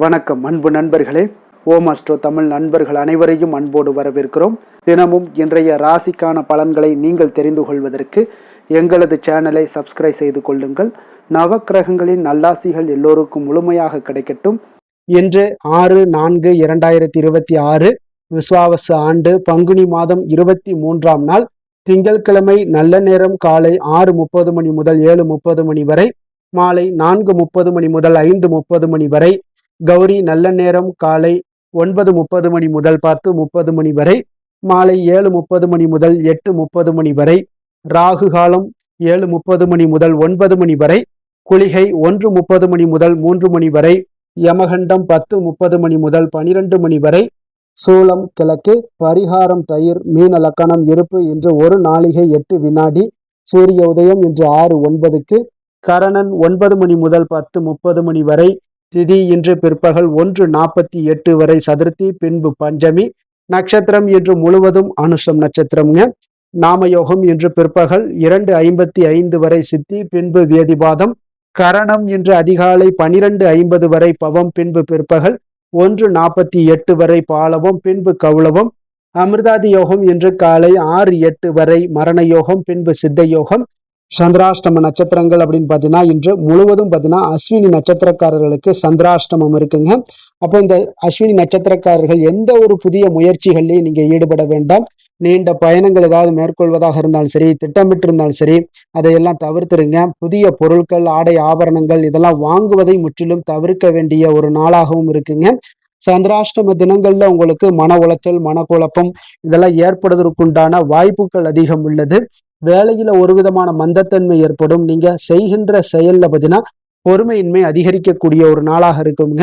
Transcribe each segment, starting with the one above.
வணக்கம் அன்பு நண்பர்களே. ஓம் அஸ்ட்ரோ தமிழ் நண்பர்கள் அனைவரையும் அன்போடு வரவேற்கிறோம். தினமும் இன்றைய ராசிக்கான பலன்களை நீங்கள் தெரிந்து கொள்வதற்கு எங்களது சேனலை சப்ஸ்கிரைப் செய்து கொள்ளுங்கள். நவக்கிரகங்களின் நல்லாசிகள் எல்லோருக்கும் முழுமையாக கிடைக்கட்டும். இன்று 6/4/2026 விஸ்வாவச ஆண்டு பங்குனி மாதம் 23ஆம் நாள் திங்கட்கிழமை. நல்ல நேரம் காலை 6:30 மணி முதல் 7:30 மணி வரை, மாலை 4:30 மணி முதல் 5:30 மணி வரை. கௌரி நல்ல நேரம் காலை 9:30 மணி முதல் 10:30 மணி வரை, மாலை 7:30 மணி முதல் 8:30 மணி வரை. ராகு காலம் 7:30 மணி முதல் 9 மணி வரை. குளிகை 1:30 மணி முதல் 3 மணி வரை. யமகண்டம் 10:30 மணி முதல் 12 மணி வரை. சூலம் கிழக்கு. பரிகாரம் தயிர். மீன லக்கணம் இருப்பு. இன்று 1 நாளிகை 8 வினாடி. சூரிய உதயம் இன்று 6:09க்கு. கரணன் 9 மணி முதல் 10:30 மணி வரை. திதி இன்று பிற்பகல் 1:48 வரை சதுர்த்தி, பின்பு பஞ்சமி. நட்சத்திரம் இன்று முழுவதும் அனுஷம் நட்சத்திரம்ங்க. நாமயோகம் இன்று பிற்பகல் 2:55 வரை சித்தி, பின்பு வேதிபாதம். கரணம் இன்று அதிகாலை 12:50 வரை பவம், பின்பு பிற்பகல் 1:48 வரை பாலவம், பின்பு கௌளவம். அமிர்தாதி யோகம் இன்று காலை 6:08 வரை மரண யோகம், பின்பு சித்த யோகம். சந்திராஷ்டம நட்சத்திரங்கள் அப்படின்னு பார்த்தீங்கன்னா இன்று முழுவதும் பார்த்தீங்கன்னா அஸ்வினி நட்சத்திரக்காரர்களுக்கு சந்திராஷ்டமம் இருக்குங்க. அப்போ இந்த அஸ்வினி நட்சத்திரக்காரர்கள் எந்த ஒரு புதிய முயற்சிகள்லையும் நீங்க ஈடுபட வேண்டாம். நீண்ட பயணங்கள் ஏதாவது மேற்கொள்வதாக இருந்தாலும் சரி, திட்டமிட்டு இருந்தாலும் சரி, அதையெல்லாம் தவிர்த்துருங்க. புதிய பொருட்கள், ஆடை ஆபரணங்கள் இதெல்லாம் வாங்குவதை முற்றிலும் தவிர்க்க வேண்டிய ஒரு நாளாகவும் இருக்குங்க. சந்திராஷ்டம தினங்கள்ல உங்களுக்கு மன உளைச்சல், மனக்குழப்பம் இதெல்லாம் ஏற்படுவதற்குண்டான வாய்ப்புகள் அதிகம் உள்ளது. வேலையில ஒரு விதமான மந்தத்தன்மை ஏற்படும். நீங்க செய்கின்ற செயல்ல பார்த்தீங்கன்னா பொறுமையின்மை அதிகரிக்கக்கூடிய ஒரு நாளாக இருக்குங்க.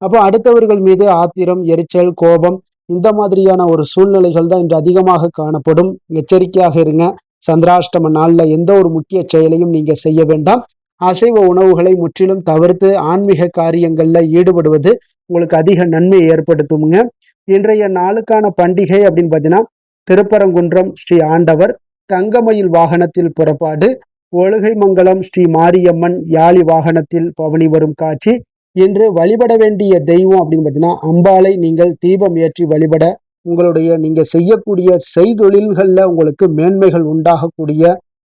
அப்போ அடுத்தவர்கள் மீது ஆத்திரம், எரிச்சல், கோபம் இந்த மாதிரியான ஒரு சூழ்நிலைகள் தான் இன்று அதிகமாக காணப்படும். எச்சரிக்கையாக இருங்க. சந்திராஷ்டம நாள்ல எந்த ஒரு முக்கிய செயலையும் நீங்க செய்ய வேண்டாம். அசைவ உணவுகளை முற்றிலும் தவிர்த்து ஆன்மீக காரியங்கள்ல ஈடுபடுவது உங்களுக்கு அதிக நன்மையை ஏற்படுத்துங்க. இன்றைய நாளுக்கான பண்டிகை அப்படின்னு பார்த்தீங்கன்னா திருப்பரங்குன்றம் ஸ்ரீ ஆண்டவர் தங்கமயில் வாகனத்தில் புறப்பாடு. ஒழுகை மங்கலம் ஸ்ரீ மாரியம்மன் யாழி வாகனத்தில் பவனி வரும் காட்சி. இன்று வழிபட வேண்டிய தெய்வம் அப்படின்னு பார்த்தீங்கன்னா அம்பாளை நீங்கள் தீபம் ஏற்றி வழிபட உங்களுடைய நீங்க செய்யக்கூடிய செய்தொழில்கள்ல உங்களுக்கு மேன்மைகள் உண்டாகக்கூடிய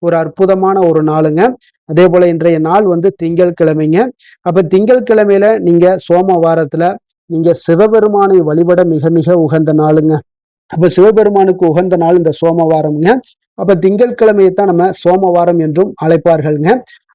ஒரு அற்புதமான ஒரு நாளுங்க. அதே போல இன்றைய நாள் திங்கள் கிழமைங்க. அப்ப திங்கள் கிழமையில நீங்க சோமவாரத்துல நீங்க சிவபெருமானை வழிபட மிக மிக உகந்த நாளுங்க. அப்ப சிவபெருமானுக்கு உகந்த நாள் இந்த சோமவாரம்ங்க. அப்ப திங்கட்கிழமையைத்தான் நம்ம சோமவாரம் என்றும் அழைப்பார்கள்ங்க.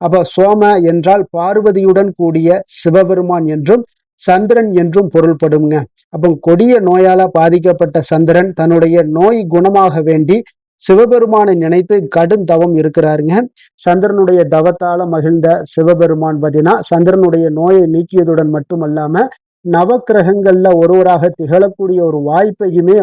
அப்ப சோம என்றால் பார்வதியுடன் கூடிய சிவபெருமான் என்றும் சந்திரன் என்றும் பொருள்படுங்க. அப்போ கொடிய நோயால பாதிக்கப்பட்ட சந்திரன் தன்னுடைய நோய் குணமாக வேண்டி சிவபெருமானை நினைத்து கடும் தவம் இருக்கிறாருங்க. சந்திரனுடைய தவத்தால மகிழ்ந்த சிவபெருமான் பார்த்தீங்கன்னா சந்திரனுடைய நோயை நீக்கியதுடன் மட்டுமல்லாம நவக்கிரகங்கள்ல ஒருவராக திகழக்கூடிய ஒரு வாய்ப்பையுமே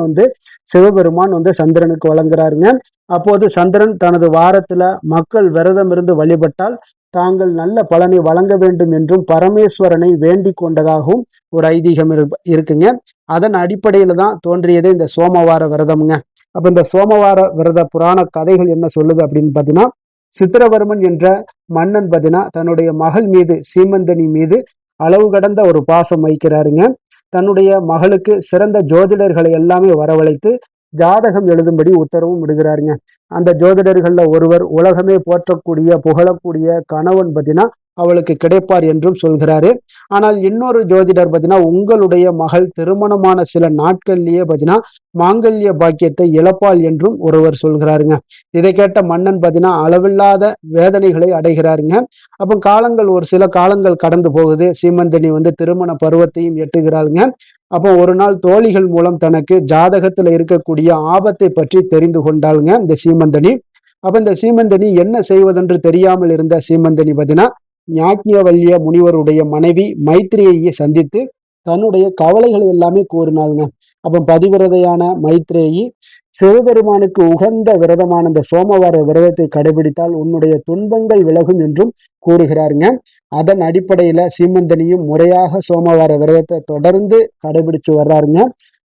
சிவபெருமான் சந்திரனுக்கு வழங்குறாருங்க. அப்போது சந்திரன் தனது வாரத்துல மக்கள் விரதம் இருந்து வழிபட்டால் தாங்கள் நல்ல பலனை வழங்க வேண்டும் என்றும் பரமேஸ்வரனை வேண்டிக் கொண்டதாகவும் ஒரு ஐதீகம் இருக்குங்க. அதன் அடிப்படையில தான் தோன்றியதே இந்த சோமவார விரதம்ங்க. அப்ப இந்த சோமவார விரத புராண கதைகள் என்ன சொல்லுது அப்படின்னு பாத்தீங்கன்னா சித்திரவர்மன் என்ற மன்னன் பாத்தீங்கன்னா தன்னுடைய மகள் மீது சீமந்தனி மீது அளவு கடந்த ஒரு பாசம் வைக்கிறாருங்க. தன்னுடைய மகளுக்கு சிறந்த ஜோதிடர்களை எல்லாமே வரவழைத்து ஜாதகம் எழுதும்படி உத்தரவும் விடுகிறாருங்க. அந்த ஜோதிடர்கள்ல ஒருவர் உலகமே போற்றக்கூடிய புகழக்கூடிய கணவன் பார்த்தீங்கன்னா அவளுக்கு கிடைப்பார் என்றும் சொல்கிறாரு. ஆனால் இன்னொரு ஜோதிடர் பார்த்தீங்கன்னா உங்களுடைய மகள் திருமணமான சில நாட்கள்லயே பார்த்தீங்கன்னா மாங்கல்ய பாக்கியத்தை இழப்பாள் என்றும் ஒருவர் சொல்கிறாருங்க. இதை கேட்ட மன்னன் பார்த்தீங்கன்னா அளவில்லாத வேதனைகளை அடைகிறாருங்க. அப்போ காலங்கள் ஒரு சில காலங்கள் கடந்து போகுது. சீமந்தனி திருமண பருவத்தையும் எட்டுகிறாருங்க. அப்போ ஒரு நாள் தோழிகள் மூலம் தனக்கு ஜாதகத்துல இருக்கக்கூடிய ஆபத்தை பற்றி தெரிந்து கொண்டாளுங்க இந்த சீமந்தனி. அப்ப இந்த சீமந்தனி என்ன செய்வதென்று தெரியாமல் இருந்த சீமந்தனி பார்த்தீங்கன்னா ஞாக்ஞவல்ய முனிவருடைய மனைவி மைத்ரேயை சந்தித்து தன்னுடைய கவலைகளை எல்லாமே கூறினாளுங்க. அப்ப பதிவிரதையான மைத்ரேயி சிவபெருமானுக்கு உகந்த விரதமான இந்த சோமவார விரதத்தை கடைபிடித்தால் உன்னுடைய துன்பங்கள் விலகும் என்றும் கூறுகிறாருங்க. அதன் அடிப்படையில சீமந்தனியும் முறையாக சோமவார விரதத்தை தொடர்ந்து கடைபிடிச்சு வர்றாருங்க.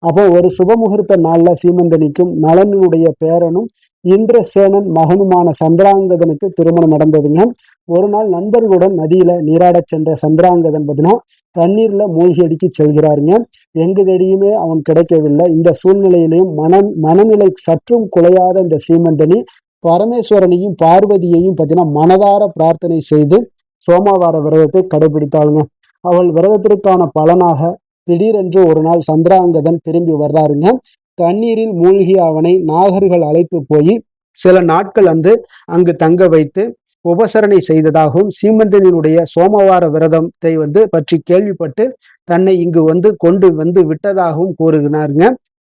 அப்போ ஒரு சுபமுகூர்த்த நாள்ல சீமந்தனிக்கும் நலனுடைய பேரனும் இந்திரசேனன் மகனுமான சந்திராங்கதனுக்கு திருமணம் நடந்ததுங்க. ஒரு நாள் நண்பர்களுடன் நதியில நீராடச் சென்ற சந்திராங்கதன் பார்த்தீங்கன்னா தண்ணீர்ல மூழ்கி அடிக்க செல்கிறாருங்க. எங்கு தேடியுமே அவன் கிடைக்கவில்லை. இந்த சூழ்நிலையிலையும் மனநிலை சற்றும் குலையாத இந்த சீமந்தனி பரமேஸ்வரனையும் பார்வதியையும் பார்த்தீங்கன்னா மனதார பிரார்த்தனை செய்து சோமவார விரதத்தை கடைபிடித்தாளுங்க. அவள் விரதத்திற்கான பலனாக திடீரென்று ஒரு நாள் சந்திராங்கதன் திரும்பி வர்றாருங்க. தண்ணீரில் மூழ்கி அவனை நாகர்கள் அழைத்து போய் சில நாட்கள் அங்கு தங்க வைத்து உபசரணை செய்ததாகவும் சீமந்தனினுடைய சோமவார விரதத்தை பற்றி கேள்விப்பட்டு தன்னை இங்கு கொண்டு விட்டதாகவும் கூறுகிறாருங்க.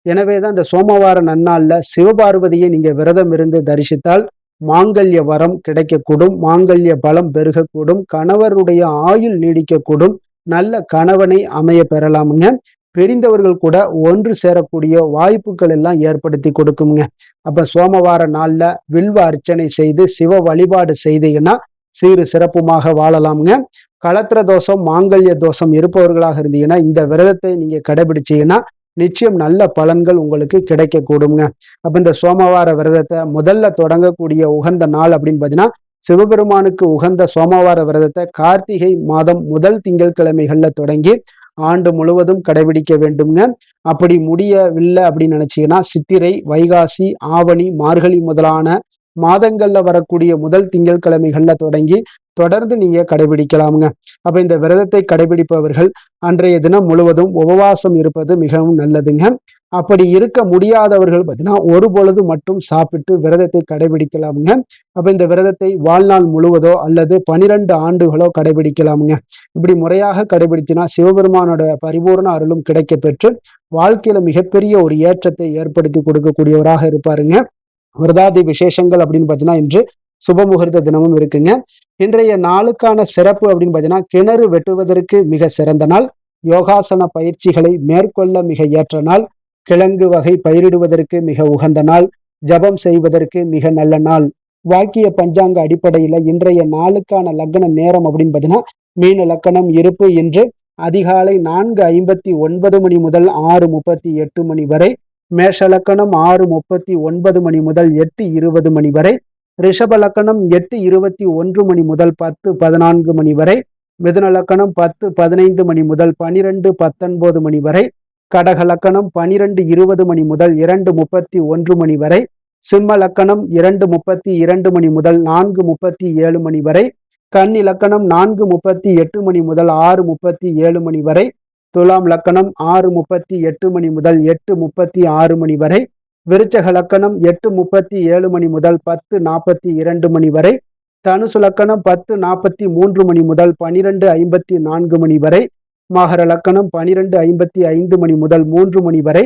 எனவேதான் இந்த சோமவார நன்னாள்ல சிவபார்வதியை நீங்க விரதம் இருந்து தரிசித்தால் மாங்கல்ய வரம் கிடைக்கக்கூடும், மாங்கல்ய பலம் பெருகக்கூடும், கணவருடைய ஆயுள் நீடிக்கக்கூடும், நல்ல கணவனை அமைய பெறலாமுங்க. பிரிந்தவர்கள் கூட ஒன்று சேரக்கூடிய வாய்ப்புகள் எல்லாம் ஏற்படுத்தி கொடுக்குங்க. அப்ப சோமவார நாள்ல வில்வ அர்ச்சனை செய்து சிவ வழிபாடு செய்தீங்கன்னா சீரு சிறப்புமாக வாழலாமுங்க. களத்திர தோஷம் மாங்கல்ய தோஷம் இருப்பவர்களாக இருந்தீங்கன்னா இந்த விரதத்தை நீங்க கடைபிடிச்சீங்கன்னா நிச்சயம் நல்ல பலன்கள் உங்களுக்கு கிடைக்க கூடுங்க. அப்ப இந்த சோமவார விரதத்தை முதல்ல தொடங்கக்கூடிய உகந்த நாள் அப்படின்னு பாத்தீங்கன்னா சிவபெருமானுக்கு உகந்த சோமவார விரதத்தை கார்த்திகை மாதம் முதல் திங்கட்கிழமைகள்ல தொடங்கி ஆண்டு முழுவதும் கடைபிடிக்க வேண்டும்ங்க. அப்படி முடியவில்லை அப்படின்னு நினைச்சீங்கன்னா சித்திரை, வைகாசி, ஆவணி, மார்கழி முதலான மாதங்கள்ல வரக்கூடிய முதல் திங்கட்கிழமைகள்ல தொடங்கி தொடர்ந்து நீங்க கடைபிடிக்கலாமுங்க. அப்ப இந்த விரதத்தை கடைபிடிப்பவர்கள் அன்றைய தினம் முழுவதும் உபவாசம் இருப்பது மிகவும் நல்லதுங்க. அப்படி இருக்க முடியாதவர்கள் பார்த்தீங்கன்னா ஒரு பொழுது மட்டும் சாப்பிட்டு விரதத்தை கடைபிடிக்கலாமுங்க. அப்ப இந்த விரதத்தை வாழ்நாள் முழுவதோ அல்லது 12 ஆண்டுகளோ கடைபிடிக்கலாமுங்க. இப்படி முறையாக கடைபிடிச்சுன்னா சிவபெருமானோட பரிபூர்ண அருளும் கிடைக்க பெற்று வாழ்க்கையில மிகப்பெரிய ஒரு ஏற்றத்தை ஏற்படுத்தி கொடுக்கக்கூடியவராக இருப்பாருங்க. விரதாதி விசேஷங்கள் அப்படின்னு பார்த்தீங்கன்னா இன்று சுபமுகூர்த்த தினமும் இருக்குங்க. இன்றைய நாளுக்கான சிறப்பு அப்படின்னு பார்த்தீங்கன்னா கிணறு வெட்டுவதற்கு மிக சிறந்த நாள், யோகாசன பயிற்சிகளை மேற்கொள்ள மிக ஏற்ற நாள், கிழங்கு வகை பயிரிடுவதற்கு மிக உகந்த நாள், ஜபம் செய்வதற்கு மிக நல்ல நாள். வாக்கிய பஞ்சாங்க அடிப்படையில இன்றைய நாளுக்கான லக்ன நேரம் அப்படின்னு பார்த்தீங்கன்னா மீன லக்கணம் இருப்பு இன்று அதிகாலை 4:59 மணி முதல் 6:38 மணி வரை, மேஷ லக்கணம் 6:39 மணி முதல் 8:20 மணி வரை, ரிஷப லக்கணம் 8:21 மணி முதல் 10:14 மணி வரை, மிதுன லக்கணம் 10:15 மணி முதல் 12:19 மணி வரை, கடக லக்கணம் 12:20 மணி முதல் 2:31 மணி வரை, சிம்ம லக்கணம் 2:32 மணி முதல் 4:37 மணி வரை, கன்னி லக்கணம் 4:38 மணி முதல் 6:37 மணி வரை, துலாம் லக்கணம் 6:38 மணி முதல் 8:36 மணி வரை, விருச்சக லக்கணம் 8:37 மணி முதல் 10:42 மணி வரை, தனுசு லக்கணம் 10:43 மணி முதல் 12:54 மணி வரை, மகர லக்கணம் 12:55 மணி முதல் 3 மணி வரை,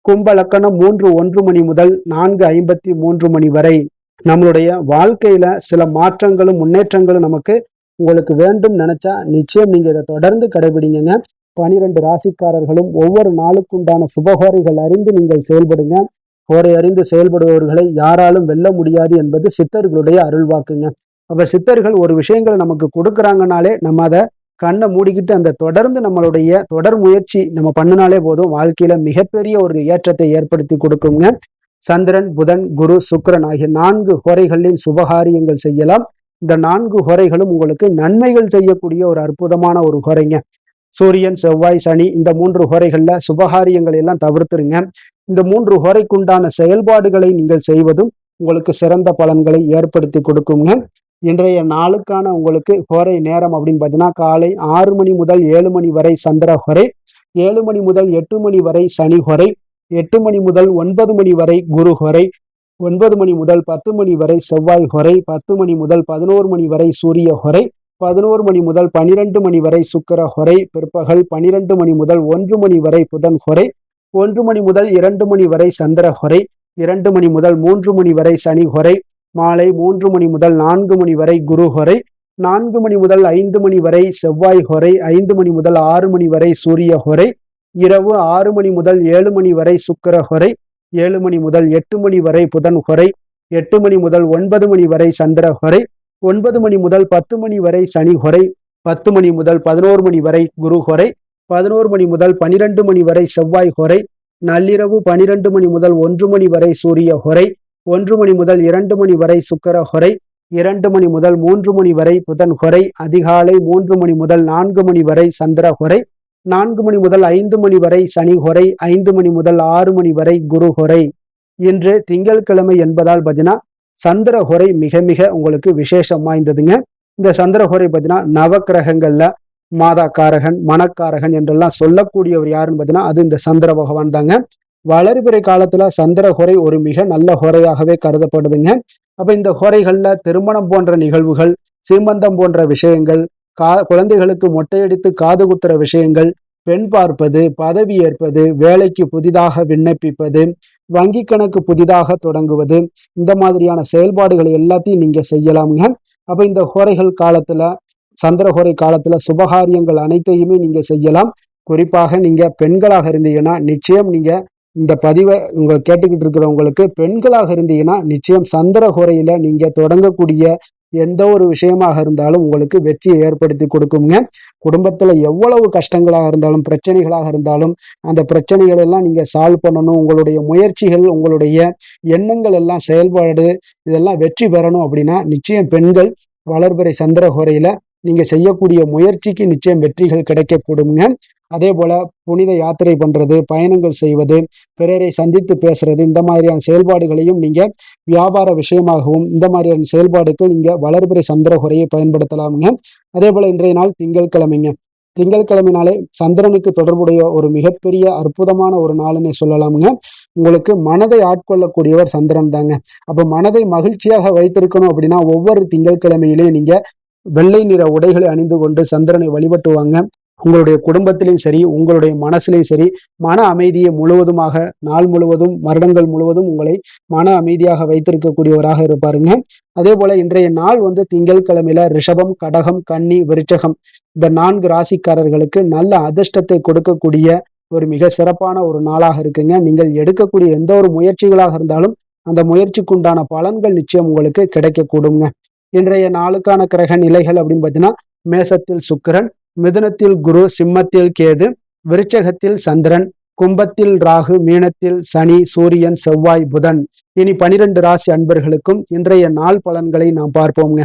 கும்ப லக்கணம் 3:01 மணி முதல் 4:53 மணி வரை. நம்மளுடைய வாழ்க்கையில சில மாற்றங்களும் முன்னேற்றங்களும் நமக்கு உங்களுக்கு வேண்டும் நினைச்சா நிச்சயம் நீங்க இதை தொடர்ந்து கடைபிடிங்க. 12 ராசிக்காரர்களும் ஒவ்வொரு நாளுக்குண்டான சுபகோரைகள் அறிந்து நீங்கள் செயல்படுங்க. கோரை அறிந்து செயல்படுபவர்களை யாராலும் வெல்ல முடியாது என்பது சித்தர்களுடைய அருள்வாக்குங்க. அப்ப சித்தர்கள் ஒரு விஷயங்களை நமக்கு கொடுக்குறாங்கனாலே நம்ம அதை கண்ணை மூடிக்கிட்டு அந்த தொடர்ந்து நம்மளுடைய தொடர் முயற்சி நம்ம பண்ணினாலே போதும் வாழ்க்கையில மிகப்பெரிய ஒரு ஏற்றத்தை ஏற்படுத்தி கொடுக்குங்க. சந்திரன், புதன், குரு, சுக்கிரன் ஆகிய 4 ஹோரைகளின் சுபகாரியங்கள் செய்யலாம். இந்த 4 ஹோரைகளும் உங்களுக்கு நன்மைகள் செய்யக்கூடிய ஒரு அற்புதமான ஒரு ஹோரைங்க. சூரியன், செவ்வாய், சனி இந்த 3 ஹோரைகள்ல சுபகாரியங்களை எல்லாம் தவிர்த்துருங்க. இந்த 3 ஹோரைக்குண்டான செயல்பாடுகளை நீங்கள் செய்வதும் உங்களுக்கு சிறந்த பலன்களை ஏற்படுத்தி கொடுக்குங்க. இன்றைய நாளுக்கான உங்களுக்கு ஹோரை நேரம் அப்படின்னு பார்த்தீங்கன்னா காலை 6 மணி முதல் 7 மணி வரை சந்திர ஹோரை, 7 மணி முதல் 8 மணி வரை சனி ஹோரை, 8 மணி முதல் 9 மணி வரை குரு ஹோரை, 9 மணி முதல் 10 மணி வரை செவ்வாய் ஹோரை, 10 மணி முதல் 11 மணி வரை சூரிய ஹோரை, 11 மணி முதல் 12 மணி வரை சுக்கிர ஹோரை, பிற்பகல் 12 மணி முதல் 1 மணி வரை புதன் ஹோரை, 1 மணி முதல் 2 மணி வரை சந்திர ஹோரை, 2 மணி முதல் 3 மணி வரை சனி ஹோரை, மாலை 3 மணி முதல் 4 மணி வரை குரு ஹோரை, 4 மணி முதல் 5 மணி வரை செவ்வாய் ஹோரை, 5 மணி முதல் 6 மணி வரை சூரிய ஹோரை, இரவு 6 மணி முதல் 7 மணி வரை சுக்கிர ஹோரை, 7 மணி முதல் 8 மணி வரை புதன் ஹோரை, 8 மணி முதல் 9 மணி வரை சந்திர ஹோரை, 9 மணி முதல் 10 மணி வரை சனி ஹோரை, 10 மணி முதல் 11 மணி வரை குரு ஹோரை, 11 மணி முதல் 12 மணி வரை செவ்வாய் ஹோரை, நள்ளிரவு 12 மணி முதல் 1 மணி வரை சூரிய ஹோரை, 1 மணி முதல் 2 மணி வரை சுக்கிர ஹொரை, 2 மணி முதல் 3 மணி வரை புதன் ஹொரை, அதிகாலை 3 மணி முதல் 4 மணி வரை சந்திர ஹொரை, 4 மணி முதல் 5 மணி வரை சனி ஹொரை, 5 மணி முதல் 6 மணி வரை குரு ஹொரை. இன்று திங்கட்கிழமை என்பதால் பார்த்தீங்கன்னா சந்திர ஹொரை மிக மிக உங்களுக்கு விசேஷம் வாய்ந்ததுங்க. இந்த சந்திர ஹொரை பார்த்தீங்கன்னா நவக்கிரகங்கள்ல மாதா காரகன், மனக்காரகன் என்றெல்லாம் சொல்லக்கூடியவர் யாருன்னு பார்த்தீங்கன்னா அது இந்த சந்திர பகவான் தாங்க. வளர்பிறை காலத்துல சந்திர ஹொரை ஒரு மிக நல்ல ஹொரையாகவே கருதப்படுதுங்க. அப்ப இந்த ஹொரைகள்ல திருமணம் போன்ற நிகழ்வுகள், சீமந்தம் போன்ற விஷயங்கள், குழந்தைகளுக்கு மொட்டையடித்து காது குத்துற விஷயங்கள், பெண் பார்ப்பது, பதவி ஏற்பது, வேலைக்கு புதிதாக விண்ணப்பிப்பது, வங்கி கணக்கு புதிதாக தொடங்குவது, இந்த மாதிரியான செயல்பாடுகள் எல்லாத்தையும் நீங்க செய்யலாமுங்க. அப்ப இந்த ஹோரைகள் காலத்துல, சந்திர ஹோரை காலத்துல சுபகாரியங்கள் அனைத்தையுமே நீங்க செய்யலாம். குறிப்பாக நீங்க பெண்களாக இருந்தீங்கன்னா நிச்சயம் நீங்க இந்த பதிவை கேட்டுக்கிட்டு இருக்கிறவங்களுக்கு பெண்களாக இருந்தீங்கன்னா நிச்சயம் சந்திர ஹோரையில நீங்க தொடங்கக்கூடிய எந்த ஒரு விஷயமாக இருந்தாலும் உங்களுக்கு வெற்றியை ஏற்படுத்தி கொடுக்குங்க. குடும்பத்துல எவ்வளவு கஷ்டங்களாக இருந்தாலும், பிரச்சனைகளாக இருந்தாலும், அந்த பிரச்சனைகள் எல்லாம் நீங்க சால்வ் பண்ணணும். உங்களுடைய முயற்சிகள், உங்களுடைய எண்ணங்கள் எல்லாம் செயல்பாடு இதெல்லாம் வெற்றி பெறணும் அப்படின்னா நிச்சயம் பெண்கள் வளர்பிறை சந்திர ஹோரையில நீங்க செய்யக்கூடிய முயற்சிக்கு நிச்சயம் வெற்றிகள் கிடைக்கக்கூடுங்க. அதே போல புனித யாத்திரை பண்றது, பயணங்கள் செய்வது, பிறரை சந்தித்து பேசுறது, இந்த மாதிரியான செயல்பாடுகளையும் நீங்க வியாபார விஷயமாகவும் இந்த மாதிரியான செயல்பாடுகள் நீங்க வளர்பிறை சந்திர ஹோரையை பயன்படுத்தலாமுங்க. அதே போல இன்றைய நாள் திங்கட்கிழமைங்க. திங்கட்கிழமைனாலே சந்திரனுக்கு தொடர்புடைய ஒரு மிகப்பெரிய அற்புதமான ஒரு நாள்னே சொல்லலாமுங்க. உங்களுக்கு மனதை ஆட்கொள்ளக்கூடியவர் சந்திரன் தாங்க. அப்ப மனதை மகிழ்ச்சியாக வைத்திருக்கணும் அப்படின்னா ஒவ்வொரு திங்கட்கிழமையிலையும் நீங்க வெள்ளை நிற உடைகளை அணிந்து கொண்டு சந்திரனை வழிபட்டுவாங்க. உங்களுடைய குடும்பத்திலையும் சரி, உங்களுடைய மனசுலையும் சரி, மன அமைதியை முழுவதுமாக நாள் முழுவதும், வருடங்கள் முழுவதும் உங்களை மன அமைதியாக வைத்திருக்கக்கூடியவராக இருப்பாருங்க. அதே போல இன்றைய நாள் திங்கட்கிழமையில ரிஷபம், கடகம், கன்னி, விருச்சகம் இந்த 4 ராசிக்காரர்களுக்கு நல்ல அதிர்ஷ்டத்தை கொடுக்கக்கூடிய ஒரு மிக சிறப்பான ஒரு நாளாக இருக்குங்க. நீங்கள் எடுக்கக்கூடிய எந்த ஒரு முயற்சிகளாக இருந்தாலும் அந்த முயற்சிக்குண்டான பலன்கள் நிச்சயம் உங்களுக்கு கிடைக்கக்கூடுங்க. இன்றைய நாளுக்கான கிரக நிலைகள் அப்படின்னு பார்த்தீங்கன்னா மேசத்தில் சுக்கிரன், மிதுனத்தில் குரு, சிம்மத்தில் கேது, விருச்சகத்தில் சந்திரன், கும்பத்தில் ராகு, மீனத்தில் சனி, சூரியன், செவ்வாய், புதன். இனி 12 ராசி அன்பர்களுக்கும் இன்றைய நாள் பலன்களை நாம் பார்ப்போம்ங்க.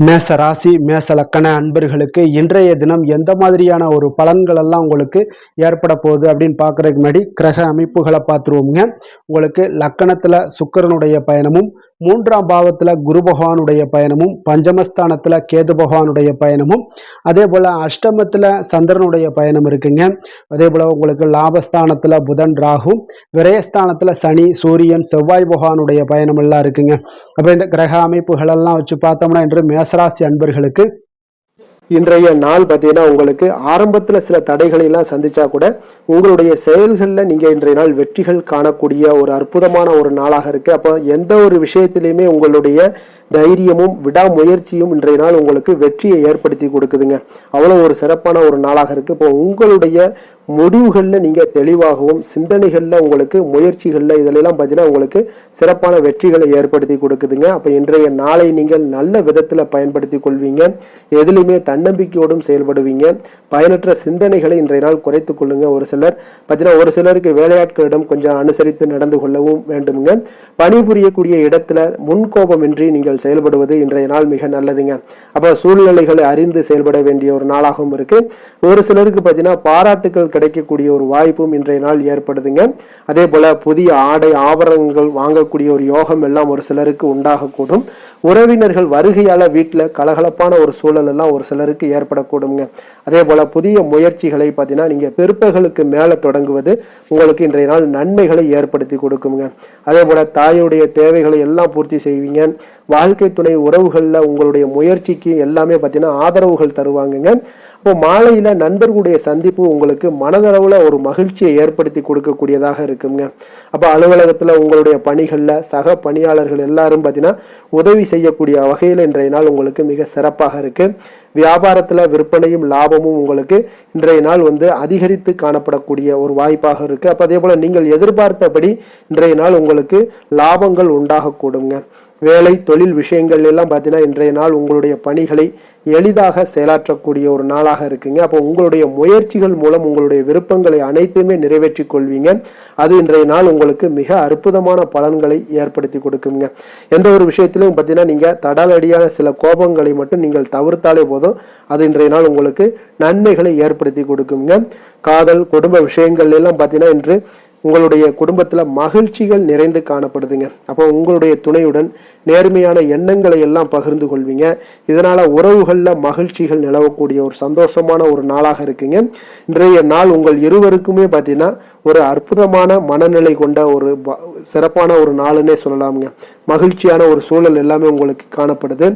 மேச ராசி, மேச லக்கண அன்பர்களுக்கு இன்றைய தினம் எந்த மாதிரியான ஒரு பலன்கள் எல்லாம் உங்களுக்கு ஏற்பட போகுது அப்படின்னு பார்க்கறதுக்கு முன்னாடி கிரக அமைப்புகளை பார்த்துருவோம்ங்க. உங்களுக்கு லக்கணத்துல சுக்கிரனுடைய பயணமும், 3ஆம் பாவத்துல குரு பகவானுடைய பயணமும், பஞ்சமஸ்தானத்துல கேது பகவானுடைய பயணமும், அதே போல அஷ்டமத்துல சந்திரனுடைய பயணம் இருக்குங்க. அதே போல உங்களுக்கு லாபஸ்தானத்துல புதன், ராகு, விரயஸ்தானத்துல சனி, சூரியன், செவ்வாய் பகவானுடைய பயணம் எல்லாம் இருக்குங்க. அப்ப இந்த கிரக அமைப்புகள் எல்லாம் வச்சு பார்த்தோம்னா இன்று மேசராசி அன்பர்களுக்கு இன்றைய நாள் பார்த்தீங்கன்னா உங்களுக்கு ஆரம்பத்தில் சில தடைகளை எல்லாம் சந்திச்சா கூட உங்களுடைய செயல்களில் நீங்கள் இன்றைய நாள் வெற்றிகள் காணக்கூடிய ஒரு அற்புதமான ஒரு நாளாக இருக்கு. அப்போ எந்த ஒரு விஷயத்திலையுமே உங்களுடைய தைரியமும் விடாமுயற்சியும் இன்றைய நாள் உங்களுக்கு வெற்றியை ஏற்படுத்தி கொடுக்குதுங்க. அவ்வளோ ஒரு சிறப்பான ஒரு நாளாக இருக்கு. இப்போ உங்களுடைய முடிவுகளில் நீங்கள் தெளிவாகவும், சிந்தனைகளில் உங்களுக்கு முயற்சிகளில் இதிலெல்லாம் பார்த்தீங்கன்னா உங்களுக்கு சிறப்பான வெற்றிகளை ஏற்படுத்தி கொடுக்குதுங்க. அப்போ இன்றைய நாளை நீங்கள் நல்ல விதத்தில் பயன்படுத்தி கொள்வீங்க. எதுலையுமே தன்னம்பிக்கையோடும் செயல்படுவீங்க. பயனற்ற சிந்தனைகளை இன்றைய நாள் குறைத்து கொள்ளுங்க. ஒரு சிலருக்கு வேலையாட்களிடம் கொஞ்சம் அனுசரித்து நடந்து கொள்ளவும் வேண்டுமுங்க. பணிபுரியக்கூடிய இடத்துல முன்கோபமின்றி நீங்கள் செயல்படுவது இன்றைய நாள் மிக நல்லதுங்க. அப்போ சூழ்நிலைகளை அறிந்து செயல்பட வேண்டிய ஒரு நாளாகவும் இருக்கு. ஒரு சிலருக்கு பார்த்தீங்கன்னா பாராட்டுகள் கிடைக்கக்கூடிய ஒரு வாய்ப்பும் இன்றைய நாள் ஏற்படுதுங்க. அதே போல புதிய ஆடை ஆபரணங்கள் வாங்கக்கூடிய ஒரு யோகம் எல்லாம் ஒரு சிலருக்கு உண்டாகக்கூடும். உறவினர்கள் வருகையால வீட்டில் கலகலப்பான ஒரு சூழல் எல்லாம் ஒரு சிலருக்கு ஏற்படக்கூடுங்க. அதே போல புதிய முயற்சிகளை பார்த்தீங்கன்னா நீங்க பிற்பகலுக்கு மேலே தொடங்குவது உங்களுக்கு இன்றைய நாள் நன்மைகளை ஏற்படுத்தி கொடுக்குங்க. அதே போல தாயுடைய தேவைகளை எல்லாம் பூர்த்தி செய்வீங்க. வாழ்க்கை துணை உறவுகளில் உங்களுடைய முயற்சிக்கு எல்லாமே பார்த்தீங்கன்னா ஆதரவுகள் தருவாங்கங்க. இப்போ மாலையில நண்பர்களுடைய சந்திப்பு உங்களுக்கு மனதளவுல ஒரு மகிழ்ச்சியை ஏற்படுத்தி கொடுக்கக்கூடியதாக இருக்குங்க. அப்போ அலுவலகத்துல உங்களுடைய பணிகள்ல சக பணியாளர்கள் எல்லாரும் பார்த்தீங்கன்னா உதவி செய்யக்கூடிய வகையில் இன்றைய நாள் உங்களுக்கு மிக சிறப்பாக இருக்கு. வியாபாரத்துல விற்பனையும் லாபமும் உங்களுக்கு இன்றைய நாள் அதிகரித்து காணப்படக்கூடிய ஒரு வாய்ப்பாக இருக்கு. அப்போ அதே போல நீங்கள் எதிர்பார்த்தபடி இன்றைய நாள் உங்களுக்கு லாபங்கள் உண்டாகக்கூடுங்க. வேலை தொழில் விஷயங்கள் எல்லாம் பார்த்தீங்கன்னா இன்றைய நாள் உங்களுடைய பணிகளை எளிதாக செயலாற்றக்கூடிய ஒரு நாளாக இருக்குங்க. அப்போ உங்களுடைய முயற்சிகள் மூலம் உங்களுடைய விருப்பங்களை அனைத்துமே நிறைவேற்றிக் கொள்வீங்க. அது இன்றைய நாள் உங்களுக்கு மிக அற்புதமான பலன்களை ஏற்படுத்தி கொடுக்குங்க. எந்த ஒரு விஷயத்திலும் பார்த்தீங்கன்னா நீங்க தடாலடியான சில கோபங்களை மட்டும் நீங்கள் தவிர்த்தாலே போதும், அது இன்றைய நாள் உங்களுக்கு நன்மைகளை ஏற்படுத்தி கொடுக்குங்க. காதல் குடும்ப விஷயங்கள் எல்லாம் பார்த்தீங்கன்னா இன்று உங்களுடைய குடும்பத்துல மகிழ்ச்சிகள் நிறைந்து காணப்படுதுங்க. அப்போ உங்களுடைய துணையுடன் நேர்மையான எண்ணங்களை எல்லாம் பகிர்ந்து கொள்வீங்க. இதனால உறவுகள்ல மகிழ்ச்சிகள் நிலவக்கூடிய ஒரு சந்தோஷமான ஒரு நாளாக இருக்குங்க. இன்றைய நாள் உங்கள் இருவருக்குமே பார்த்தீங்கன்னா ஒரு அற்புதமான மனநிலை கொண்ட ஒரு சிறப்பான ஒரு நாளுன்னே சொல்லலாமுங்க. மகிழ்ச்சியான ஒரு சூழல் எல்லாமே உங்களுக்கு காணப்படுது.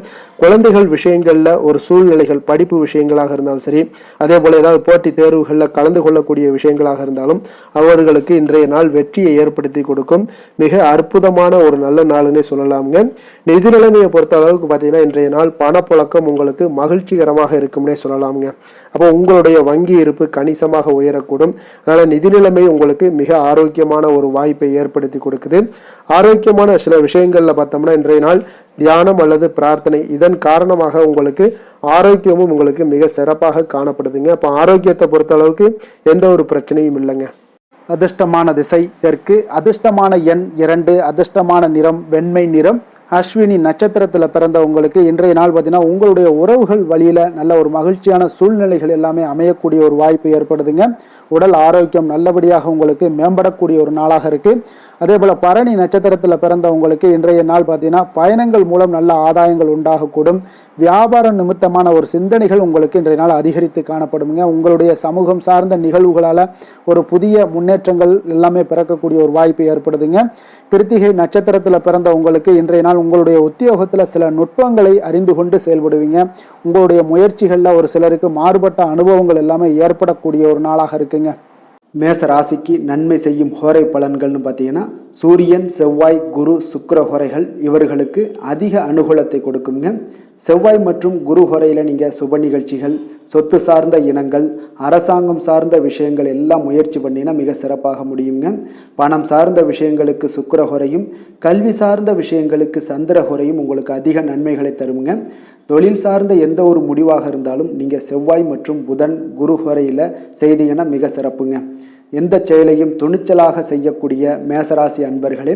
குழந்தைகள் விஷயங்கள்ல ஒரு சூழ்நிலைகள் படிப்பு விஷயங்களாக இருந்தாலும் சரி, அதே போல ஏதாவது போட்டி தேர்வுகளில் கலந்து கொள்ளக்கூடிய விஷயங்களாக இருந்தாலும் அவர்களுக்கு இன்றைய நாள் வெற்றியை ஏற்படுத்தி கொடுக்கும் மிக அற்புதமான ஒரு நல்ல நாளுன்னே சொல்லலாமுங்க. நிதி நிலைமையை பொறுத்த அளவுக்கு பார்த்தீங்கன்னா இன்றைய நாள் பணப்புழக்கம் உங்களுக்கு மகிழ்ச்சிகரமாக இருக்கும்னே சொல்லலாமுங்க. அப்போ உங்களுடைய வங்கி இருப்பு கணிசமாக உயரக்கூடும். அதனால நிதி நிலைமை உங்களுக்கு மிக ஆரோக்கியமான ஒரு வாய்ப்பை ஏற்படுத்தி கொடுக்குது. ஆரோக்கியமான சில விஷயங்கள்ல பார்த்தோம்னா இன்றைய நாள் தியானம் அல்லது பிரார்த்தனை, இதன் காரணமாக உங்களுக்கு ஆரோக்கியமும் உங்களுக்கு மிக சிறப்பாக காணப்படுதுங்க. அப்போ ஆரோக்கியத்தை பொறுத்த அளவுக்கு எந்த ஒரு பிரச்சனையும் இல்லைங்க. அதிர்ஷ்டமான திசை தெற்கு, அதிர்ஷ்டமான எண் 2, அதிர்ஷ்டமான நிறம் வெண்மை நிறம். அஸ்வினி நட்சத்திரத்தில் பிறந்த உங்களுக்கு இன்றைய நாள் பார்த்தீங்கன்னா உங்களுடைய உறவுகள் வழியில் நல்ல ஒரு மகிழ்ச்சியான சூழ்நிலைகள் எல்லாமே அமையக்கூடிய ஒரு வாய்ப்பு ஏற்படுதுங்க. உடல் ஆரோக்கியம் நல்லபடியாக உங்களுக்கு மேம்படக்கூடிய ஒரு நாளாக இருக்குது. அதே போல் பரணி நட்சத்திரத்தில் பிறந்த உங்களுக்கு இன்றைய நாள் பார்த்தீங்கன்னா பயணங்கள் மூலம் நல்ல ஆதாயங்கள் உண்டாகக்கூடும். வியாபாரம் நிமித்தமான ஒரு சிந்தனைகள் உங்களுக்கு இன்றைய நாள் அதிகரித்து காணப்படுங்க. உங்களுடைய சமூகம் சார்ந்த நிகழ்வுகளால் ஒரு புதிய முன்னேற்றங்கள் எல்லாமே பிறக்கக்கூடிய ஒரு வாய்ப்பு ஏற்படுதுங்க. கிருத்திகை நட்சத்திரத்தில் பிறந்த உங்களுக்கு இன்றைய நாள் உங்களுடைய உத்தியோகத்தில் சில நுட்பங்களை அறிந்து கொண்டு செயல்படுவீங்க. உங்களுடைய முயற்சிகளில் ஒரு சிலருக்கு மாறுபட்ட அனுபவங்கள் எல்லாமே ஏற்படக்கூடிய ஒரு நாளாக இருக்குங்க. மேச ராசிக்கு நன்மை செய்யும் ஹோரை பலன்கள்னு பார்த்தீங்கன்னா சூரியன் செவ்வாய் குரு சுக்கிர ஹோரைகள் இவர்களுக்கு அதிக அனுகூலத்தை கொடுக்குங்க. செவ்வாய் மற்றும் குரு ஹோரையில் நீங்கள் சுப நிகழ்ச்சிகள், சொத்து சார்ந்த இனங்கள், அரசாங்கம் சார்ந்த விஷயங்கள் எல்லாம் முயற்சி பண்ணினா மிக சிறப்பாக முடியுங்க. பணம் சார்ந்த விஷயங்களுக்கு சுக்கிர ஹோரையும், கல்வி சார்ந்த விஷயங்களுக்கு சந்திர ஹோரையும் உங்களுக்கு அதிக நன்மைகளை தருங்க. தொழில் சார்ந்த எந்த ஒரு முடிவாக இருந்தாலும் நீங்கள் செவ்வாய் மற்றும் புதன் குரு ஹோரையில் செய்தீங்கன்னா மிக சிறப்புங்க. எந்த செயலையும் துணிச்சலாக செய்யக்கூடிய மேசராசி அன்பர்களே,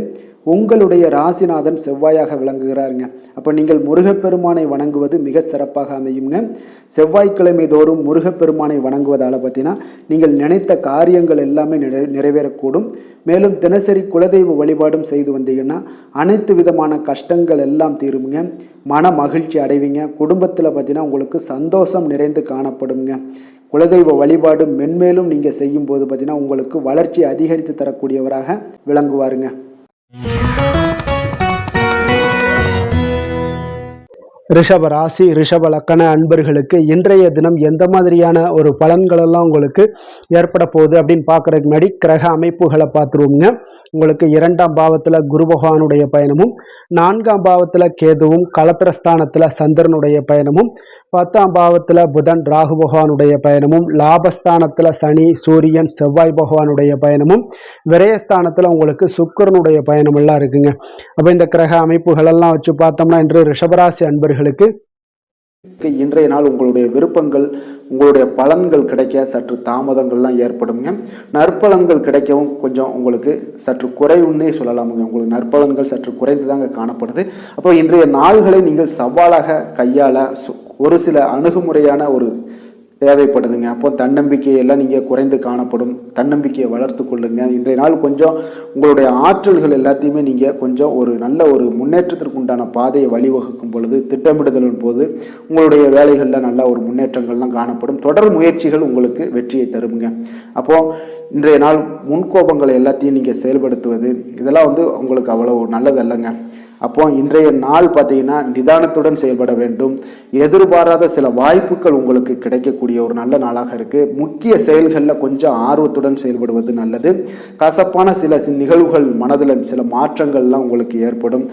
உங்களுடைய ராசிநாதன் செவ்வாயாக விளங்குகிறாருங்க. அப்போ நீங்கள் முருகப்பெருமானை வணங்குவது மிக சிறப்பாக அமையுங்க. செவ்வாய்க்கிழமை தோறும் முருகப்பெருமானை வணங்குவதால் பார்த்தீங்கன்னா நீங்கள் நினைத்த காரியங்கள் எல்லாமே நிறைவேறக்கூடும். மேலும் தினசரி குலதெய்வ வழிபாடும் செய்து வந்தீங்கன்னா அனைத்து விதமான கஷ்டங்கள் எல்லாம் தீருங்க. மன மகிழ்ச்சி அடைவீங்க. குடும்பத்தில் பார்த்தீங்கன்னா உங்களுக்கு சந்தோஷம் நிறைந்து காணப்படுங்க. குலதெய்வ வழிபாடு மென்மேலும் நீங்கள் செய்யும்போது பார்த்தீங்கன்னா உங்களுக்கு வளர்ச்சி அதிகரித்து தரக்கூடியவராக விளங்குவாருங்க. ரிஷப ராசி ரிஷப லக்கண அன்பர்களுக்கு இன்றைய தினம் எந்த மாதிரியான ஒரு பலன்களெல்லாம் உங்களுக்கு ஏற்பட போகுது அப்படின்னு பார்க்கறதுக்கு முன்னாடி கிரக அமைப்புகளை பார்த்துருவோங்க. உங்களுக்கு 2ஆம் பாவத்துல குரு பகவானுடைய பயணமும், 4ஆம் பாவத்துல கேதுவும், களத்திரஸ்தானத்துல சந்திரனுடைய பயணமும், 10ஆம் பாவத்துல புதன் ராகு பகவானுடைய பயணமும், லாபஸ்தானத்துல சனி சூரியன் செவ்வாய் பகவானுடைய பயணமும், விரயஸ்தானத்துல உங்களுக்கு சுக்கிரனுடைய பயணம் எல்லாம் இருக்குங்க. அப்ப இந்த கிரக அமைப்புகள் எல்லாம் வச்சு பார்த்தோம்னா இன்று ரிஷபராசி அன்பர்களுக்கு இன்றைய நாள் உங்களுடைய விருப்பங்கள், உங்களுடைய பலன்கள் கிடைக்க சற்று தாமதங்கள்லாம் ஏற்படுங்க. நற்பலன்கள் கிடைக்கவும் கொஞ்சம் உங்களுக்கு சற்று குறைவுன்னே சொல்லலாமுங்க. உங்களுக்கு நற்பலன்கள் சற்று குறைந்து தாங்க காணப்படுது. அப்போ இன்றைய நாள்களை நீங்கள் சவாலாக கையாள ஒரு சில அணுகுமுறையான ஒரு தேவைப்படுதுங்க. அப்போ தன்னம்பிக்கையெல்லாம் நீங்கள் குறைந்து காணப்படும். தன்னம்பிக்கையை வளர்த்து கொள்ளுங்க. இன்றைய நாள் கொஞ்சம் உங்களுடைய ஆற்றல்கள் எல்லாத்தையுமே நீங்கள் கொஞ்சம் ஒரு நல்ல ஒரு முன்னேற்றத்திற்கு உண்டான பாதையை வழிவகுக்கும் பொழுது, திட்டமிடுதலின் போது உங்களுடைய வேலைகளில் நல்ல ஒரு முன்னேற்றங்கள்லாம் காணப்படும். தொடர் முயற்சிகள் உங்களுக்கு வெற்றியை தருங்க. அப்போது இன்றைய நாள் முன்கோபங்களை எல்லாத்தையும் நீங்கள் செயல்படுத்துவது இதெல்லாம் உங்களுக்கு அவ்வளோ நல்லது அல்லங்க. அப்போ இன்றைய நாள் பார்த்தீங்கன்னா நிதானத்துடன் செயல்பட வேண்டும். எதிர்பாராத சில வாய்ப்புகள் உங்களுக்கு கிடைக்கக்கூடிய ஒரு நல்ல நாளாக இருக்குது. முக்கிய செயல்களில் கொஞ்சம் ஆர்வத்துடன் செயல்படுவது நல்லது. கசப்பான சில நிகழ்வுகள் மனதில் சில மாற்றங்கள்லாம் உங்களுக்கு ஏற்படும்.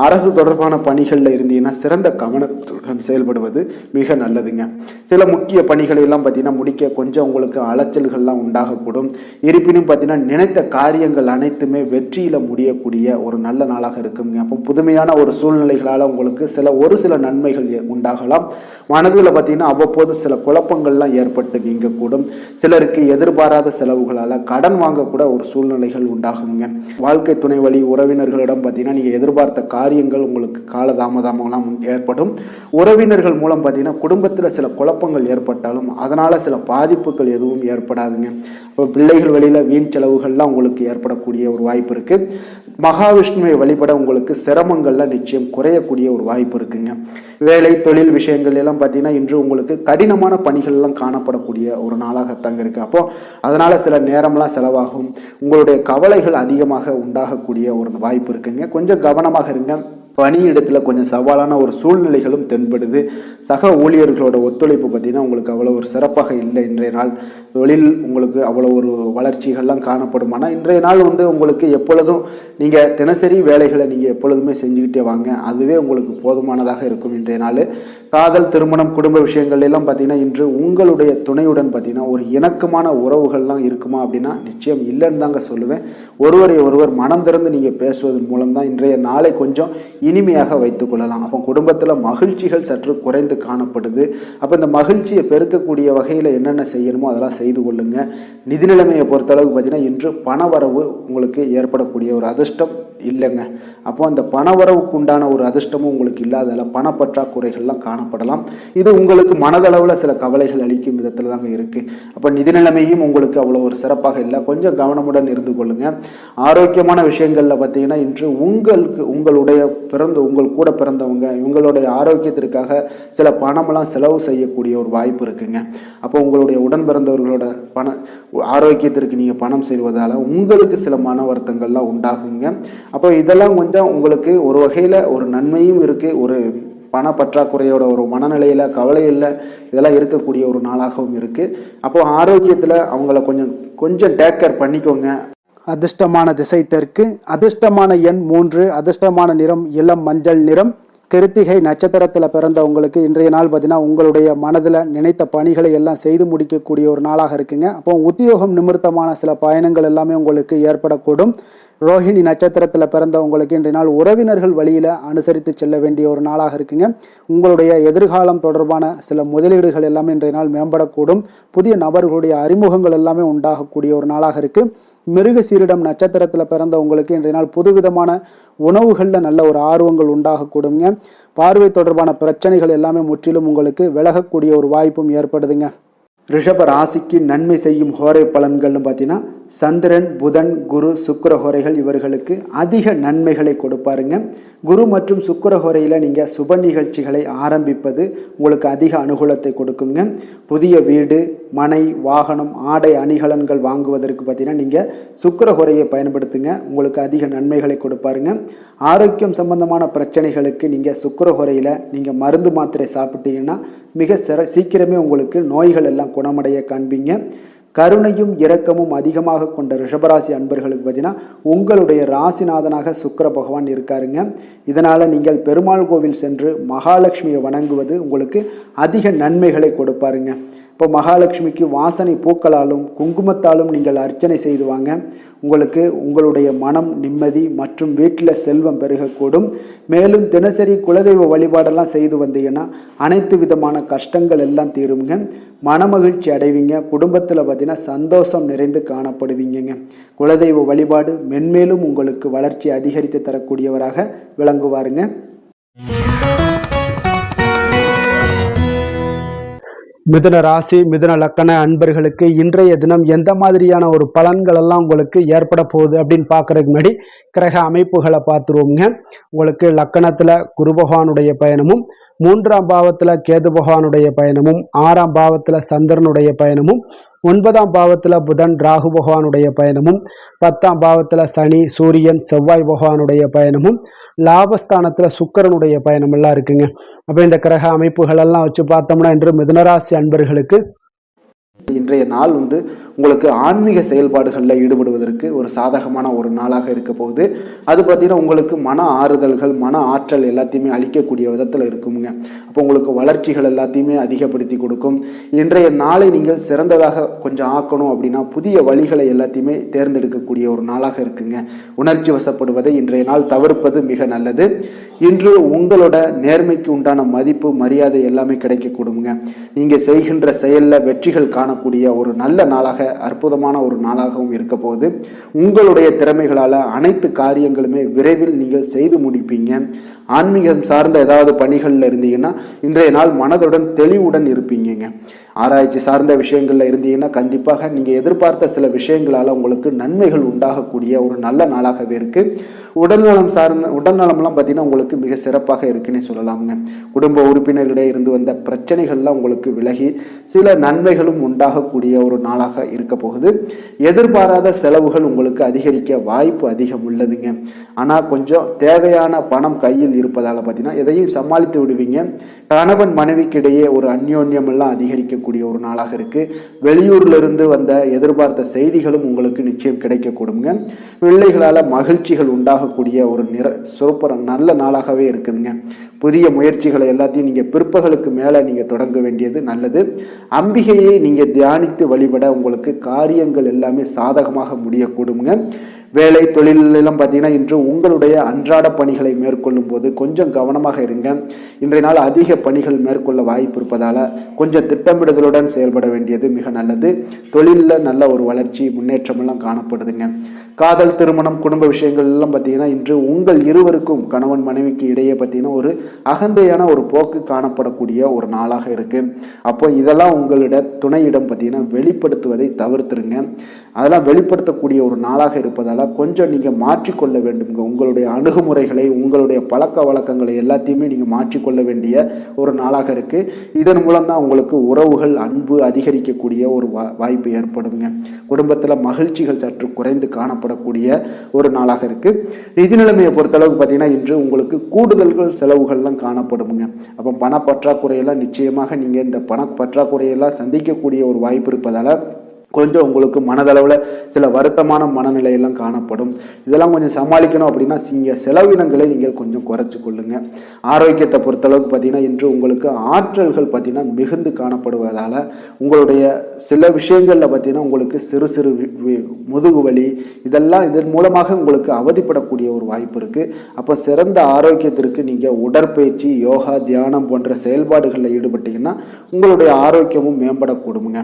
அரசு தொடர்பான பணிகளில் இருந்தீங்கன்னா சிறந்த கவனத்துடன் செயல்படுவது மிக நல்லதுங்க. சில முக்கிய பணிகளை எல்லாம் பார்த்தீங்கன்னா முடிக்க கொஞ்சம் உங்களுக்கு அலைச்சல்கள்லாம் உண்டாகக்கூடும். இருப்பினும் பார்த்தீங்கன்னா நினைத்த காரியங்கள் அனைத்துமே வெற்றியில் முடியக்கூடிய ஒரு நல்ல நாளாக இருக்குங்க. அப்போ புதுமை கடுமையான ஒரு சூழ்நிலைகளால் உங்களுக்கு ஒரு சில நன்மைகள் உண்டாகலாம். மனதில் பார்த்தீங்கன்னா அவ்வப்போது சில குழப்பங்கள்லாம் ஏற்பட்டு நீங்கக்கூடும். சிலருக்கு எதிர்பாராத செலவுகளால் கடன் வாங்கக்கூட ஒரு சூழ்நிலைகள் உண்டாகுங்க. வாழ்க்கை துணை வழி உறவினர்களிடம் பார்த்தீங்கன்னா நீங்கள் எதிர்பார்த்த காரியங்கள் உங்களுக்கு காலதாமதமெல்லாம் ஏற்படும். உறவினர்கள் மூலம் பார்த்தீங்கன்னா குடும்பத்தில் சில குழப்பங்கள் ஏற்பட்டாலும் அதனால் சில பாதிப்புகள் எதுவும் ஏற்படாதுங்க. இப்போ பிள்ளைகள் வழியில் வீண் செலவுகள்லாம் உங்களுக்கு ஏற்படக்கூடிய ஒரு வாய்ப்பு இருக்குது. மகாவிஷ்ணுவை வழிபட உங்களுக்கு சிரமங்கள்லாம் நிச்சயம் குறையக்கூடிய ஒரு வாய்ப்பு இருக்குங்க. வேலை தொழில் விஷயங்கள் எல்லாம் பார்த்தீங்கன்னா இன்று உங்களுக்கு கடினமான பணிகள்லாம் காணப்படக்கூடிய ஒரு நாளாகத்தாங்க இருக்குது. அப்போது அதனால் சில நேரம்லாம் செலவாகும். உங்களுடைய கவலைகள் அதிகமாக உண்டாகக்கூடிய ஒரு வாய்ப்பு இருக்குங்க. கொஞ்சம் கவனமாக இருங்க. பணியிடத்துல கொஞ்சம் சவாலான ஒரு சூழ்நிலைகளும் தென்படுது. சக ஊழியர்களோட ஒத்துழைப்பு பார்த்தீங்கன்னா உங்களுக்கு அவ்வளோ ஒரு சிறப்பாக இல்லை. இன்றைய நாள் தொழில் உங்களுக்கு அவ்வளோ ஒரு வளர்ச்சிகள்லாம் காணப்படுமானா இன்றைய நாள் உங்களுக்கு எப்பொழுதும் நீங்கள் தினசரி வேலைகளை நீங்கள் எப்பொழுதுமே செஞ்சுக்கிட்டே வாங்க. அதுவே உங்களுக்கு போதுமானதாக இருக்கும். இன்றைய நாள் காதல், திருமணம், குடும்ப விஷயங்கள் எல்லாம் பார்த்தீங்கன்னா இன்று உங்களுடைய துணையுடன் பார்த்தீங்கன்னா ஒரு இணக்கமான உறவுகள்லாம் இருக்குமா அப்படின்னா நிச்சயம் இல்லைன்னு தாங்க சொல்லுவேன். ஒருவரை ஒருவர் மனம் திறந்து நீங்கள் பேசுவதன் மூலம் தான் இன்றைய நாளை கொஞ்சம் இனிமையாக வைத்துக் கொள்ளலாம். அப்போ குடும்பத்தில் மகிழ்ச்சிகள் சற்று குறைந்து காணப்படுது. அப்போ இந்த மகிழ்ச்சியை பெருக்கக்கூடிய வகையில் என்னென்ன செய்யணுமோ அதெல்லாம் செய்து கொள்ளுங்க. நிதி நிலைமையை பொறுத்தளவுக்கு பார்த்தீங்கன்னா இன்று பணவரவு உங்களுக்கு ஏற்படக்கூடிய ஒரு அதிர்ஷ்டம் இல்லைங்க. அப்போ அந்த பணவரவுக்கு உண்டான ஒரு அதிர்ஷ்டமும் உங்களுக்கு இல்லாதால பணப்பற்றாக்குறைகள்லாம் காணப்படலாம். இது உங்களுக்கு மனதளவில் சில கவலைகள் அளிக்கும் விதத்தில் தாங்க இருக்குது. அப்போ நிதி நிலைமையும் உங்களுக்கு அவ்வளோ ஒரு சிறப்பாக இல்லை. கொஞ்சம் கவனமுடன் இருந்து கொள்ளுங்க. ஆரோக்கியமான விஷயங்களில் பார்த்தீங்கன்னா இன்று உங்களுடைய உங்கள் கூட பிறந்தவங்க இவங்களுடைய ஆரோக்கியத்திற்காக சில பணமெல்லாம் செலவு செய்யக்கூடிய ஒரு வாய்ப்பு இருக்குங்க. அப்போ உங்களுடைய உடன் பிறந்தவர்களோட ஆரோக்கியத்திற்கு நீங்கள் பணம் செய்வதால் உங்களுக்கு சில மன வருத்தங்கள்லாம் உண்டாகுங்க. அப்போ இதெல்லாம் கொஞ்சம் உங்களுக்கு ஒரு வகையில் ஒரு நன்மையும் இருக்குது. ஒரு பண பற்றாக்குறையோட ஒரு மனநிலையில் கவலையில் இதெல்லாம் இருக்கக்கூடிய ஒரு நாளாகவும் இருக்குது. அப்போ ஆரோக்கியத்தில் அவங்கள கொஞ்சம் டேக் கேர் பண்ணிக்கோங்க. அதிர்ஷ்டமான திசை தெற்கு, அதிர்ஷ்டமான எண் 3, அதிர்ஷ்டமான நிறம் இளம் மஞ்சள் நிறம். கிருத்திகை நட்சத்திரத்தில் பிறந்தவங்களுக்கு இன்றைய நாள் பார்த்தீங்கன்னா உங்களுடைய மனதில் நினைத்த பணிகளை எல்லாம் செய்து முடிக்கக்கூடிய ஒரு நாளாக இருக்குங்க. அப்போ உத்தியோகம் நிமித்தமான சில பயணங்கள் எல்லாமே உங்களுக்கு ஏற்படக்கூடும். ரோஹிணி நட்சத்திரத்தில் பிறந்தவங்களுக்கு இன்றைய நாள் உறவினர்கள் வழியில் அனுசரித்து செல்ல வேண்டிய ஒரு நாளாக இருக்குங்க. உங்களுடைய எதிர்காலம் தொடர்பான சில முதலீடுகள் எல்லாமே இன்றைய நாள் மேம்படக்கூடும். புதிய நபர்களுடைய அறிமுகங்கள் எல்லாமே உண்டாகக்கூடிய ஒரு நாளாக இருக்குது. மிருகசீரிடம் நட்சத்திரத்தில் பிறந்தவங்களுக்கு இன்றைய நாள் புதுவிதமான உணவுகளில் நல்ல ஒரு ஆர்வங்கள் உண்டாகக்கூடுங்க. பார்வை தொடர்பான பிரச்சனைகள் எல்லாமே முற்றிலும் உங்களுக்கு விலகக்கூடிய ஒரு வாய்ப்பும் ஏற்படுதுங்க. ரிஷப ராசிக்கு நன்மை செய்யும் ஹோரை பலன்கள்னு பார்த்தீங்கன்னா சந்திரன், புதன், குரு, சுக்கிர ஹோரைகள் இவர்களுக்கு அதிக நன்மைகளை கொடுப்பாருங்க. குரு மற்றும் சுக்கிர ஹோரையில் நீங்கள் சுப நிகழ்ச்சிகளை ஆரம்பிப்பது உங்களுக்கு அதிக அனுகூலத்தை கொடுக்குங்க. புதிய வீடு, மனை, வாகனம், ஆடை அணிகலன்கள் வாங்குவதற்கு பார்த்தீங்கன்னா நீங்கள் சுக்கிர ஹோரையை பயன்படுத்துங்க. உங்களுக்கு அதிக நன்மைகளை கொடுப்பாருங்க. ஆரோக்கியம் சம்பந்தமான பிரச்சனைகளுக்கு நீங்கள் சுக்கிர ஹோரையில் நீங்கள் மருந்து மாத்திரை சாப்பிட்டீங்கன்னா மிக சீக்கிரமே உங்களுக்கு நோய்கள் எல்லாம் குணமடைய காண்பீங்க. கருணையும் இரக்கமும் அதிகமாக கொண்ட ரிஷபராசி அன்பர்களுக்கு பார்த்தீங்கன்னா உங்களுடைய ராசிநாதனாக சுக்கிர பகவான் இருக்காருங்க. இதனால் நீங்கள் பெருமாள் கோவில் சென்று மகாலட்சுமியை வணங்குவது உங்களுக்கு அதிக நன்மைகளை கொடுப்பாருங்க. இப்போ மகாலட்சுமிக்கு வாசனை பூக்களாலும் குங்குமத்தாலும் நீங்கள் அர்ச்சனை செய்து வாங்க. உங்களுக்கு உங்களுடைய மனம் நிம்மதி மற்றும் வீட்டில் செல்வம் பெருகக்கூடும். மேலும் தினசரி குலதெய்வ வழிபாடெல்லாம் செய்து வந்தீங்கன்னா அனைத்து விதமான கஷ்டங்கள் எல்லாம் தீருங்க. மனமகிழ்ச்சி அடைவீங்க. குடும்பத்தில் பார்த்தீங்கன்னா சந்தோஷம் நிறைந்து காணப்படுவீங்க. குலதெய்வ வழிபாடு மென்மேலும் உங்களுக்கு வளர்ச்சி அதிகரித்து தரக்கூடியவராக விளங்குவாருங்க. மிதுன ராசி, மிதுன லக்கண அன்பர்களுக்கு இன்றைய தினம் எந்த மாதிரியான ஒரு பலன்கள் எல்லாம் உங்களுக்கு ஏற்பட போகுது அப்படின்னு பார்க்கறதுக்கு முன்னாடி கிரக அமைப்புகளை பார்த்துருவோங்க. உங்களுக்கு லக்கணத்துல குரு பகவானுடைய பயணமும், 3ஆம் பாவத்துல கேது பகவானுடைய பயணமும், 6ஆம் பாவத்துல சந்திரனுடைய பயணமும், 9ஆம் பாவத்துல புதன் ராகு பகவானுடைய பயணமும், 10ஆம் பாவத்துல சனி சூரியன் செவ்வாய் பகவானுடைய பயணமும், லாபஸ்தானத்துல சுக்கிரனுடைய பயணம் எல்லாம் இருக்குங்க. அப்ப இந்த கிரக அமைப்புகள் எல்லாம் வச்சு பார்த்தோம்னா இன்று மிதுனராசி அன்பர்களுக்கு இன்றைய நாள் உங்களுக்கு ஆன்மீக செயல்பாடுகளில் ஈடுபடுவதற்கு ஒரு சாதகமான ஒரு நாளாக இருக்க போகுது. அது பார்த்தீங்கன்னா உங்களுக்கு மன ஆறுதல்கள், மன ஆற்றல் எல்லாத்தையுமே அளிக்கக்கூடிய விதத்தில் இருக்குங்க. அப்போ உங்களுக்கு வளர்ச்சிகள் எல்லாத்தையுமே அதிகப்படுத்தி கொடுக்கும். இன்றைய நாளை நீங்கள் சிறந்ததாக கொஞ்சம் ஆக்கணும் அப்படின்னா புதிய வழிகளை எல்லாத்தையுமே தேர்ந்தெடுக்கக்கூடிய ஒரு நாளாக இருக்குங்க. உணர்ச்சி வசப்படுவதை இன்றைய நாள் தவிர்ப்பது மிக நல்லது. இன்று உங்களோட நேர்மைக்கு உண்டான மதிப்பு, மரியாதை எல்லாமே கிடைக்க கொடுங்க. நீங்க செய்கின்ற செயல்ல வெற்றிகள் காணக்கூடிய ஒரு நல்ல நாளாக, அற்புதமான ஒரு நாளாகவும் இருக்க போகுது. உங்களுடைய திறமைகளால அனைத்து காரியங்களுமே விரைவில் நீங்கள் செய்து முடிப்பீங்க. ஆன்மீகம் சார்ந்த ஏதாவது பணிகள்ல இருந்தீங்கன்னா இன்றைய நாள் மனதுடன் தெளிவுடன் இருப்பீங்க. ஆராய்ச்சி சார்ந்த விஷயங்கள்ல இருந்தீங்கன்னா கண்டிப்பாக நீங்க எதிர்பார்த்த சில விஷயங்களால உங்களுக்கு நன்மைகள் உண்டாகக்கூடிய ஒரு நல்ல நாளாகவே இருக்கு. உடல்நலம்லாம் பார்த்தீங்கன்னா உங்களுக்கு மிக சிறப்பாக இருக்குன்னே சொல்லலாமுங்க. குடும்ப உறுப்பினர்களிடையே இருந்து வந்த பிரச்சனைகள்லாம் உங்களுக்கு விலகி சில நன்மைகளும் உண்டாகக்கூடிய ஒரு நாளாக இருக்க போகுது. எதிர்பாராத செலவுகள் உங்களுக்கு அதிகரிக்க வாய்ப்பு அதிகம் உள்ளதுங்க. ஆனால் கொஞ்சம் தேவையான பணம் கையில் இருப்பதால் பார்த்தீங்கன்னா எதையும் சமாளித்து விடுவீங்க. கணவன் மனைவிக்கிடையே ஒரு அந்யோன்யம் எல்லாம் அதிகரிக்கக்கூடிய ஒரு நாளாக இருக்கு. வெளியூர்ல இருந்து வந்த எதிர்பார்த்த செய்திகளும் உங்களுக்கு நிச்சயம் கிடைக்க கொடுங்க. பிள்ளைகளால மகிழ்ச்சிகள் உண்டாகக்கூடிய ஒரு சூப்பர் நல்ல நாளாகவே இருக்குதுங்க. புதிய முயற்சிகளை எல்லாத்தையும் நீங்க பிற்பகலுக்கு மேல நீங்க தொடங்க வேண்டியது நல்லது. அம்பிகையை நீங்க தியானித்து வழிபட உங்களுக்கு காரியங்கள் எல்லாமே சாதகமாக முடியக்கூடுங்க. வேலை தொழிலெல்லாம் பார்த்தீங்கன்னா இன்று உங்களுடைய அன்றாட பணிகளை மேற்கொள்ளும் போது கொஞ்சம் கவனமாக இருங்க. இன்றைய நாள் அதிக பணிகள் மேற்கொள்ள வாய்ப்பு இருப்பதால கொஞ்சம் திட்டமிடுதலுடன் செயல்பட வேண்டியது மிக நல்லது. தொழிலில் நல்ல ஒரு வளர்ச்சி, முன்னேற்றம் எல்லாம் காணப்படுதுங்க. காதல், திருமணம், குடும்ப விஷயங்கள் எல்லாம் பார்த்தீங்கன்னா இன்று உங்கள் இருவருக்கும், கணவன் மனைவிக்கு இடையே பார்த்தீங்கன்னா ஒரு அகந்தையான ஒரு போக்கு காணப்படக்கூடிய ஒரு நாளாக இருக்கு. அப்போ இதெல்லாம் உங்களோட துணையிடம் பார்த்தீங்கன்னா வெளிப்படுத்துவதை தவிர்த்துருங்க. அதெல்லாம் வெளிப்படுத்தக்கூடிய ஒரு நாளாக இருப்பதால கொஞ்சம் நீங்க மாற்றிக்கொள்ள வேண்டுங்க. உங்களுடைய அணுகுமுறைகளை, உங்களுடைய பழக்க வழக்கங்களை எல்லாத்தையுமே நீங்க மாற்றிக்கொள்ள வேண்டிய ஒரு நாளாக இருக்கு. இதன் மூலம் தான் உங்களுக்கு உறவுகள், அன்பு அதிகரிக்கக்கூடிய ஒரு வாய்ப்பு ஏற்படுங்க. குடும்பத்துல மகிழ்ச்சிகள் சற்று குறைந்து காணப்படக்கூடிய ஒரு நாளாக இருக்கு. நிதி நிலைமையை பொறுத்தளவுக்கு பார்த்தீங்கன்னா இன்று உங்களுக்கு கூடுதல்கள் செலவுகள்லாம் காணப்படுங்க. அப்போ பண பற்றாக்குறையெல்லாம் நிச்சயமாக நீங்க இந்த பண பற்றாக்குறையெல்லாம் சந்திக்கக்கூடிய ஒரு வாய்ப்பு இருப்பதால கொஞ்சம் உங்களுக்கு மனதளவில் சில வருத்தமான மனநிலையெல்லாம் காணப்படும். இதெல்லாம் கொஞ்சம் சமாளிக்கணும் அப்படின்னா செலவினங்களை நீங்கள் கொஞ்சம் குறைச்சி கொள்ளுங்க. ஆரோக்கியத்தை பொறுத்தளவுக்கு பார்த்தீங்கன்னா இன்று உங்களுக்கு ஆற்றல்கள் பார்த்தீங்கன்னா மிகுந்து காணப்படுவதால் உங்களுடைய சில விஷயங்களில் பார்த்தீங்கன்னா உங்களுக்கு சிறு சிறு முதுகு வலி இதெல்லாம் இதன் மூலமாக உங்களுக்கு அவதிப்படக்கூடிய ஒரு வாய்ப்பு இருக்குது. அப்போ சிறந்த ஆரோக்கியத்திற்கு நீங்கள் உடற்பயிற்சி, யோகா, தியானம் போன்ற செயல்பாடுகளில் ஈடுபட்டீங்கன்னா உங்களுடைய ஆரோக்கியமும் மேம்படக்கூடுங்க.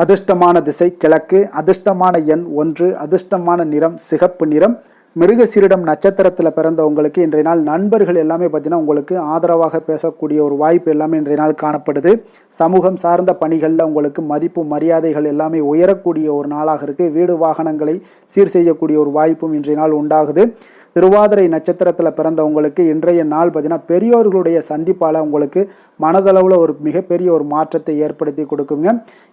அதிர்ஷ்டமான திசை கிழக்கு, அதிர்ஷ்டமான எண் 1, அதிர்ஷ்டமான நிறம் சிகப்பு நிறம். மிருகசீரிடம் நட்சத்திரத்தில் பிறந்தவங்களுக்கு இன்றைய நாள் நண்பர்கள் எல்லாமே பார்த்தீங்கன்னா உங்களுக்கு ஆதரவாக பேசக்கூடிய ஒரு வாய்ப்பு எல்லாமே இன்றைய நாள் காணப்படுது. சமூகம் சார்ந்த பணிகளில் உங்களுக்கு மதிப்பு, மரியாதைகள் எல்லாமே உயரக்கூடிய ஒரு நாளாக இருக்குது. வீடு வாகனங்களை சீர் செய்யக்கூடிய ஒரு வாய்ப்பும் இன்றைய நாள் உண்டாகுது. திருவாதிரை நட்சத்திரத்தில் பிறந்தவங்களுக்கு இன்றைய நாள் பார்த்தீங்கன்னா பெரியோர்களுடைய சந்திப்பால் உங்களுக்கு மனதளவில் ஒரு மிகப்பெரிய ஒரு மாற்றத்தை ஏற்படுத்தி கொடுக்குங்க.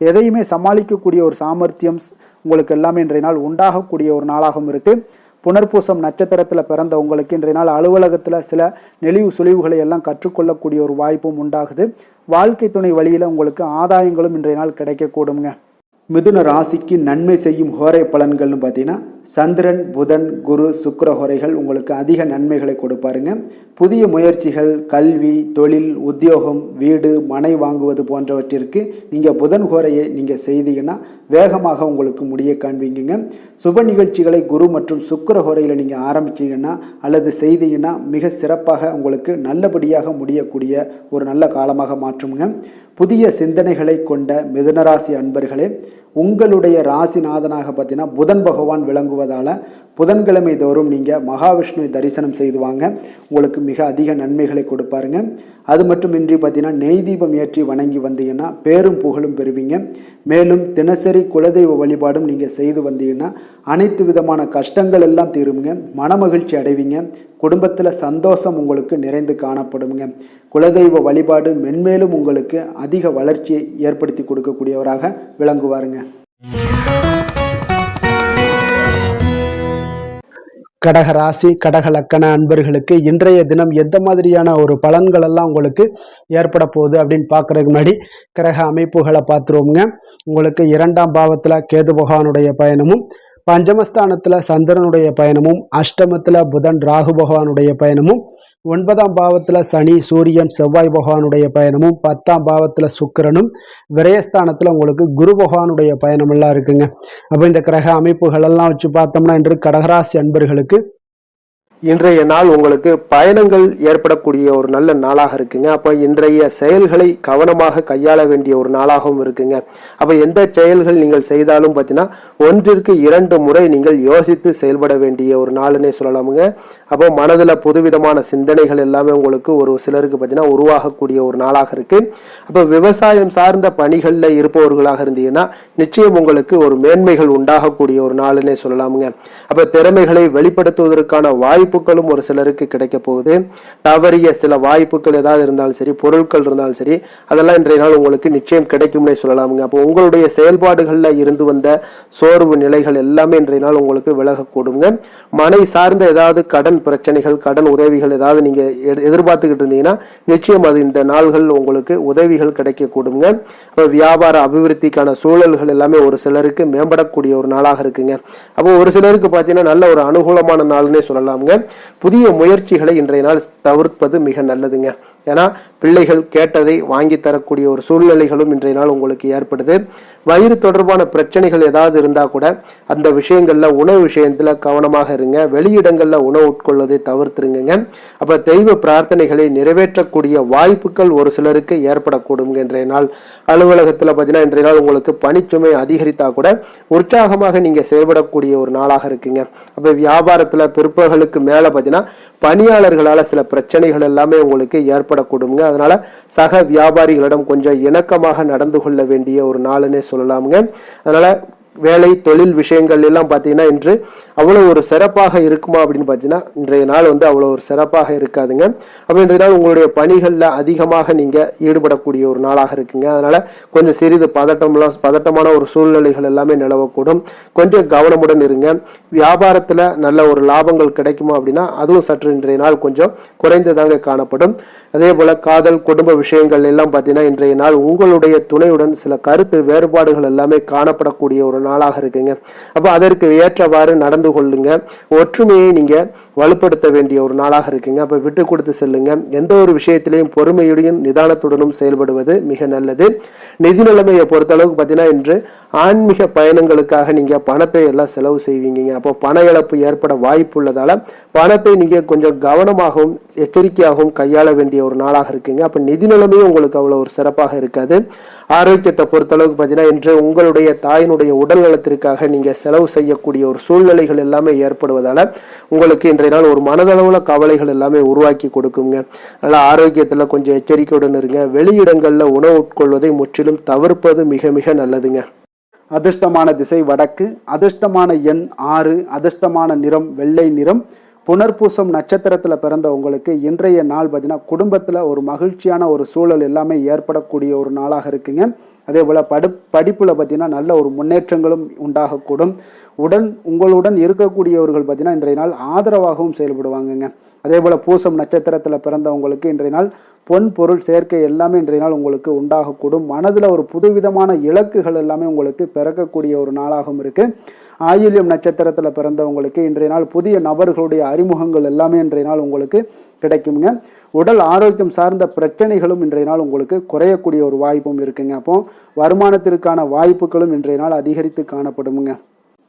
எதையுமே சமாளிக்கக்கூடிய ஒரு சாமர்த்தியம் உங்களுக்கு எல்லாமே இன்றைய நாள் உண்டாகக்கூடிய ஒரு நாளாகவும் இருக்குது. புனர்பூசம் நட்சத்திரத்தில் பிறந்தவங்களுக்கு இன்றைய நாள் அலுவலகத்தில் சில நெளிவு சுழிவுகளை எல்லாம் கற்றுக்கொள்ளக்கூடிய ஒரு வாய்ப்பும் உண்டாகுது. வாழ்க்கை துணை வழியில் உங்களுக்கு ஆதாயங்களும் இன்றைய நாள் கிடைக்கக்கூடுங்க. மிதுன ராசிக்கு நன்மை செய்யும் ஹோரை பலன்கள்னு பார்த்தீங்கன்னா சந்திரன், புதன், குரு, சுக்கிர ஹோரைகள் உங்களுக்கு அதிக நன்மைகளை கொடுப்பாருங்க. புதிய முயற்சிகள், கல்வி, தொழில், உத்தியோகம், வீடு, மனை வாங்குவது போன்றவற்றிற்கு நீங்கள் புதன் ஹோரையை நீங்கள் செய்தீங்கன்னா வேகமாக உங்களுக்கு முடிய காண்பீங்க. சுப நிகழ்ச்சிகளை குரு மற்றும் சுக்கிர ஹோரையில் நீங்கள் ஆரம்பிச்சிங்கன்னா அல்லது செய்தீங்கன்னா மிக சிறப்பாக உங்களுக்கு நல்லபடியாக முடியக்கூடிய ஒரு நல்ல காலமாக மாற்றுங்க. புதிய சிந்தனைகளை கொண்ட மிதுனராசி அன்பர்களே, உங்களுடைய ராசிநாதனாக பார்த்தீங்கன்னா புதன் பகவான் விளங்குவதால் புதன்கிழமை தோறும் நீங்கள் மகாவிஷ்ணுவை தரிசனம் செய்து வாங்க. உங்களுக்கு மிக அதிக நன்மைகளை கொடுப்பாருங்க. அது மட்டுமின்றி பார்த்தீங்கன்னா நெய் தீபம் ஏற்றி வணங்கி வந்தீங்கன்னா பேரும் புகழும் பெறுவீங்க. மேலும் தினசரி குலதெய்வ வழிபாடும் நீங்கள் செய்து வந்தீங்கன்னா அனைத்து விதமான கஷ்டங்கள் எல்லாம் தீருங்க. மனமகிழ்ச்சி அடைவீங்க. குடும்பத்தில் சந்தோஷம் உங்களுக்கு நிறைந்து காணப்படுங்க. குலதெய்வ வழிபாடு மென்மேலும் உங்களுக்கு அதிக வளர்ச்சியை ஏற்படுத்தி கொடுக்கக்கூடியவராக விளங்குவாருங்க. கடக ராசி கடக லக்கண அன்பர்களுக்கு இன்றைய தினம் எந்த மாதிரியான ஒரு பலன்கள் எல்லாம் உங்களுக்கு ஏற்பட போகுது அப்படின்னு பார்க்கறதுக்கு முன்னாடி கிரக அமைப்புகளை பார்த்துருவோங்க. உங்களுக்கு 2ஆம் பாவத்துல கேது பகவானுடைய பயணமும், பஞ்சமஸ்தானத்துல சந்திரனுடைய பயணமும், அஷ்டமத்துல புதன் ராகு பகவானுடைய பயணமும், 9ஆம் பாவத்துல சனி சூரியன் செவ்வாய் பகவானுடைய பயணமும், 10ஆம் பாவத்துல சுக்கிரனும், விரயஸ்தானத்துல உங்களுக்கு குரு பகவானுடைய பயணம் எல்லாம் இருக்குங்க. அப்ப இந்த கிரக அமைப்புகள் எல்லாம் வச்சு பார்த்தோம்னா இன்று கடகராசி அன்பர்களுக்கு இன்றைய நாள் உங்களுக்கு பயணங்கள் ஏற்படக்கூடிய ஒரு நல்ல நாளாக இருக்குங்க. அப்போ இன்றைய செயல்களை கவனமாக கையாள வேண்டிய ஒரு நாளாகவும் இருக்குங்க. அப்போ எந்த செயல்கள் நீங்கள் செய்தாலும் பார்த்தீங்கன்னா 1-2 முறை நீங்கள் யோசித்து செயல்பட வேண்டிய ஒரு நாளுன்னே சொல்லலாமுங்க. அப்போ மனதில் புதுவிதமான சிந்தனைகள் எல்லாமே உங்களுக்கு ஒரு சிலருக்கு பார்த்தீங்கன்னா உருவாகக்கூடிய ஒரு நாளாக இருக்கு. அப்போ விவசாயம் சார்ந்த பணிகளில் இருப்பவர்களாக இருந்தீங்கன்னா நிச்சயம் உங்களுக்கு ஒரு மேன்மைகள் உண்டாகக்கூடிய ஒரு நாளுன்னே சொல்லலாமுங்க. அப்போ திறமைகளை வெளிப்படுத்துவதற்கான வாய்ப்புகளும் ஒரு சிலருக்கு கிடைக்க போகுது. தவறிய சில வாய்ப்புகள் ஏதாவது இருந்தாலும் சரி, பொருட்கள் இருந்தாலும் சரி, அதெல்லாம் இன்றைய நாள் உங்களுக்கு நிச்சயம் கிடைக்கும்னே சொல்லலாமுங்க. அப்போ உங்களுடைய செயல்பாடுகளில் இருந்து வந்த சோர்வு நிலைகள் எல்லாமே இன்றைய நாள் உங்களுக்கு விலகக்கூடுங்க. மனை சார்ந்த ஏதாவது கடன் பிரச்சனைகள், கடன் உதவிகள் ஏதாவது நீங்க எதிர்பார்த்துக்கிட்டு இருந்தீங்கன்னா நிச்சயம் அது இந்த நாள்கள் உங்களுக்கு உதவிகள் கிடைக்கக்கூடுங்க. அப்போ வியாபார அபிவிருத்திக்கான சூழல்கள் எல்லாமே ஒரு சிலருக்கு மேம்படக்கூடிய ஒரு நாளாக இருக்குங்க. அப்போ ஒரு சிலருக்கு பார்த்தீங்கன்னா நல்ல ஒரு அனுகூலமான நாள்னே சொல்லலாமுங்க. புதிய முயற்சிகளை இன்றைய நாள் தவிர்ப்பது மிக நல்லதுங்க. ஏன்னா பிள்ளைகள் கேட்டதை வாங்கி தரக்கூடிய ஒரு சூழ்நிலைகளும் இன்றைய நாள் உங்களுக்கு ஏற்படுது. வயிறு தொடர்பான பிரச்சனைகள் ஏதாவது இருந்தா கூட அந்த விஷயங்கள்ல, உணவு விஷயத்துல கவனமாக இருங்க. வெளியிடங்கள்ல உணவு உட்கொள்வதை தவிர்த்துருங்க. அப்ப தெய்வ பிரார்த்தனைகளை நிறைவேற்றக்கூடிய வாய்ப்புகள் ஒரு சிலருக்கு ஏற்படக்கூடும். இன்றைய நாள் அலுவலகத்துல பார்த்தீங்கன்னா இன்றைய நாள் உங்களுக்கு பணிச்சுமை அதிகரித்தா கூட உற்சாகமாக நீங்க செயல்படக்கூடிய ஒரு நாளாக இருக்குங்க. அப்ப வியாபாரத்துல பிற்பகலுக்கு மேல பார்த்தீங்கன்னா பணியாளர்களால சில பிரச்சனைகள் எல்லாமே உங்களுக்கு ஏற்படக்கூடுங்க. அதனால சக வியாபாரிகளிடம் கொஞ்சம் இணக்கமாக நடந்து கொள்ள வேண்டிய ஒரு நாளுன்னே சொல்லலாமுங்க. அதனால வேலை தொழில் விஷயங்கள் எல்லாம் பார்த்தீங்கன்னா இன்று அவ்வளவு ஒரு சிறப்பாக இருக்குமா அப்படின்னு பார்த்தீங்கன்னா இன்றைய நாள் அவ்வளோ ஒரு சிறப்பாக இருக்காதுங்க. அப்போ இன்றைய நாள் உங்களுடைய அதிகமாக நீங்கள் ஈடுபடக்கூடிய ஒரு நாளாக இருக்குங்க. அதனால கொஞ்சம் சிறிது பதட்டமான ஒரு சூழ்நிலைகள் எல்லாமே நிலவக்கூடும். கொஞ்சம் கவனமுடன் இருங்க. வியாபாரத்தில் நல்ல ஒரு லாபங்கள் கிடைக்குமா அப்படின்னா அதுவும் சற்று இன்றைய நாள் கொஞ்சம் குறைந்ததாக காணப்படும். அதே போல காதல் குடும்ப விஷயங்கள் எல்லாம் பார்த்தீங்கன்னா இன்றைய நாள் உங்களுடைய துணையுடன் சில கருத்து வேறுபாடுகள் எல்லாமே காணப்படக்கூடிய ஒரு நாளாக இருக்குங்க. அப்போ அதற்கு ஏற்றவாறு நடந்து கொள்ளுங்க. ஒற்றுமையை நீங்க வலுப்படுத்த வேண்டிய ஒரு நாளாக இருக்குங்க. அப்ப விட்டு கொடுத்து செல்லுங்க. எந்த ஒரு விஷயத்திலையும் பொறுமையுடன் நிதானத்துடனும் செயல்படுவது மிக நல்லது. நிதி நிலைமையை பொறுத்த அளவுக்கு பார்த்தீங்கன்னா இன்று ஆன்மீக பயணங்களுக்காக நீங்க பணத்தை எல்லாம் செலவு செய்வீங்க. அப்போ பண இழப்பு ஏற்பட வாய்ப்பு உள்ளதால பணத்தை நீங்க கொஞ்சம் கவனமாகவும் எச்சரிக்கையாகவும் கையாள வேண்டிய ஒரு நாளாக இருக்குங்க. அப்ப நிதி நிலைமையும் உங்களுக்கு அவ்வளவு ஒரு சிறப்பாக இருக்காது. ஆரோக்கியத்தை பொறுத்த அளவுக்கு பார்த்தீங்கன்னா இன்று உங்களுடைய தாயினுடைய உடல் நலத்திற்காக நீங்க செலவு செய்யக்கூடிய ஒரு சூழ்நிலைகள் எல்லாமே ஏற்படுவதால உங்களுக்கு இன்றைய நாள் ஒரு மனதளவுல கவலைகள் எல்லாமே உருவாக்கி கொடுக்குங்க. அதனால ஆரோக்கியத்துல கொஞ்சம் எச்சரிக்கையுடன் இருங்க. வெளியிடங்கள்ல உணவு உட்கொள்வதை முற்றிலும் தவிர்ப்பது மிக மிக நல்லதுங்க. அதிர்ஷ்டமான திசை வடக்கு, அதிர்ஷ்டமான எண் 6, அதிர்ஷ்டமான நிறம் வெள்ளை நிறம். புனர்பூசம் நட்சத்திரத்தில் பிறந்த உங்களுக்கு இன்றைய நாள் பார்த்தீங்கன்னா குடும்பத்தில் ஒரு மகிழ்ச்சியான ஒரு சூழல் எல்லாமே ஏற்படக்கூடிய ஒரு நாளாக இருக்குங்க. அதே போல் படிப்பில் பார்த்தீங்கன்னா நல்ல ஒரு முன்னேற்றங்களும் உண்டாகக்கூடும். உங்களுடன் இருக்கக்கூடியவர்கள் பார்த்தீங்கன்னா இன்றைய நாள் ஆதரவாகவும் செயல்படுவாங்கங்க. அதே போல் பூசம் நட்சத்திரத்தில் பிறந்தவங்களுக்கு இன்றைய நாள் பொன் பொருள் சேர்க்கை எல்லாமே இன்றைய நாள் உங்களுக்கு உண்டாகக்கூடும். மனதில் ஒரு புதுவிதமான இலக்குகள் எல்லாமே உங்களுக்கு பிறக்கக்கூடிய ஒரு நாளாகவும் இருக்குது. ஆயில்யம் நட்சத்திரத்தில் பிறந்தவங்களுக்கு இன்றைய நாள் புதிய நபர்களுடைய அறிமுகங்கள் எல்லாமே இன்றைய நாள் உங்களுக்கு கிடைக்குங்க. உடல் ஆரோக்கியம் சார்ந்த பிரச்சனைகளும் இன்றைய நாள் உங்களுக்கு குறையக்கூடிய ஒரு வாய்ப்பும் இருக்குங்க. அப்போ வருமானத்திற்கான வாய்ப்புகளும் இன்றைய நாள் அதிகரித்து காணப்படுங்க.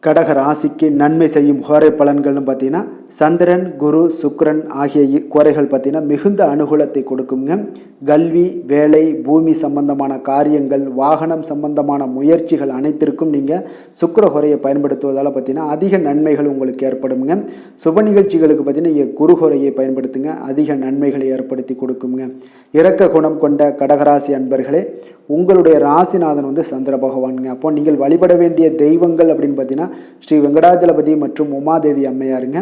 கடக ராசிக்கு நன்மை செய்யும் ஹோரை பலன்கள்னு பார்த்தீங்கன்னா சந்திரன், குரு, சுக்கிரன் ஆகிய குறைகள் பார்த்தீங்கன்னா மிகுந்த அனுகூலத்தை கொடுக்குங்க. கல்வி, வேலை, பூமி சம்பந்தமான காரியங்கள், வாகனம் சம்பந்தமான முயற்சிகள் அனைத்திற்கும் நீங்கள் சுக்கிர ஹோரையை பயன்படுத்துவதால் பார்த்தீங்கன்னா அதிக நன்மைகள் உங்களுக்கு ஏற்படுங்க. சுப நிகழ்ச்சிகளுக்கு பார்த்தீங்கன்னா நீங்கள் குரு ஹோரையை பயன்படுத்துங்க, அதிக நன்மைகளை ஏற்படுத்தி கொடுக்குங்க. இரக்க குணம் கொண்ட கடகராசி அன்பர்களே, உங்களுடைய ராசிநாதன் சந்திர பகவானுங்க. அப்போ நீங்கள் வழிபட வேண்டிய தெய்வங்கள் அப்படின்னு பார்த்தீங்கன்னா பார்த்தீங்கன்னா ஸ்ரீ வெங்கடாஜலபதி மற்றும் உமாதேவி அம்மையாருங்க.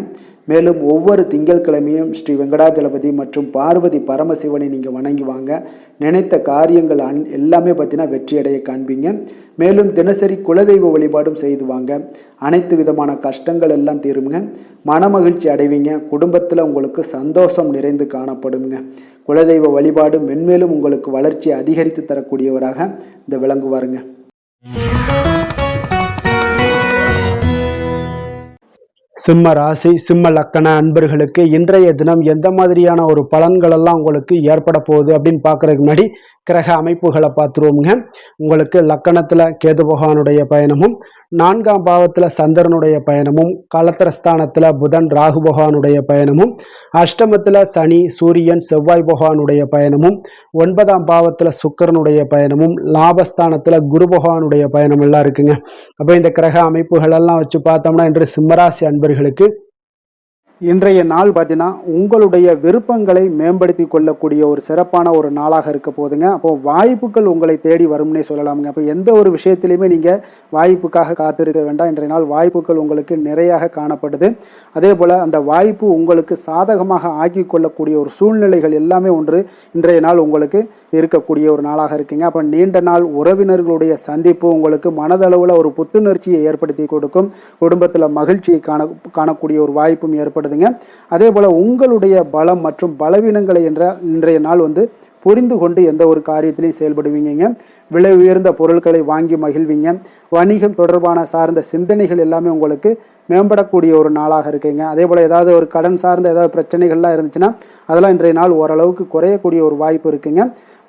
மேலும் ஒவ்வொரு திங்கட்கிழமையும் ஸ்ரீ வெங்கடாஜலபதி மற்றும் பார்வதி பரமசிவனை நீங்கள் வணங்கி வாங்க. நினைத்த காரியங்கள் எல்லாமே பார்த்தீங்கன்னா வெற்றியடைய காண்பீங்க. மேலும் தினசரி குலதெய்வ வழிபாடும் செய்து வாங்க. அனைத்து விதமான கஷ்டங்கள் எல்லாம் தீருங்க. மனமகிழ்ச்சி அடைவீங்க. குடும்பத்தில் உங்களுக்கு சந்தோஷம் நிறைந்து காணப்படுங்க. குலதெய்வ வழிபாடு மென்மேலும் உங்களுக்கு வளர்ச்சியை அதிகரித்து தரக்கூடியவராக இந்த விளங்குவாருங்க. சிம்ம ராசி சிம்ம லக்கண அன்பர்களுக்கு இன்றைய தினம் எந்த மாதிரியான ஒரு பலன்கள் எல்லாம் உங்களுக்கு ஏற்பட போகுது அப்படின்னு பார்க்கறதுக்கு முன்னாடி கிரக அமைப்புகளை பார்த்துருவோமுங்க. உங்களுக்கு லக்கணத்துல கேது பகவானுடைய பயணமும், 4ஆம் பாவத்துல சந்திரனுடைய பயணமும், கலத்திரஸ்தானத்துல புதன் ராகு பகவானுடைய பயணமும், அஷ்டமத்துல சனி சூரியன் செவ்வாய் பகவானுடைய பயணமும், 9ஆம் பாவத்துல சுக்கிரனுடைய பயணமும், லாபஸ்தானத்துல குரு பகவானுடைய பயணம் எல்லாம் இருக்குங்க. அப்ப இந்த கிரக அமைப்புகள் எல்லாம் வச்சு பார்த்தோம்னா இன்று சிம்மராசி அன்பர்களுக்கு இன்றைய நாள் பார்த்தீங்கன்னா உங்களுடைய விருப்பங்களை மேம்படுத்தி கொள்ளக்கூடிய ஒரு சிறப்பான ஒரு நாளாக இருக்க போதுங்க. அப்போ வாய்ப்புகள் உங்களை தேடி வரும்னே சொல்லலாமுங்க. அப்போ எந்த ஒரு விஷயத்திலையுமே நீங்கள் வாய்ப்புக்காக காத்திருக்க வேண்டாம். இன்றைய நாள் வாய்ப்புகள் உங்களுக்கு நிறையாக காணப்படுது. அதே போல் அந்த வாய்ப்பு உங்களுக்கு சாதகமாக ஆக்கி கொள்ளக்கூடிய ஒரு சூழ்நிலைகள் எல்லாமே ஒன்று இன்றைய நாள் உங்களுக்கு இருக்கக்கூடிய ஒரு நாளாக இருக்குங்க. அப்போ நீண்ட நாள் உறவினர்களுடைய சந்திப்பு உங்களுக்கு மனதளவில் ஒரு புத்துணர்ச்சியை ஏற்படுத்தி கொடுக்கும். குடும்பத்தில் மகிழ்ச்சியை காணக்கூடிய ஒரு வாய்ப்பும் ஏற்படுது. அதே போல உங்களுடைய பலம் மற்றும் பலவீனங்களை இன்றைய நாள் புரிந்து கொண்டு எந்த ஒரு காரியத்திலையும் செயல்படுவீங்க. விலை உயர்ந்த பொருட்களை வாங்கி மகிழ்வீங்க. வணிகம் தொடர்பான சார்ந்த சிந்தனைகள் எல்லாமே உங்களுக்கு மேம்படக்கூடிய ஒரு நாளாக இருக்குங்க. அதே போல் ஏதாவது ஒரு கடன் சார்ந்த ஏதாவது பிரச்சனைகள்லாம் இருந்துச்சுன்னா அதெல்லாம் இன்றைய நாள் ஓரளவுக்கு குறையக்கூடிய ஒரு வாய்ப்பு இருக்குங்க.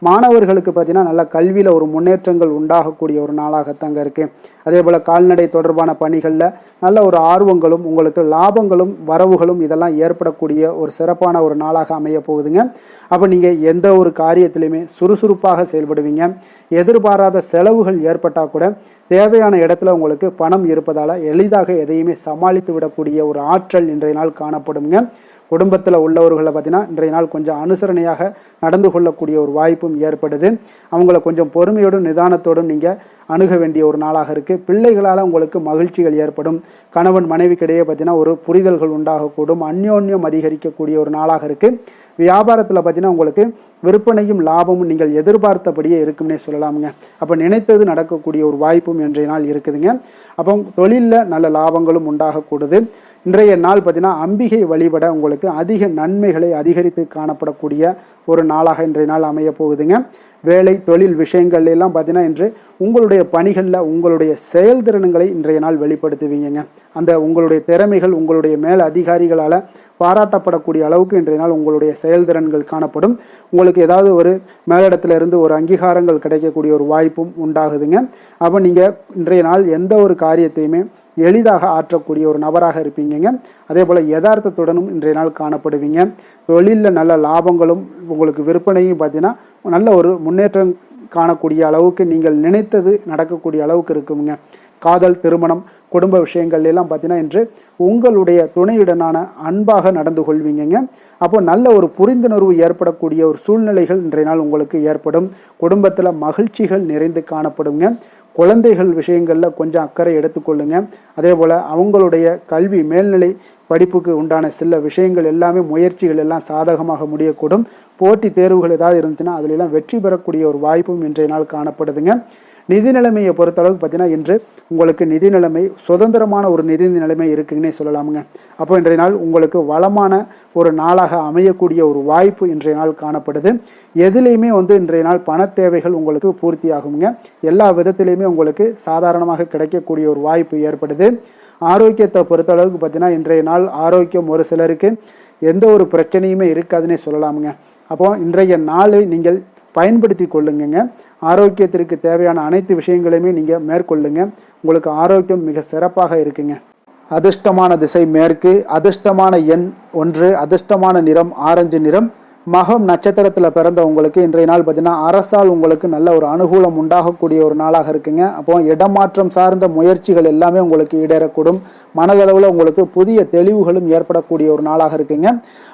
மாணவர்களுக்கு பார்த்தீங்கன்னா நல்ல கல்வியில் ஒரு முன்னேற்றங்கள் உண்டாகக்கூடிய ஒரு நாளாகத்தாங்க இருக்குது. அதே போல் கால்நடை தொடர்பான பணிகளில் நல்ல ஒரு ஆர்வங்களும் உங்களுக்கு லாபங்களும் வரவுகளும் இதெல்லாம் ஏற்படக்கூடிய ஒரு சிறப்பான ஒரு நாளாக அமைய போகுதுங்க. அப்போ நீங்கள் எந்த ஒரு காரியத்திலையுமே சுறுசுறுப்பாக செயல்படுவீங்க. எதிர்பாராத செலவுகள் ஏற்பட்டால் கூட தேவையான இடத்துல உங்களுக்கு பணம் இருப்பதால் எளிதாக எதையுமே சமாளித்து விடக்கூடிய ஒரு ஆற்றல் இன்றைய நாள் காணப்படுங்க. குடும்பத்தில் உள்ளவர்களை பார்த்தீங்கன்னா இன்றைய நாள் கொஞ்சம் அனுசரணையாக நடந்து கொள்ளக்கூடிய ஒரு வாய்ப்பும் ஏற்படுது. அவங்கள கொஞ்சம் பொறுமையோடும் நிதானத்தோடும் நீங்கள் அணுக வேண்டிய ஒரு நாளாக இருக்குது. பிள்ளைகளால் உங்களுக்கு மகிழ்ச்சிகள் ஏற்படும். கணவன் மனைவிக்கிடையே பார்த்தீங்கன்னா ஒரு புரிதல்கள் உண்டாகக்கூடும். அந்யோன்யம் அதிகரிக்கக்கூடிய ஒரு நாளாக இருக்குது. வியாபாரத்தில் பார்த்தீங்கன்னா உங்களுக்கு விற்பனையும் லாபமும் நீங்கள் எதிர்பார்த்தபடியே இருக்கும்னே சொல்லலாமுங்க. அப்போ நினைத்தது நடக்கக்கூடிய ஒரு வாய்ப்பும் இன்றைய நாள் இருக்குதுங்க. அப்போ தொழிலில் நல்ல லாபங்களும் உண்டாகக்கூடுது. இன்றைய நாள் பார்த்தீங்கன்னா அம்பிகை வழிபட உங்களுக்கு அதிக நன்மைகளை அதிகரித்து காணப்படக்கூடிய ஒரு நாளாக இன்றைய நாள் அமைய போகுதுங்க. வேலை தொழில் விஷயங்கள் எல்லாம் பார்த்தீங்கன்னா இன்று உங்களுடைய பணிகளில் உங்களுடைய செயல்திறன்களை இன்றைய நாள் வெளிப்படுத்துவீங்க. அந்த உங்களுடைய திறமைகள் உங்களுடைய மேல் அதிகாரிகளால் பாராட்டப்படக்கூடிய அளவுக்கு இன்றைய நாள் உங்களுடைய செயல்திறன்கள் காணப்படும். உங்களுக்கு ஏதாவது ஒரு மேலிடத்துல இருந்து ஒரு அங்கீகாரங்கள் கிடைக்கக்கூடிய ஒரு வாய்ப்பும் உண்டாகுதுங்க. அப்போ நீங்கள் இன்றைய நாள் எந்த ஒரு காரியத்தையுமே எளிதாக ஆற்றக்கூடிய ஒரு நபராக இருப்பீங்க. அதே போல் யதார்த்தத்துடனும் இன்றைய நாள் காணப்படுவீங்க. தொழிலில் நல்ல லாபங்களும் உங்களுக்கு விற்பனையும் பார்த்தீங்கன்னா நல்ல ஒரு முன்னேற்றம் காணக்கூடிய அளவுக்கு நீங்கள் நினைத்தது நடக்கக்கூடிய அளவுக்கு இருக்குங்க. காதல் திருமணம் குடும்ப விஷயங்கள் எல்லாம் பார்த்தீங்கன்னா இன்று உங்களுடைய துணையுடனான அன்பாக நடந்து கொள்வீங்க. அப்போ நல்ல ஒரு புரிந்துணர்வு ஏற்படக்கூடிய ஒரு சூழ்நிலைகள் இன்றைய நாள் உங்களுக்கு ஏற்படும். குடும்பத்தில் மகிழ்ச்சிகள் நிறைந்து காணப்படுங்க. குழந்தைகள் விஷயங்களில் கொஞ்சம் அக்கறை எடுத்துக்கொள்ளுங்க. அதே போல் அவங்களுடைய கல்வி மேல்நிலை படிப்புக்கு உண்டான சில விஷயங்கள் எல்லாமே முயற்சிகள் எல்லாம் சாதகமாக முடியக்கூடும். போட்டி தேர்வுகள் ஏதாவது இருந்துச்சுன்னா அதிலெல்லாம் வெற்றி பெறக்கூடிய ஒரு வாய்ப்பும் இன்றைய நாள் காணப்படுதுங்க. நிதி நிலைமையை பொறுத்தளவுக்கு பார்த்தீங்கன்னா இன்று உங்களுக்கு நிதி நிலைமை சுதந்திரமான ஒரு நிதி நிலைமை இருக்குன்னே சொல்லலாமுங்க. அப்போ இன்றைய நாள் உங்களுக்கு வளமான ஒரு நாளாக அமையக்கூடிய ஒரு வாய்ப்பு இன்றைய நாள் காணப்படுது. எதுலேயுமே இன்றைய நாள் பண தேவைகள் உங்களுக்கு பூர்த்தி ஆகுங்க. எல்லா விதத்திலையுமே உங்களுக்கு சாதாரணமாக கிடைக்கக்கூடிய ஒரு வாய்ப்பு ஏற்படுது. ஆரோக்கியத்தை பொறுத்தளவுக்கு பார்த்தீங்கன்னா இன்றைய நாள் ஆரோக்கியம் ஒரு சிலருக்கு எந்த ஒரு பிரச்சனையுமே இருக்காதுன்னே சொல்லலாமுங்க. அப்போ இன்றைய நாளை நீங்கள் பயன்படுத்தி கொள்ளுங்க. ஆரோக்கியத்திற்கு தேவையான அனைத்து விஷயங்களையுமே நீங்கள் மேற்கொள்ளுங்க. உங்களுக்கு ஆரோக்கியம் மிக சிறப்பாக இருக்குங்க. அதிர்ஷ்டமான திசை மேற்கு, அதிர்ஷ்டமான எண் 1, அதிர்ஷ்டமான நிறம் ஆரஞ்சு நிறம், மகம் நட்சத்திரத்தில் பிறந்த உங்களுக்கு இன்றைய நாள் பார்த்தீங்கன்னா அரசால் உங்களுக்கு நல்ல ஒரு அனுகூலம் உண்டாகக்கூடிய ஒரு நாளாக இருக்குங்க. அப்போ இடமாற்றம் சார்ந்த முயற்சிகள் எல்லாமே உங்களுக்கு ஈடேறக்கூடும். மனதளவில் உங்களுக்கு புதிய தெளிவுகளும் ஏற்படக்கூடிய ஒரு நாளாக இருக்குங்க.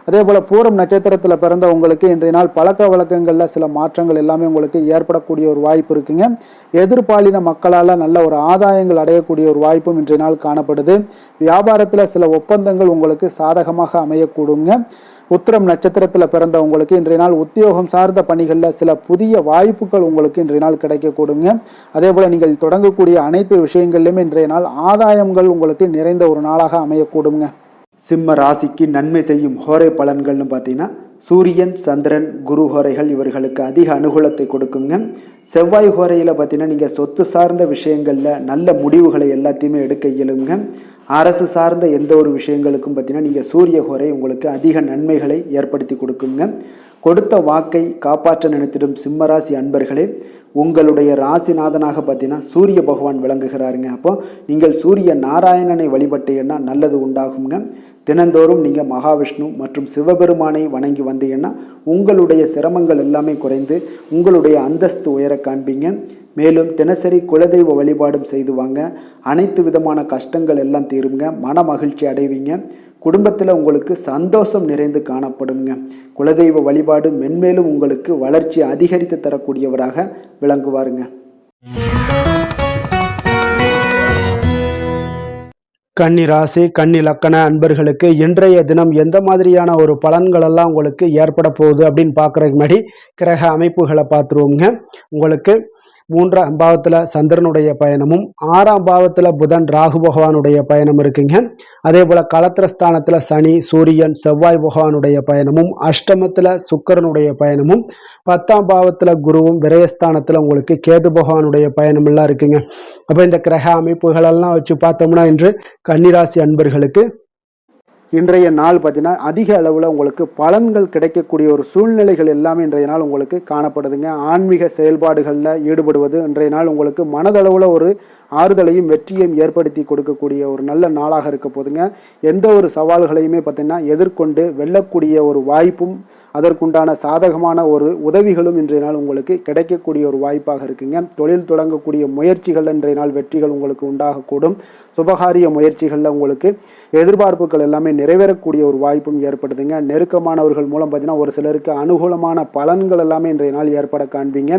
அதே போல் பூரம் நட்சத்திரத்தில் பிறந்த உங்களுக்கு இன்றைய நாள் பழக்க வழக்கங்களில் சில மாற்றங்கள் எல்லாமே உங்களுக்கு ஏற்படக்கூடிய ஒரு வாய்ப்பு இருக்குங்க. எதிர்பாலின மக்களால் நல்ல ஒரு ஆதாயங்கள் அடையக்கூடிய ஒரு வாய்ப்பும் இன்றைய நாள் காணப்படுது. வியாபாரத்தில் சில ஒப்பந்தங்கள் உங்களுக்கு சாதகமாக அமையக்கூடுங்க. உத்திரம் நட்சத்திரத்தில் பிறந்த உங்களுக்கு இன்றைய நாள் உத்தியோகம் சார்ந்த பணிகளில் சில புதிய வாய்ப்புகள் உங்களுக்கு இன்றைய நாள் கிடைக்கக்கூடுங்க. அதே போல் நீங்கள் தொடங்கக்கூடிய அனைத்து விஷயங்கள்லையுமே இன்றைய நாள் ஆதாயங்கள் உங்களுக்கு நிறைந்த ஒரு நாளாக அமையக்கூடுங்க. சிம்ம ராசிக்கு நன்மை செய்யும் ஹோரை பலன்கள்னு பார்த்தீங்கன்னா சூரியன், சந்திரன், குரு ஹோரைகள் இவர்களுக்கு அதிக அனுகூலத்தை கொடுக்குங்க. செவ்வாய் ஹோரையில் பார்த்தீங்கன்னா நீங்கள் சொத்து சார்ந்த விஷயங்களில் நல்ல முடிவுகளை எல்லாத்தையுமே எடுக்க இயலுங்க. அரசு சார்ந்த எந்த ஒரு விஷயங்களுக்கும் பார்த்தீங்கன்னா நீங்கள் சூரிய ஹோரை உங்களுக்கு அதிக நன்மைகளை ஏற்படுத்தி கொடுக்குங்க. கொடுத்த வாக்கை காப்பாற்ற நினைத்திடும் சிம்மராசி அன்பர்களே, உங்களுடைய ராசிநாதனாக பார்த்தீங்கன்னா சூரிய பகவான் விளங்குகிறாருங்க. அப்போ நீங்கள் சூரிய நாராயணனை வழிபட்டீங்கன்னா நல்லது உண்டாகுங்க. தினந்தோறும் நீங்கள் மகாவிஷ்ணு மற்றும் சிவபெருமானை வணங்கி வந்தீங்கன்னா உங்களுடைய சிரமங்கள் எல்லாமே குறைந்து உங்களுடைய அந்தஸ்து உயர காண்பீங்க. மேலும் தினசரி குலதெய்வ வழிபாடும் செய்து வாங்க. அனைத்து விதமான கஷ்டங்கள் எல்லாம் தீருங்க. மன மகிழ்ச்சி அடைவீங்க. குடும்பத்தில் உங்களுக்கு சந்தோஷம் நிறைந்து காணப்படுங்க. குலதெய்வ வழிபாடு மென்மேலும் உங்களுக்கு வளர்ச்சி அதிகரித்து தரக்கூடியவராக விளங்குவாருங்க. கன்னி ராசி, கன்னி லக்கண அன்பர்களுக்கு இன்றைய தினம் எந்த மாதிரியான ஒரு பலன்கள் எல்லாம் உங்களுக்கு ஏற்பட போகுது அப்படின்னு பார்க்குறதுக்கு முன்னாடி கிரக அமைப்புகளை பார்த்துருவோங்க. உங்களுக்கு 3ஆம் பாவத்தில் சந்திரனுடைய பயணமும் 6ஆம் பாவத்தில் புதன் ராகு பகவானுடைய பயணம் இருக்குங்க. அதே போல் களத்திரஸ்தானத்தில் சனி, சூரியன், செவ்வாய் பகவானுடைய பயணமும், அஷ்டமத்தில் சுக்கிரனுடைய பயணமும், 10ஆம் பாவத்தில் குருவும், விரயஸ்தானத்தில் உங்களுக்கு கேது பகவானுடைய பயணம் எல்லாம் இருக்குங்க. அப்போ இந்த கிரக அமைப்புகளெல்லாம் வச்சு பார்த்தோம்னா இன்று கன்னிராசி அன்பர்களுக்கு இன்றைய நாள் பார்த்தீங்கன்னா அதிக அளவில் உங்களுக்கு பலன்கள் கிடைக்கக்கூடிய ஒரு சூழ்நிலைகள் எல்லாமே இன்றைய நாள் உங்களுக்கு காணப்படுதுங்க. ஆன்மீக செயல்பாடுகளில் ஈடுபடுவது இன்றைய நாள் உங்களுக்கு மனதளவில் ஒரு ஆறுதலையும் வெற்றியையும் ஏற்படுத்தி கொடுக்கக்கூடிய ஒரு நல்ல நாளாக இருக்க போதுங்க. எந்த ஒரு சவால்களையுமே பார்த்தீங்கன்னா எதிர்கொண்டு வெல்லக்கூடிய ஒரு வாய்ப்பும் அதற்குண்டான சாதகமான ஒரு உதவிகளும் இன்றைய நாள் உங்களுக்கு கிடைக்கக்கூடிய ஒரு வாய்ப்பாக இருக்குங்க. தொழில் தொடங்கக்கூடிய முயற்சிகள் இன்றைய நாள் வெற்றிகள் உங்களுக்கு உண்டாகக்கூடும். சுபகாரிய முயற்சிகளில் உங்களுக்கு எதிர்பார்ப்புகள் எல்லாமே நிறைவேறக்கூடிய ஒரு வாய்ப்பும் ஏற்படுதுங்க. நெருக்கமானவர்கள் மூலம் பார்த்தீங்கன்னா ஒரு சிலருக்கு அனுகூலமான பலன்கள் எல்லாமே இன்றைய நாள் ஏற்பட காண்பீங்க.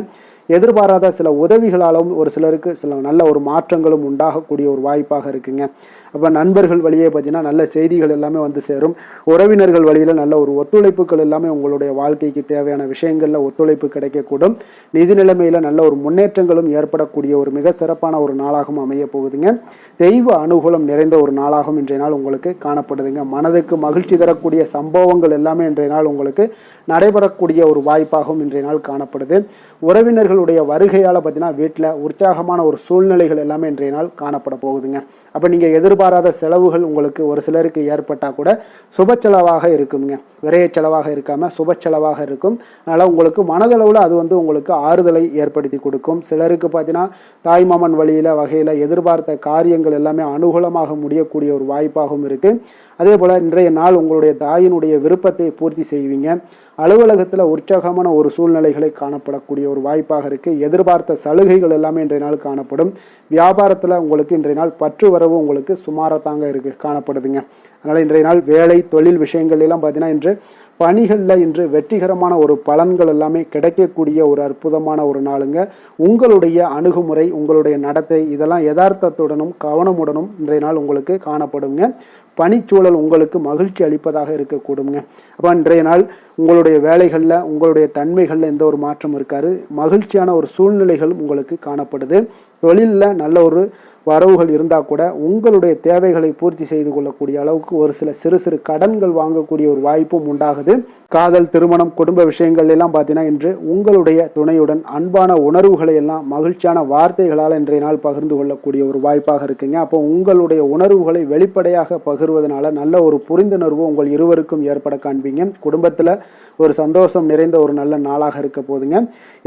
எதிர்பாராத சில உதவிகளாலும் ஒரு சிலருக்கு சில நல்ல ஒரு மாற்றங்களும் உண்டாகக்கூடிய ஒரு வாய்ப்பாக இருக்குங்க. அப்போ நண்பர்கள் வழியே பார்த்தீங்கன்னா நல்ல செய்திகள் எல்லாமே வந்து சேரும். உறவினர்கள் வழியில் நல்ல ஒரு ஒத்துழைப்புகள் எல்லாமே உங்களுடைய வாழ்க்கைக்கு தேவையான விஷயங்களில் ஒத்துழைப்பு கிடைக்கக்கூடும். நிதி நிலைமையில் நல்ல ஒரு முன்னேற்றங்களும் ஏற்படக்கூடிய ஒரு மிக சிறப்பான ஒரு நாளாகவும் அமைய போகுதுங்க. தெய்வ அனுகூலம் நிறைந்த ஒரு நாளாகவும் இன்றைய நாள் உங்களுக்கு காணப்படுதுங்க. மனதுக்கு மகிழ்ச்சி தரக்கூடிய சம்பவங்கள் எல்லாமே இன்றைய நாள் உங்களுக்கு நடைபெறக்கூடிய ஒரு வாய்ப்பாகவும் இன்றைய நாள் காணப்படுது. உறவினர்களுடைய வருகையால் பார்த்தீங்கன்னா வீட்டில் உற்சாகமான ஒரு சூழ்நிலைகள் எல்லாமே இன்றைய நாள் காணப்பட போகுதுங்க. அப்போ நீங்கள் எதிர்பாராத செலவுகள் உங்களுக்கு ஒரு சிலருக்கு ஏற்பட்டால் கூட சுப செலவாக இருக்குங்க. விரைய செலவாக இருக்காமல் சுப செலவாக இருக்கும். அதனால் உங்களுக்கு மனதளவில் அது உங்களுக்கு ஆறுதலை ஏற்படுத்தி கொடுக்கும். சிலருக்கு பார்த்தீங்கன்னா தாய்மாமன் வகையில் எதிர்பார்த்த காரியங்கள் எல்லாமே அனுகூலமாக முடியக்கூடிய ஒரு வாய்ப்பாகவும் இருக்குது. அதே போல் இன்றைய நாள் உங்களுடைய தாயினுடைய விருப்பத்தை பூர்த்தி செய்வீங்க. அலுவலகத்தில் உற்சாகமான ஒரு சூழ்நிலைகளை காணப்படக்கூடிய ஒரு வாய்ப்பாக இருக்குது. எதிர்பார்த்த சலுகைகள் எல்லாமே இன்றைய நாள் காணப்படும். வியாபாரத்தில் உங்களுக்கு இன்றைய நாள் பற்று வரவு உங்களுக்கு சுமாரத்தாங்க காணப்படுதுங்க. அதனால் இன்றைய நாள் வேலை தொழில் விஷயங்கள் எல்லாம் பார்த்தீங்கன்னா இன்று பணிகளில் இன்று வெற்றிகரமான ஒரு பலன்கள் எல்லாமே கிடைக்கக்கூடிய ஒரு அற்புதமான ஒரு நாளுங்க. உங்களுடைய அணுகுமுறை, உங்களுடைய நடத்தை இதெல்லாம் யதார்த்தத்துடனும் கவனமுடனும் இன்றைய நாள் உங்களுக்கு காணப்படுங்க. பணிச்சூழல் உங்களுக்கு மகிழ்ச்சி அளிப்பதாக இருக்கக்கூடுங்க. அப்போ இன்றைய நாள் உங்களுடைய வேலைகளில் உங்களுடைய தன்மைகளில் எந்த ஒரு மாற்றம் இருக்காது. மகிழ்ச்சியான ஒரு சூழ்நிலைகளும் உங்களுக்கு காணப்படுது. தொழிலில் நல்ல ஒரு வரவுகள் இருந்தால் கூட உங்களுடைய தேவைகளை பூர்த்தி செய்து கொள்ளக்கூடிய அளவுக்கு ஒரு சில சிறு சிறு கடன்கள் வாங்கக்கூடிய ஒரு வாய்ப்பும் உண்டாகுது. காதல், திருமணம், குடும்ப விஷயங்கள் எல்லாம் பார்த்தீங்கன்னா இன்று உங்களுடைய துணையுடன் அன்பான உணர்வுகளை எல்லாம் மகிழ்ச்சியான வார்த்தைகளால் இன்றைய நாள் பகிர்ந்து கொள்ளக்கூடிய ஒரு வாய்ப்பாக இருக்குங்க. அப்போ உங்களுடைய உணர்வுகளை வெளிப்படையாக பகிர்வதனால நல்ல ஒரு புரிந்துணர்வு உங்கள் இருவருக்கும் ஏற்பட காண்பீங்க. குடும்பத்தில் ஒரு சந்தோஷம் நிறைந்த ஒரு நல்ல நாளாக இருக்க போதுங்க.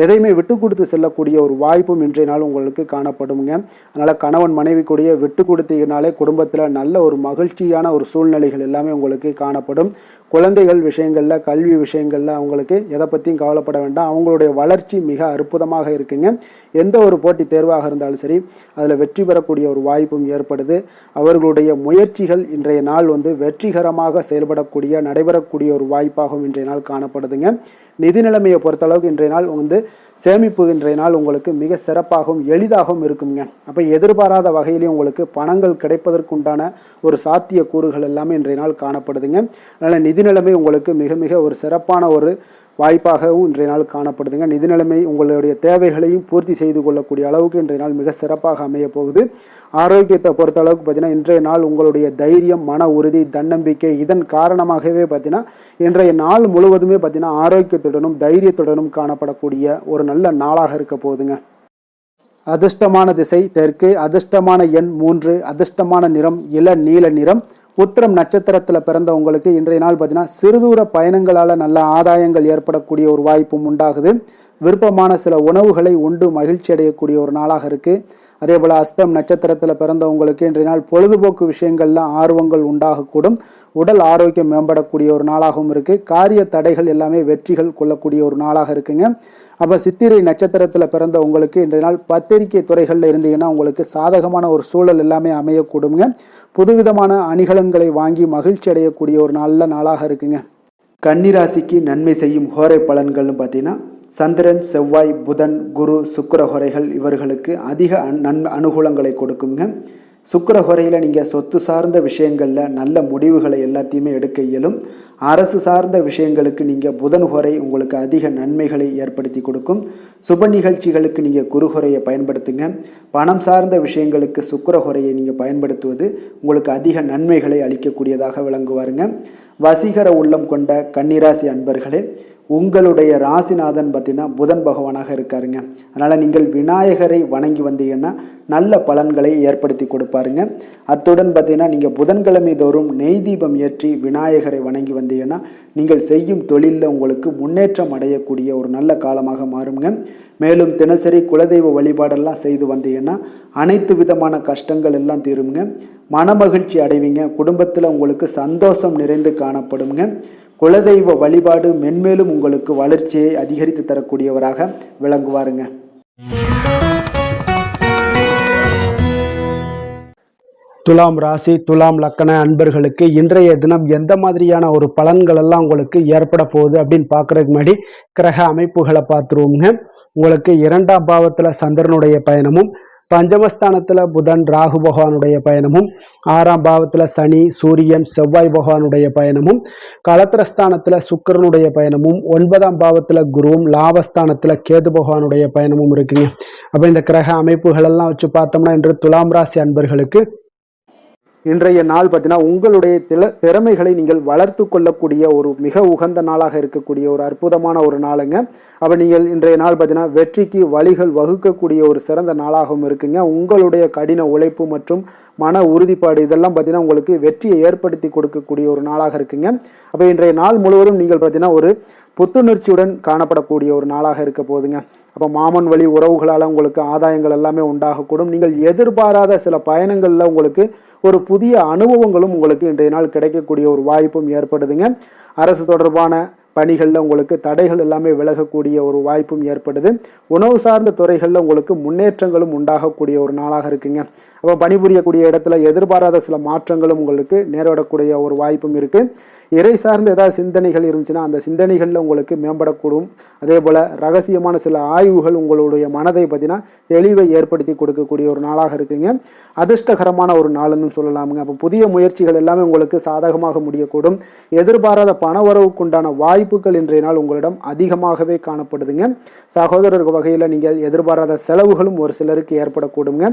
எதையுமே விட்டு கொடுத்து செல்லக்கூடிய ஒரு வாய்ப்பும் இன்றைய நாள் உங்களுக்கு காணப்படுங்க. அதனால் கணவன் மனைவி கூடிய விட்டு கொடுத்தீங்கனாலே குடும்பத்தில் நல்ல ஒரு மகிழ்ச்சியான ஒரு சூழ்நிலைகள் எல்லாமே உங்களுக்கு காணப்படும். குழந்தைகள் விஷயங்களில், கல்வி விஷயங்களில் அவங்களுக்கு எதை பற்றியும் கவலைப்பட வேண்டாம். அவங்களுடைய வளர்ச்சி மிக அற்புதமாக இருக்குங்க. எந்த ஒரு போட்டி தேர்வாக இருந்தாலும் சரி, அதில் வெற்றி பெறக்கூடிய ஒரு வாய்ப்பும் ஏற்படுது. அவர்களுடைய முயற்சிகள் இன்றைய நாள் வெற்றிகரமாக செயல்படக்கூடிய, நடைபெறக்கூடிய ஒரு வாய்ப்பாகவும் இன்றைய நாள் காணப்படுதுங்க. நிதி நிலைமையை பொறுத்தளவுக்கு இன்றைய நாள் சேமிப்பு இன்றைய நாள் உங்களுக்கு மிக சிறப்பாகவும் எளிதாகவும் இருக்குங்க. அப்போ எதிர்பாராத வகையிலையும் உங்களுக்கு பணங்கள் கிடைப்பதற்குண்டான ஒரு சாத்திய கூறுகள் எல்லாமே இன்றைய நாள் காணப்படுதுங்க. அதனால் நிதி நிலைமை உங்களுக்கு மிக மிக ஒரு சிறப்பான ஒரு வாய்ப்பாகவும் இன்றைய நாள் காணப்படுதுங்க. நிதி நிலைமை உங்களுடைய தேவைகளையும் பூர்த்தி செய்து கொள்ளக்கூடிய அளவுக்கு இன்றைய நாள் மிக சிறப்பாக அமைய போகுது. ஆரோக்கியத்தை பொறுத்த அளவுக்கு பார்த்தீங்கன்னா இன்றைய நாள் உங்களுடைய தைரியம், மன உறுதி, தன்னம்பிக்கை இதன் காரணமாகவே பார்த்தீங்கன்னா இன்றைய நாள் முழுவதுமே பார்த்தீங்கன்னா ஆரோக்கியத்துடனும் தைரியத்துடனும் காணப்படக்கூடிய ஒரு நல்ல நாளாக இருக்க போகுதுங்க. அதிர்ஷ்டமான திசை தெற்கு, அதிர்ஷ்டமான எண் 3, அதிர்ஷ்டமான நிறம் இளநீல நிறம். உத்திரம் நட்சத்திரத்தில் பிறந்த உங்களுக்கு இன்றைய நாள் பார்த்தீங்கன்னா சிறுதூர பயணங்களால் நல்ல ஆதாயங்கள் ஏற்படக்கூடிய ஒரு வாய்ப்பும் உண்டாகுது. விருப்பமான சில உணவுகளை உண்டு மகிழ்ச்சி அடையக்கூடிய ஒரு நாளாக இருக்குது. அதே போல் அஸ்தம் நட்சத்திரத்தில் பிறந்தவங்களுக்கு இன்றைய நாள் பொழுதுபோக்கு விஷயங்களில் ஆர்வங்கள் உண்டாகக்கூடும். உடல் ஆரோக்கியம் மேம்படக்கூடிய ஒரு நாளாகவும் இருக்குது. காரிய தடைகள் எல்லாமே வெற்றிகள் கொள்ளக்கூடிய ஒரு நாளாக இருக்குங்க. அப்போ சித்திரை நட்சத்திரத்தில் பிறந்த உங்களுக்கு இன்றைய நாள் பத்திரிகை துறைகளில் இருந்தீங்கன்னா உங்களுக்கு சாதகமான ஒரு சூழல் எல்லாமே அமையக்கூடுங்க. புதுவிதமான அணிகலன்களை வாங்கி மகிழ்ச்சி அடையக்கூடிய ஒரு நல்ல நாளாக இருக்குங்க. கன்னிராசிக்கு நன்மை செய்யும் ஹோரை பலன்கள்னு பார்த்தீங்கன்னா சந்திரன், செவ்வாய், புதன், குரு, சுக்கிர ஹோரைகள் இவர்களுக்கு அதிக அனுகூலங்களை கொடுக்குங்க. சுக்கிர ஹோரையில் நீங்கள் சொத்து சார்ந்த விஷயங்களில் நல்ல முடிவுகளை எல்லாத்தையுமே எடுக்க இயலும். அரசு சார்ந்த விஷயங்களுக்கு நீங்கள் புதன் ஹோரை உங்களுக்கு அதிக நன்மைகளை ஏற்படுத்தி கொடுக்கும். சுப நிகழ்ச்சிகளுக்கு நீங்கள் குரு ஹோரையை பயன்படுத்துங்க. பணம் சார்ந்த விஷயங்களுக்கு சுக்கிர ஹோரையை நீங்கள் பயன்படுத்துவது உங்களுக்கு அதிக நன்மைகளை அளிக்கக்கூடியதாக விளங்குவாருங்க. வசீகர உள்ளம் கொண்ட கன்னிராசி அன்பர்களே, உங்களுடைய ராசிநாதன் பார்த்தீங்கன்னா புதன் பகவானாக இருக்காருங்க. அதனால் நீங்கள் விநாயகரை வணங்கி வந்தீங்கன்னா நல்ல பலன்களை ஏற்படுத்தி கொடுப்பாருங்க. அத்துடன் பார்த்தீங்கன்னா நீங்கள் புதன்கிழமை தோறும் நெய் தீபம் ஏற்றி விநாயகரை வணங்கி வந்தீங்கன்னா நீங்கள் செய்யும் தொழிலில் உங்களுக்கு முன்னேற்றம் அடையக்கூடிய ஒரு நல்ல காலமாக மாறுங்க. மேலும் தினசரி குலதெய்வ வழிபாடெல்லாம் செய்து வந்தீங்கன்னா அனைத்து விதமான கஷ்டங்கள் எல்லாம் தீருங்க. மனமகிழ்ச்சி அடைவீங்க. குடும்பத்தில் உங்களுக்கு சந்தோஷம் நிறைந்து காணப்படுங்க. குலதெய்வ வழிபாடு மென்மேலும் உங்களுக்கு வளர்ச்சியை அதிகரித்து தரக்கூடியவராக விளங்குவாருங்க. துலாம் ராசி, துலாம் லக்கண அன்பர்களுக்கு இன்றைய தினம் எந்த மாதிரியான ஒரு பலன்கள் எல்லாம் உங்களுக்கு ஏற்பட போகுது அப்படின்னு பார்க்கறதுக்கு முன்னாடி கிரக அமைப்புகளை பார்த்துருவோங்க. உங்களுக்கு 2ஆம் பாவத்துல சந்திரனுடைய பயணமும், பஞ்சமஸ்தானத்துல புதன் ராகு பகவானுடைய பயணமும், 6ஆம் பாவத்துல சனி சூரியன் செவ்வாய் பகவானுடைய பயணமும், களத்திரஸ்தானத்துல சுக்கிரனுடைய பயணமும், 9ஆம் பாவத்துல குருவும், லாபஸ்தானத்துல கேது பகவானுடைய பயணமும் இருக்குங்க. அப்ப இந்த கிரக அமைப்புகள் எல்லாம் வச்சு பார்த்தோம்னா இன்று துலாம் ராசி அன்பர்களுக்கு இன்றைய நாள் பார்த்தீங்கன்னா உங்களுடைய திறமைகளை நீங்கள் வளர்த்து கொள்ளக்கூடிய ஒரு மிக உகந்த நாளாக இருக்கக்கூடிய ஒரு அற்புதமான ஒரு நாளுங்க. அப்போ நீங்கள் இன்றைய நாள் பார்த்தீங்கன்னா வெற்றிக்கு வழிகள் வகுக்கக்கூடிய ஒரு சிறந்த நாளாகவும் இருக்குங்க. உங்களுடைய கடின உழைப்பு மற்றும் மன உறுதிப்பாடு இதெல்லாம் பார்த்தீங்கன்னா உங்களுக்கு வெற்றியை ஏற்படுத்தி கொடுக்கக்கூடிய ஒரு நாளாக இருக்குங்க. அப்போ இன்றைய நாள் முழுவதும் நீங்கள் பார்த்தீங்கன்னா ஒரு புத்துணர்ச்சியுடன் காணப்படக்கூடிய ஒரு நாளாக இருக்க போகுதுங்க. அப்போ மாமன் வழி உறவுகளால் உங்களுக்கு ஆதாயங்கள் எல்லாமே உண்டாகக்கூடும். நீங்கள் எதிர்பாராத சில பயணங்களில் உங்களுக்கு ஒரு புதிய அனுபவங்களும் உங்களுக்கு இன்றைய நாள் கிடைக்கக்கூடிய ஒரு வாய்ப்பும் ஏற்படுதுங்க. அரசு தொடர்பான பணிகளில் உங்களுக்கு தடைகள் எல்லாமே விலகக்கூடிய ஒரு வாய்ப்பும் ஏற்படுது. உணவு சார்ந்த துறைகளில் உங்களுக்கு முன்னேற்றங்களும் உண்டாகக்கூடிய ஒரு நாளாக இருக்குங்க. அப்போ பணிபுரியக்கூடிய இடத்துல எதிர்பாராத சில மாற்றங்களும் உங்களுக்கு நேரிடக்கூடிய ஒரு வாய்ப்பும் இருக்குது. இறை சார்ந்த ஏதாவது சிந்தனைகள் இருந்துச்சுன்னா அந்த சிந்தனைகளில் உங்களுக்கு மேம்படக்கூடும். அதே போல் ரகசியமான சில ஆய்வுகள் உங்களுடைய மனதை பார்த்தீங்கன்னா தெளிவை ஏற்படுத்தி கொடுக்கக்கூடிய ஒரு நாளாக இருக்குங்க. அதிர்ஷ்டகரமான ஒரு நாளுன்னு சொல்லலாமுங்க. அப்போ புதிய முயற்சிகள் எல்லாமே உங்களுக்கு சாதகமாக முடியக்கூடும். எதிர்பாராத பணவரவுக்குண்டான வாய்ப்புகள் இன்றைய நாள் உங்களிடம் அதிகமாகவே காணப்படுதுங்க. சகோதரர் வகையில் நீங்கள் எதிர்பாராத செலவுகளும் ஒரு சிலருக்கு ஏற்படக்கூடுங்க.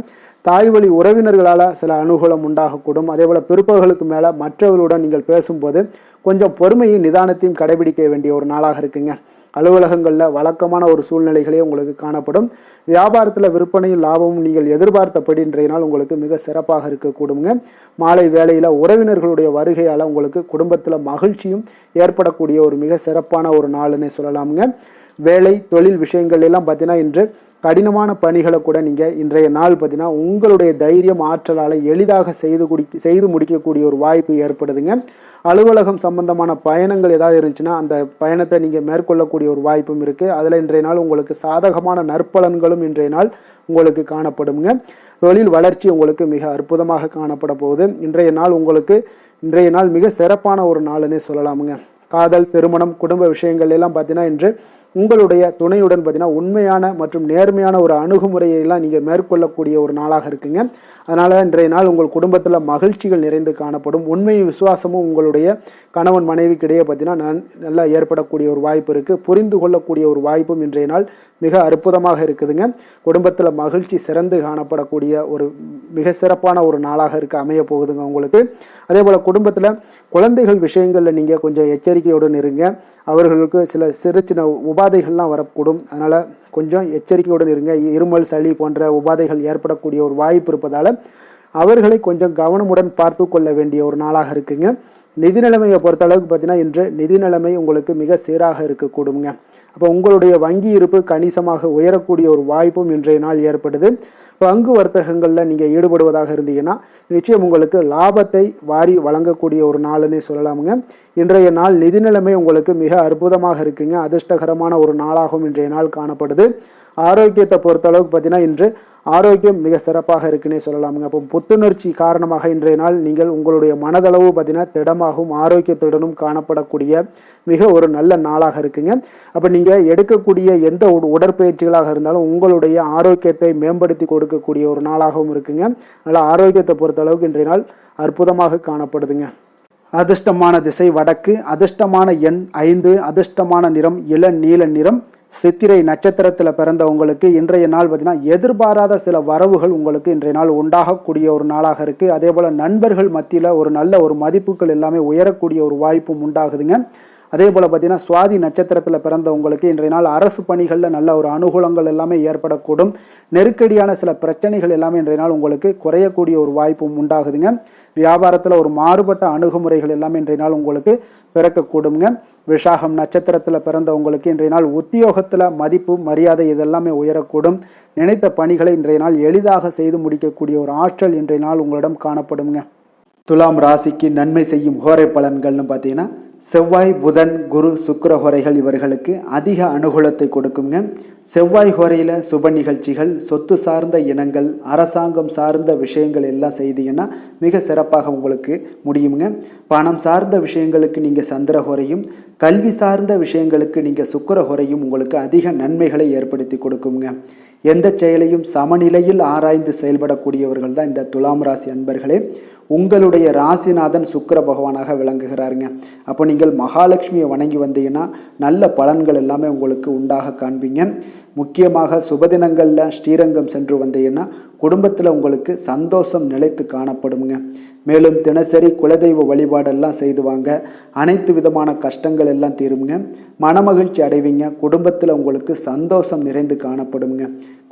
தாய் வழி உறவினர்களால் சில அனுகூலம் உண்டாகக்கூடும். அதே போல் பிற்பகலுக்கு மேலே மற்றவர்களுடன் நீங்கள் பேசும்போது கொஞ்சம் பொறுமையும் நிதானத்தையும் கடைபிடிக்க வேண்டிய ஒரு நாளாக இருக்குங்க. அலுவலகங்களில் வழக்கமான ஒரு சூழ்நிலைகளே உங்களுக்கு காணப்படும். வியாபாரத்தில் விற்பனையும் லாபமும் நீங்கள் எதிர்பார்த்தபடி இன்றைய நாள் உங்களுக்கு மிக சிறப்பாக இருக்கக்கூடுங்க. மாலை வேளையில் உறவினர்களுடைய வருகையால் உங்களுக்கு குடும்பத்தில் மகிழ்ச்சியும் ஏற்படக்கூடிய ஒரு மிக சிறப்பான ஒரு நாளுன்னே சொல்லலாமுங்க. வேலை தொழில் விஷயங்கள் எல்லாம் பார்த்தீங்கன்னா இன்று கடினமான பணிகளை கூட நீங்கள் இன்றைய நாள் பார்த்தீங்கன்னா உங்களுடைய தைரியம் ஆற்றலால் எளிதாக செய்து முடிக்கக்கூடிய ஒரு வாய்ப்பு ஏற்படுதுங்க. அலுவலகம் சம்பந்தமான பயணங்கள் ஏதாவது இருந்துச்சுன்னா அந்த பயணத்தை நீங்கள் மேற்கொள்ளக்கூடிய ஒரு வாய்ப்பும் இருக்குது. அதில் இன்றைய நாள் உங்களுக்கு சாதகமான நற்பலன்களும் இன்றைய நாள் உங்களுக்கு காணப்படுங்க. தொழில் வளர்ச்சி உங்களுக்கு மிக அற்புதமாக காணப்பட போகுது. இன்றைய நாள் மிக சிறப்பான ஒரு நாளுன்னே சொல்லலாமுங்க. காதல், திருமணம், குடும்ப விஷயங்கள் எல்லாம் பார்த்தீங்கன்னா இன்று உங்களுடைய துணையுடன் பார்த்தீங்கன்னா உண்மையான மற்றும் நேர்மையான ஒரு அணுகுமுறையெல்லாம் நீங்கள் மேற்கொள்ளக்கூடிய ஒரு நாளாக இருக்குங்க. அதனால் இன்றைய நாள் உங்கள் குடும்பத்தில் மகிழ்ச்சிகள் நிறைந்து காணப்படும். உண்மையும் விசுவாசமும் உங்களுடைய கணவன் மனைவிக்கிடையே பார்த்தீங்கன்னா நல்லா ஏற்படக்கூடிய ஒரு வாய்ப்பு இருக்குது. புரிந்து கொள்ளக்கூடிய ஒரு வாய்ப்பும் இன்றைய நாள் மிக அற்புதமாக இருக்குதுங்க. குடும்பத்தில் மகிழ்ச்சி சிறந்து காணப்படக்கூடிய ஒரு மிக சிறப்பான ஒரு நாளாக அமைய போகுதுங்க உங்களுக்கு. அதே போல் குடும்பத்தில் குழந்தைகள் விஷயங்களில் நீங்கள் கொஞ்சம் எச்சரிக்கையுடன் இருங்க. அவர்களுக்கு சில சிறு சின்ன உபாதைகள்லாம் வரக்கூடும். அதனால் கொஞ்சம் எச்சரிக்கையுடன் இருங்க. இருமல், சளி போன்ற உபாதைகள் ஏற்படக்கூடிய ஒரு வாய்ப்பு இருப்பதால் அவர்களை கொஞ்சம் கவனமுடன் பார்த்து கொள்ள வேண்டிய ஒரு நாளாக இருக்குங்க. நிதி நிலைமையை பொறுத்த அளவுக்கு பார்த்தீங்கன்னா இன்று நிதி நிலைமை உங்களுக்கு மிக சீராக இருக்கக்கூடுங்க. அப்போ உங்களுடைய வங்கி இருப்பு கணிசமாக உயரக்கூடிய ஒரு வாய்ப்பும் இன்றைய நாள் ஏற்படுது. பங்கு வர்த்தகங்களில் நீங்கள் ஈடுபடுவதாக இருந்தீங்கன்னா நிச்சயம் உங்களுக்கு லாபத்தை வாரி வழங்கக்கூடிய ஒரு நாளுன்னே சொல்லலாமுங்க. இன்றைய நாள் நிதி நிலைமை உங்களுக்கு மிக அற்புதமாக இருக்குங்க. அதிர்ஷ்டகரமான ஒரு நாளாகவும் இன்றைய நாள் காணப்படுது. ஆரோக்கியத்தை பொறுத்த அளவுக்கு பார்த்தீங்கன்னா இன்று ஆரோக்கியம் மிக சிறப்பாக இருக்குன்னே சொல்லலாமுங்க. அப்போ புத்துணர்ச்சி காரணமாக இன்றைய நாள் நீங்கள் உங்களுடைய மனதளவு பார்த்தீங்கன்னா திடமாகவும் ஆரோக்கியத்துடனும் காணப்படக்கூடிய மிக ஒரு நல்ல நாளாக இருக்குங்க. அப்போ நீங்கள் எடுக்கக்கூடிய எந்த உடற்பயிற்சிகளாக இருந்தாலும் உங்களுடைய ஆரோக்கியத்தை மேம்படுத்தி கொடுக்கக்கூடிய ஒரு நாளாகவும் இருக்குங்க. அதனால் ஆரோக்கியத்தை பொறுத்த அளவுக்கு இன்றைய நாள் அற்புதமாக காணப்படுதுங்க. அதிர்ஷ்டமான திசை வடக்கு, அதிர்ஷ்டமான எண் 5, அதிர்ஷ்டமான நிறம் இளநீல நிறம். சித்திரை நட்சத்திரத்தில் பிறந்த உங்களுக்கு இன்றைய நாள் பார்த்தீங்கன்னா எதிர்பாராத சில வரவுகள் உங்களுக்கு இன்றைய நாள் உண்டாகக்கூடிய ஒரு நாளாக இருக்குது. அதே போல் நண்பர்கள் மத்தியில் ஒரு நல்ல ஒரு மதிப்புகள் எல்லாமே உயரக்கூடிய ஒரு வாய்ப்பும் உண்டாகுதுங்க. அதே போல் பார்த்தீங்கன்னா சுவாதி நட்சத்திரத்தில் பிறந்த உங்களுக்கு இன்றைய நாள் அரசு பணிகளில் நல்ல ஒரு அனுகூலங்கள் எல்லாமே ஏற்படக்கூடும். நெருக்கடியான சில பிரச்சனைகள் எல்லாமே இன்றைய நாள் உங்களுக்கு குறையக்கூடிய ஒரு வாய்ப்பும் உண்டாகுதுங்க. வியாபாரத்தில் ஒரு மாறுபட்ட அணுகுமுறைகள் எல்லாமே இன்றைய நாள் உங்களுக்கு பிறக்கக்கூடுங்க. விஷாகம் நட்சத்திரத்தில் பிறந்த உங்களுக்கு இன்றைய நாள் உத்தியோகத்தில் மதிப்பு, மரியாதை இதெல்லாமே உயரக்கூடும். நினைத்த பணிகளை இன்றைய நாள் எளிதாக செய்து முடிக்கக்கூடிய ஒரு ஆற்றல் இன்றைய நாள் உங்களிடம் காணப்படுங்க. துலாம் ராசிக்கு நன்மை செய்யும் ஹோரை பலன்கள்னு பார்த்தீங்கன்னா செவ்வாய், புதன், குரு, சுக்கிர ஹோரைகள் இவர்களுக்கு அதிக அனுகூலத்தை கொடுக்குங்க. செவ்வாய் ஹோரையில் சுப நிகழ்ச்சிகள், சொத்து சார்ந்த இனங்கள், அரசாங்கம் சார்ந்த விஷயங்கள் எல்லாம் செய்தீங்கன்னா மிக சிறப்பாக உங்களுக்கு முடியுங்க. பணம் சார்ந்த விஷயங்களுக்கு நீங்கள் சந்திர ஹோரையும், கல்வி சார்ந்த விஷயங்களுக்கு நீங்கள் சுக்கிர ஹோரையும் உங்களுக்கு அதிக நன்மைகளை ஏற்படுத்தி கொடுக்குங்க. எந்த செயலையும் சமநிலையில் ஆராய்ந்து செயல்படக்கூடியவர்கள் தான் இந்த துலாம் ராசி அன்பர்களே. உங்களுடைய ராசிநாதன் சுக்கிர பகவானாக விளங்குகிறாருங்க. அப்போ நீங்கள் மகாலட்சுமியை வணங்கி வந்தீங்கன்னா நல்ல பலன்கள் எல்லாமே உங்களுக்கு உண்டாக காண்பீங்க. முக்கியமாக சுபதினங்களில் ஸ்ரீரங்கம் சென்று வந்தீங்கன்னா குடும்பத்தில் உங்களுக்கு சந்தோஷம் நிலைத்து காணப்படுங்க. மேலும் தினசரி குலதெய்வ வழிபாடெல்லாம் செய்து வாங்க. அனைத்து விதமான கஷ்டங்கள் எல்லாம் தீருங்க. மனமகிழ்ச்சி அடைவீங்க. குடும்பத்தில் உங்களுக்கு சந்தோஷம் நிறைந்து காணப்படுங்க.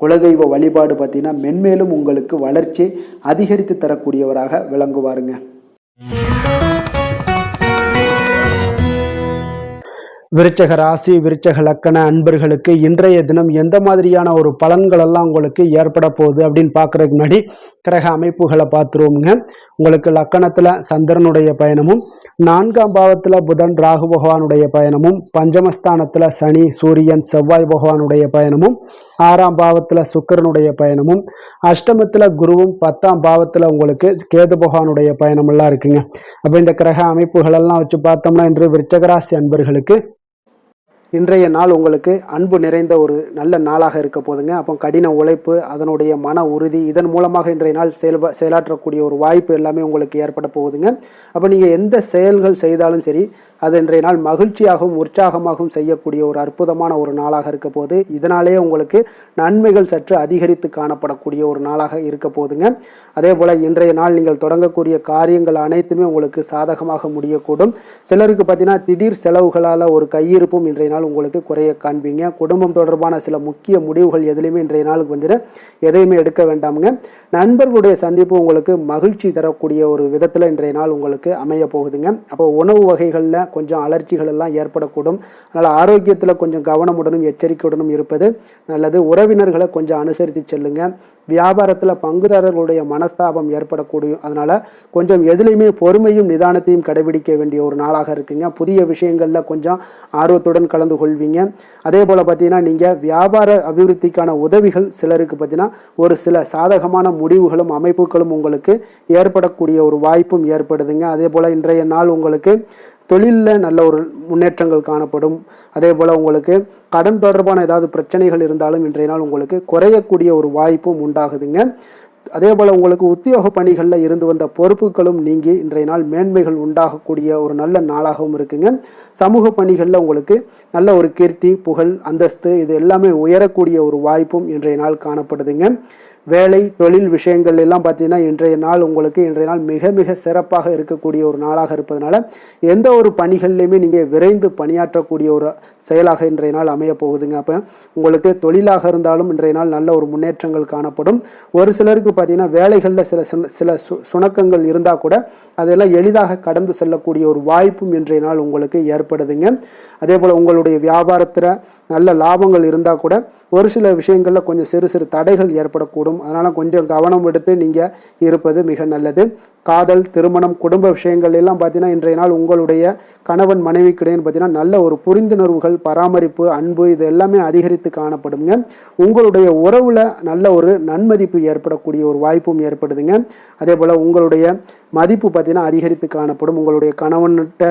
குலதெய்வ வழிபாடு பார்த்தீங்கன்னா மென்மேலும் உங்களுக்கு வளர்ச்சி அதிகரித்து தரக்கூடியவராக விளங்குவாருங்க. விருச்சக ராசி, விருச்சக லக்கண அன்பர்களுக்கு இன்றைய தினம் எந்த மாதிரியான ஒரு பலன்கள் எல்லாம் உங்களுக்கு ஏற்பட போகுது அப்படின்னு பார்க்கறதுக்கு முன்னாடி கிரக அமைப்புகளை பார்த்துருவோமுங்க. உங்களுக்கு லக்கணத்துல சந்திரனுடைய பயணமும், 4ஆம் பாவத்துல புதன், ராகு பகவானுடைய பயணமும், பஞ்சமஸ்தானத்துல சனி, சூரியன், செவ்வாய் பகவானுடைய பயணமும், 6ஆம் பாவத்துல சுக்கிரனுடைய பயணமும், அஷ்டமத்துல குருவும், 10ஆம் பாவத்துல உங்களுக்கு கேது பகவானுடைய பயணம் எல்லாம் இருக்குங்க. அப்ப இந்த கிரக அமைப்புகள் எல்லாம் வச்சு பார்த்தோம்னா இன்று விருச்சகராசி அன்பர்களுக்கு இன்றைய நாள் உங்களுக்கு அன்பு நிறைந்த ஒரு நல்ல நாளாக இருக்க போதுங்க. அப்போ கடின உழைப்பு, அதனுடைய மன உறுதி, இதன் மூலமாக இன்றைய நாள் செயலாற்றக்கூடிய ஒரு வாய்ப்பு எல்லாமே உங்களுக்கு ஏற்பட போகுதுங்க. அப்போ நீங்கள் எந்த செயல்கள் செய்தாலும் சரி அது இன்றைய நாள் மகிழ்ச்சியாகவும் உற்சாகமாகவும் செய்யக்கூடிய ஒரு அற்புதமான ஒரு நாளாக இருக்க போது. இதனாலேயே உங்களுக்கு நன்மைகள் சற்று அதிகரித்து காணப்படக்கூடிய ஒரு நாளாக இருக்க போதுங்க. அதே போல் இன்றைய நாள் நீங்கள் தொடங்கக்கூடிய காரியங்கள் அனைத்துமே உங்களுக்கு சாதகமாக முடியக்கூடும். சிலருக்கு பார்த்தீங்கன்னா திடீர் செலவுகளால் ஒரு கையிருப்பும் இன்றைய நாள் உங்களுக்கு குறைய காண்பீங்க. குடும்பம் தொடர்பான சில முக்கிய முடிவுகள் எதுலையுமே இன்றைய நாளுக்கு வந்துட்டு எதையுமே எடுக்க வேண்டாமுங்க. நண்பர்களுடைய சந்திப்பு உங்களுக்கு மகிழ்ச்சி தரக்கூடிய ஒரு விதத்தில் இன்றைய நாள் உங்களுக்கு அமைய போகுதுங்க. அப்போ உணவு வகைகளில் கொஞ்சம் அலர்ச்சிகள் எல்லாம் ஏற்படக்கூடும். அதனால் ஆரோக்கியத்தில் கொஞ்சம் கவனமுடனும் எச்சரிக்கையுடனும் இருப்பது நல்லது. உறவினர்களை கொஞ்சம் அனுசரித்து செல்லுங்க. வியாபாரத்தில் பங்குதாரர்களுடைய மனஸ்தாபம் ஏற்படக்கூடும். அதனால் கொஞ்சம் எதுலேயுமே பொறுமையும் நிதானத்தையும் கடைபிடிக்க வேண்டிய ஒரு நாளாக இருக்குங்க. புதிய விஷயங்களில் கொஞ்சம் ஆர்வத்துடன் கலந்து கொள்வீங்க. அதே போல் பார்த்தீங்கன்னா நீங்கள் வியாபார அபிவிருத்திக்கான உதவிகள் சிலருக்கு பார்த்தீங்கன்னா ஒரு சில சாதகமான முடிவுகளும் அமைப்புகளும் உங்களுக்கு ஏற்படக்கூடிய ஒரு வாய்ப்பும் ஏற்படுதுங்க. அதே போல் இன்றைய நாள் உங்களுக்கு தொழிலில் நல்ல ஒரு முன்னேற்றங்கள் காணப்படும். அதே போல் உங்களுக்கு கடன் தொடர்பான ஏதாவது பிரச்சனைகள் இருந்தாலும் இன்றைய நாள் உங்களுக்கு குறையக்கூடிய ஒரு வாய்ப்பும் உண்டாகுதுங்க. அதே போல் உங்களுக்கு உத்தியோக பணிகளில் இருந்து வந்த பொறுப்புகளும் நீங்கி இன்றைய நாள் மேன்மைகள் உண்டாகக்கூடிய ஒரு நல்ல நாளாகவும் இருக்குங்க. சமூக பணிகளில் உங்களுக்கு நல்ல ஒரு கீர்த்தி, புகழ், அந்தஸ்து இது எல்லாமே உயரக்கூடிய ஒரு வாய்ப்பும் இன்றைய நாள் காணப்படுதுங்க. வேலை தொழில் விஷயங்கள் எல்லாம் பார்த்தீங்கன்னா இன்றைய நாள் உங்களுக்கு மிக மிக சிறப்பாக இருக்கக்கூடிய ஒரு நாளாக இருப்பதனால எந்த ஒரு பணிகள்லையுமே நீங்கள் விரைந்து பணியாற்றக்கூடிய ஒரு செயலாக இன்றைய நாள் அமைய போகுதுங்க. அப்போ உங்களுக்கு தொழிலாக இருந்தாலும் இன்றைய நாள் நல்ல ஒரு முன்னேற்றங்கள் காணப்படும். ஒரு சிலருக்கு பார்த்தீங்கன்னா வேலைகளில் சில சுணக்கங்கள் இருந்தால் கூட அதெல்லாம் எளிதாக கடந்து செல்லக்கூடிய ஒரு வாய்ப்பும் இன்றைய நாள் உங்களுக்கு ஏற்படுதுங்க. அதே போல் உங்களுடைய வியாபாரத்தில் நல்ல லாபங்கள் இருந்தால் கூட ஒரு சில விஷயங்களில் கொஞ்சம் சிறு சிறு தடைகள் ஏற்படக்கூடும். அதனால் கொஞ்சம் கவனம் எடுத்து நீங்கள் இருப்பது மிக நல்லது. காதல், திருமணம், குடும்ப விஷயங்கள் எல்லாம் பார்த்தீங்கன்னா இன்றைய நாள் உங்களுடைய கணவன் மனைவிக்கிடையே பார்த்தீங்கன்னா நல்ல ஒரு புரிந்துணர்வுகள், பராமரிப்பு, அன்பு இது எல்லாமே அதிகரித்து காணப்படுங்க. உங்களுடைய உறவில் நல்ல ஒரு நன்மதிப்பு ஏற்படக்கூடிய ஒரு வாய்ப்பும் ஏற்படுதுங்க. அதே போல் உங்களுடைய மதிப்பு பார்த்தீங்கன்னா அதிகரித்து காணப்படும். உங்களுடைய கணவன்கிட்ட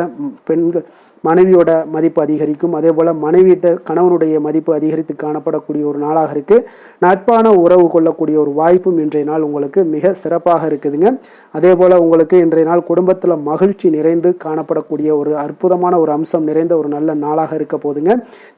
பெண்கள் மனைவியோட மதிப்பு அதிகரிக்கும். அதே போல் மனைவியிட்ட கணவனுடைய மதிப்பு அதிகரித்து காணப்படக்கூடிய ஒரு நாளாக இருக்குது. நட்பான உறவு கொள்ளக்கூடிய ஒரு வாய்ப்பும் இன்றைய நாள் உங்களுக்கு மிக சிறப்பாக இருக்குதுங்க. அதே போல் உங்களுக்கு இன்றைய நாள் குடும்பத்தில் மகிழ்ச்சி நிறைந்து காணப்படக்கூடிய ஒரு அற்புதமான ஒரு அம்சம் நிறைந்த ஒரு நல்ல நாளாக இருக்க போதுங்க.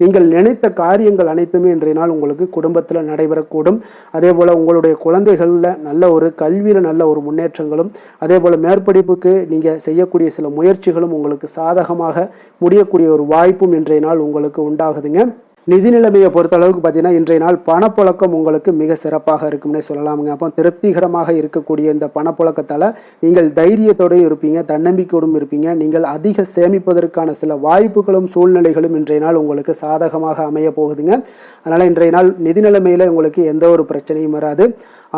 நீங்கள் நினைத்த காரியங்கள் அனைத்துமே இன்றைய நாள் உங்களுக்கு குடும்பத்தில் நடைபெறக்கூடும். அதே போல் உங்களுடைய குழந்தைகளில் நல்ல ஒரு கல்வியில் நல்ல ஒரு முன்னேற்றங்களும், அதே போல் மேற்படிப்புக்கு நீங்கள் செய்யக்கூடிய சில முயற்சிகளும் உங்களுக்கு சாதகமாக முடியக்கூடிய ஒரு வாய்ப்பும் இன்றைய நாள் உங்களுக்கு உண்டாகுதுங்க. நிதி நிலைமையை பொறுத்த அளவுக்கு பார்த்தீங்கன்னா இன்றைய நாள் பணப்புழக்கம் உங்களுக்கு மிக சிறப்பாக இருக்கும்னே சொல்லலாமுங்க. அப்போ திருப்திகரமாக இருக்கக்கூடிய இந்த பணப்புழக்கத்தால் நீங்கள் தைரியத்தோடும் இருப்பீங்க, தன்னம்பிக்கையோடும் இருப்பீங்க. நீங்கள் அதிக சேமிப்பதற்கான சில வாய்ப்புகளும் சூழ்நிலைகளும் இன்றைய நாள் உங்களுக்கு சாதகமாக அமைய போகுதுங்க. அதனால் இன்றைய நாள் நிதி நிலைமையில் உங்களுக்கு எந்த ஒரு பிரச்சனையும் வராது.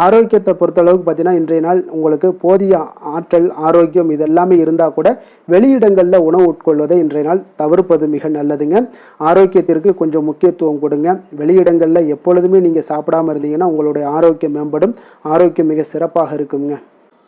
ஆரோக்கியத்தை பொறுத்தளவுக்கு பார்த்தீங்கன்னா இன்றைய நாள் உங்களுக்கு போதிய ஆற்றல், ஆரோக்கியம் இதெல்லாமே இருந்தால் கூட வெளியிடங்களில் உணவு உட்கொள்வதை இன்றைய நாள் தவிர்ப்பது மிக நல்லதுங்க. ஆரோக்கியத்திற்கு கொஞ்சம் முக்கியத்துவம் கொடுங்க. வெளியிடங்களில் எப்பொழுதுமே நீங்கள் சாப்பிடாம இருந்தீங்கன்னா உங்களுடைய ஆரோக்கியம் மேம்படும். ஆரோக்கியம் மிக சிறப்பாக இருக்குங்க.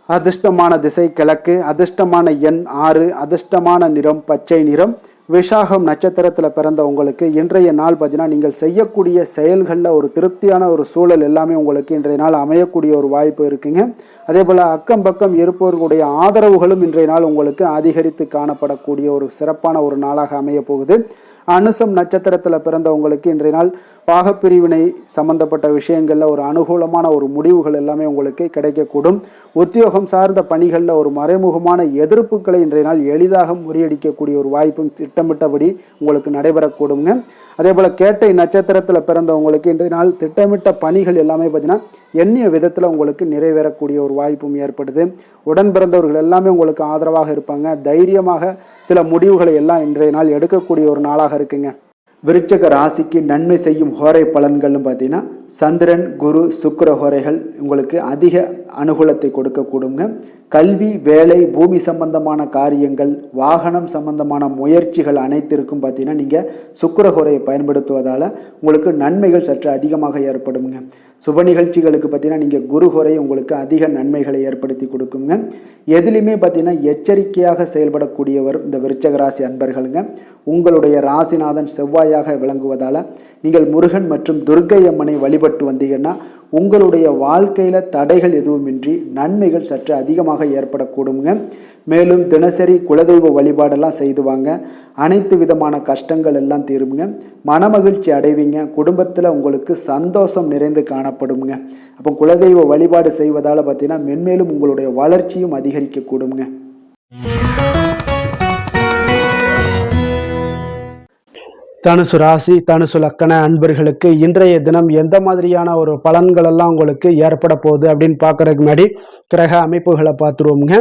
அதிர்ஷ்டமான திசை கிழக்கு, அதிர்ஷ்டமான எண் 6, அதிர்ஷ்டமான நிறம் பச்சை நிறம். விஷாகம் நட்சத்திரத்தில் பிறந்த உங்களுக்கு இன்றைய நாள் பார்த்தீங்கன்னா நீங்கள் செய்யக்கூடிய செயல்களில் ஒரு திருப்தியான ஒரு சூழல் எல்லாமே உங்களுக்கு இன்றைய நாள் அமையக்கூடிய ஒரு வாய்ப்பு இருக்குங்க. அதே போல் அக்கம் பக்கம் இருப்பவர்களுடைய ஆதரவுகளும் இன்றைய நாள் உங்களுக்கு அதிகரித்து காணப்படக்கூடிய ஒரு சிறப்பான ஒரு நாளாக அமைய போகுது. அனுசம் நட்சத்திரத்தில் பிறந்தவங்களுக்கு இன்றைய நாள் பாகப்பிரிவினை சம்பந்தப்பட்ட விஷயங்களில் ஒரு அனுகூலமான ஒரு முடிவுகள் எல்லாமே உங்களுக்கு கிடைக்கக்கூடும். உத்தியோகம் சார்ந்த பணிகளில் ஒரு மறைமுகமான எதிர்ப்புகளை இன்றைய நாள் எளிதாக முறியடிக்கக்கூடிய ஒரு வாய்ப்பும் திட்டமிட்டபடி உங்களுக்கு நடைபெறக்கூடுங்க. அதே போல் கேட்டை நட்சத்திரத்தில் பிறந்தவங்களுக்கு இன்றைய நாள் திட்டமிட்ட பணிகள் எல்லாமே பார்த்தீங்கன்னா எண்ணிய விதத்தில் உங்களுக்கு நிறைவேறக்கூடிய ஒரு வாய்ப்பும் ஏற்படுது. உடன் பிறந்தவர்கள் எல்லாமே உங்களுக்கு ஆதரவாக இருப்பாங்க. தைரியமாக சில முடிவுகளை எல்லாம் இன்றைய நாள் எடுக்கக்கூடிய ஒரு நாளாக இருக்குங்க. விருச்சக ராசிக்கு நன்மை செய்யும் ஹோரை பலன்கள்னு பார்த்தீங்கன்னா சந்திரன், குரு, சுக்கிர ஹோரைகள் உங்களுக்கு அதிக அனுகூலத்தை கொடுக்கக்கூடுங்க. கல்வி, வேலை, பூமி சம்பந்தமான காரியங்கள், வாகனம் சம்பந்தமான முயற்சிகள் அனைத்திற்கும் பார்த்தீங்கன்னா நீங்கள் சுக்கிர ஹோரையை பயன்படுத்துவதால் உங்களுக்கு நன்மைகள் சற்று அதிகமாக ஏற்படுங்க. சுப நிகழ்ச்சிகளுக்கு பார்த்தீங்கன்னா நீங்கள் குரு ஹோரை உங்களுக்கு அதிக நன்மைகளை ஏற்படுத்தி கொடுக்குங்க. எதுலையுமே பார்த்தீங்கன்னா எச்சரிக்கையாக செயல்படக்கூடியவர் இந்த விருச்சக ராசி அன்பர்களுங்க. உங்களுடைய ராசிநாதன் செவ்வாயாக விளங்குவதால் நீங்கள் முருகன் மற்றும் துர்க்கை அம்மனை வழிபட்டு வந்தீங்கன்னா உங்களுடைய வாழ்க்கையில் தடைகள் எதுவுமின்றி நன்மைகள் சற்று அதிகமாக ஏற்படக்கூடுங்க. மேலும் தினசரி குலதெய்வ வழிபாடெல்லாம் செய்து வாங்க. அனைத்து விதமான கஷ்டங்கள் எல்லாம் தீருங்க. மனமகிழ்ச்சி அடைவீங்க. குடும்பத்தில் உங்களுக்கு சந்தோஷம் நிறைந்து காணப்படுங்க. அப்போ குலதெய்வ வழிபாடு செய்வதால் பார்த்தீங்கன்னா மென்மேலும் உங்களுடைய வளர்ச்சியும் அதிகரிக்கக்கூடுங்க. தனுசு ராசி, தனுசு லக்கண அன்பர்களுக்கு இன்றைய தினம் எந்த மாதிரியான ஒரு பலன்கள் எல்லாம் உங்களுக்கு ஏற்பட போகுது அப்படின்னு பார்க்கறதுக்கு முன்னாடி கிரக அமைப்புகளை பார்த்துருவோமுங்க.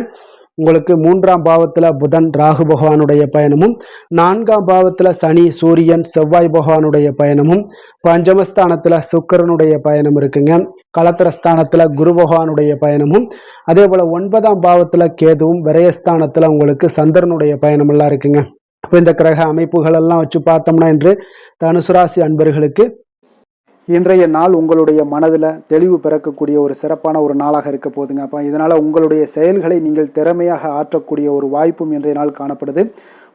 உங்களுக்கு 3ஆம் பாவத்துல புதன் ராகு பகவானுடைய பயணமும், 4ஆம் பாவத்துல சனி சூரியன் செவ்வாய் பகவானுடைய பயணமும், பஞ்சமஸ்தானத்துல சுக்கிரனுடைய பயணம் இருக்குங்க. களத்திரஸ்தானத்துல குரு பகவானுடைய பயணமும், அதே போல 9ஆம் பாவத்துல கேதுவும், விரயஸ்தானத்துல உங்களுக்கு சந்திரனுடைய பயணம் எல்லாம் இருக்குங்க. இப்போ இந்த கிரக அமைப்புகள் எல்லாம் வச்சு பார்த்தோம்னா இன்று தனுசு ராசி அன்பர்களுக்கு இன்றைய நாள் உங்களுடைய மனதில் தெளிவு பிறக்கக்கூடிய ஒரு சிறப்பான ஒரு நாளாக இருக்க போதுங்க. அப்போ இதனால் உங்களுடைய செயல்களை நீங்கள் திறமையாக ஆற்றக்கூடிய ஒரு வாய்ப்பும் இன்றைய நாள் காணப்படுது.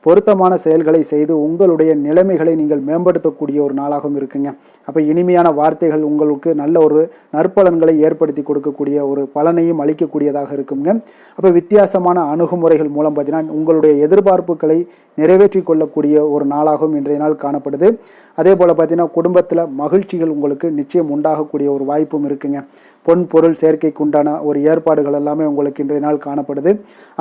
பொருத்தமான செயல்களை செய்து உங்களுடைய நிலைமைகளை நீங்கள் மேம்படுத்தக்கூடிய ஒரு நாளாகவும் இருக்குங்க. அப்போ இனிமையான வார்த்தைகள் உங்களுக்கு நல்ல ஒரு நற்பலன்களை ஏற்படுத்தி கொடுக்கக்கூடிய ஒரு பலனையும் அளிக்கக்கூடியதாக இருக்குங்க. அப்போ வித்தியாசமான அணுகுமுறைகள் மூலம் பார்த்தீங்கன்னா உங்களுடைய எதிர்பார்ப்புகளை நிறைவேற்றி கொள்ளக்கூடிய ஒரு நாளாகவும் இன்றைய நாள் காணப்படுது. அதே போல் பார்த்தீங்கன்னா குடும்பத்தில் மகிழ்ச்சிகள் உங்களுக்கு நிச்சயம் உண்டாகக்கூடிய ஒரு வாய்ப்பும் இருக்குங்க. பொன் பொருள் சேர்க்கைக்கு உண்டான ஒரு ஏற்பாடுகள் எல்லாமே உங்களுக்கு இன்றைய நாள் காணப்படுது.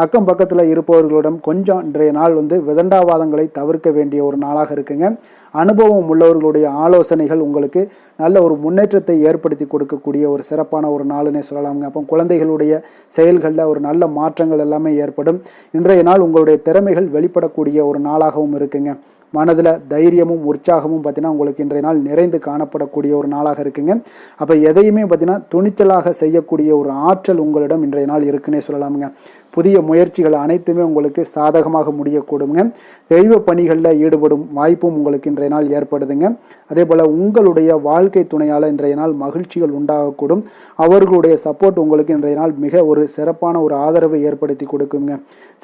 அக்கம் பக்கத்தில் இருப்பவர்களிடம் கொஞ்சம் இன்றைய நாள் விதண்டாவாதங்களை தவிர்க்க வேண்டிய ஒரு நாளாக இருக்குங்க. அனுபவம் உள்ளவர்களுடைய ஆலோசனைகள் உங்களுக்கு நல்ல ஒரு முன்னேற்றத்தை ஏற்படுத்தி கொடுக்கக்கூடிய ஒரு சிறப்பான ஒரு நாளுன்னே சொல்லலாமுங்க. அப்போ குழந்தைகளுடைய செயல்களில் ஒரு நல்ல மாற்றங்கள் எல்லாமே ஏற்படும். இன்றைய நாள் உங்களுடைய திறமைகள் வெளிப்படக்கூடிய ஒரு நாளாகவும் இருக்குங்க. மனதில் தைரியமும் உற்சாகமும் பார்த்தீங்கன்னா உங்களுக்கு இன்றைய நாள் நிறைந்து காணப்படக்கூடிய ஒரு நாளாக இருக்குங்க. அப்போ எதையுமே பார்த்தீங்கன்னா துணிச்சலாக செய்யக்கூடிய ஒரு ஆற்றல் உங்களிடம் இன்றைய நாள் இருக்குன்னே சொல்லலாமுங்க. புதிய முயற்சிகள் அனைத்துமே உங்களுக்கு சாதகமாக முடியக்கூடுங்க. தெய்வ பணிகளில் ஈடுபடும் வாய்ப்பும் உங்களுக்கு இன்றைய நாள் ஏற்படுதுங்க. அதே போல் உங்களுடைய வாழ்க்கை துணையால் இன்றைய நாள் மகிழ்ச்சிகள் உண்டாகக்கூடும். அவர்களுடைய சப்போர்ட் உங்களுக்கு இன்றைய நாள் மிக ஒரு சிறப்பான ஒரு ஆதரவை ஏற்படுத்தி கொடுக்குங்க.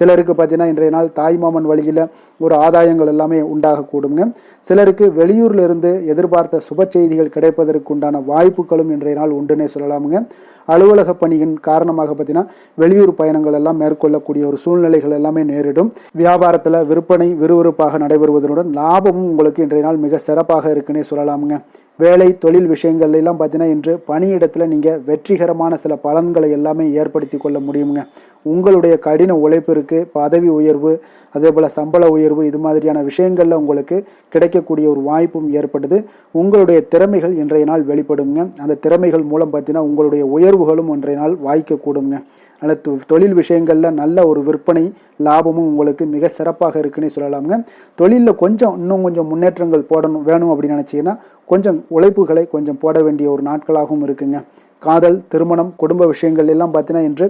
சிலருக்கு பார்த்தீங்கன்னா இன்றைய நாள் தாய்மாமன் வழியில் ஒரு ஆதாயங்கள் எல்லாமே உண்டாகக்கூடுங்க. சிலருக்கு வெளியூர்ல இருந்து எதிர்பார்த்த சுப செய்திகள் கிடைப்பதற்கு உண்டான வாய்ப்புகளும் இன்றைய நாள் உண்டுன்னே சொல்லலாமுங்க. அலுவலக பணியின் காரணமாக பார்த்தீங்கன்னா வெளியூர் பயணங்கள் எல்லாம் மேற்கொள்ளக்கூடிய ஒரு சூழ்நிலைகள் எல்லாமே நேரிடும். வியாபாரத்தில் விற்பனை விறுவிறுப்பாக நடைபெறுவதனுடன் லாபமும் உங்களுக்கு இன்றைய நாள் மிக சிறப்பாக இருக்குன்னே சொல்லலாமுங்க. வேலை தொழில் விஷயங்கள்ல எல்லாம் பார்த்தீங்கன்னா இன்று பணியிடத்தில் நீங்கள் வெற்றிகரமான சில பலன்களை எல்லாமே ஏற்படுத்தி கொள்ள முடியுங்க. உங்களுடைய கடின உழைப்பிற்கு பதவி உயர்வு, அதே போல் சம்பள உயர்வு, இது மாதிரியான விஷயங்களில் உங்களுக்கு கிடைக்கக்கூடிய ஒரு வாய்ப்பும் ஏற்படுது. உங்களுடைய திறமைகள் இன்றைய நாள் வெளிப்படுங்க. அந்த திறமைகள் மூலம் பார்த்தீங்கன்னா உங்களுடைய உயர்வுகளும் இன்றைய நாள் வாய்க்கக்கூடுங்க. அதனால் தொழில் விஷயங்களில் நல்ல ஒரு விற்பனை லாபமும் உங்களுக்கு மிக சிறப்பாக இருக்குன்னு சொல்லலாமுங்க. தொழிலில் இன்னும் கொஞ்சம் முன்னேற்றங்கள் வேணும் அப்படின்னு நினச்சிங்கன்னா கொஞ்சம் உழைப்புகளை கொஞ்சம் போட வேண்டிய ஒரு நாட்களாகவும் இருக்குங்க. காதல், திருமணம், குடும்ப விஷயங்கள் எல்லாம் பார்த்தீங்கன்னா இன்று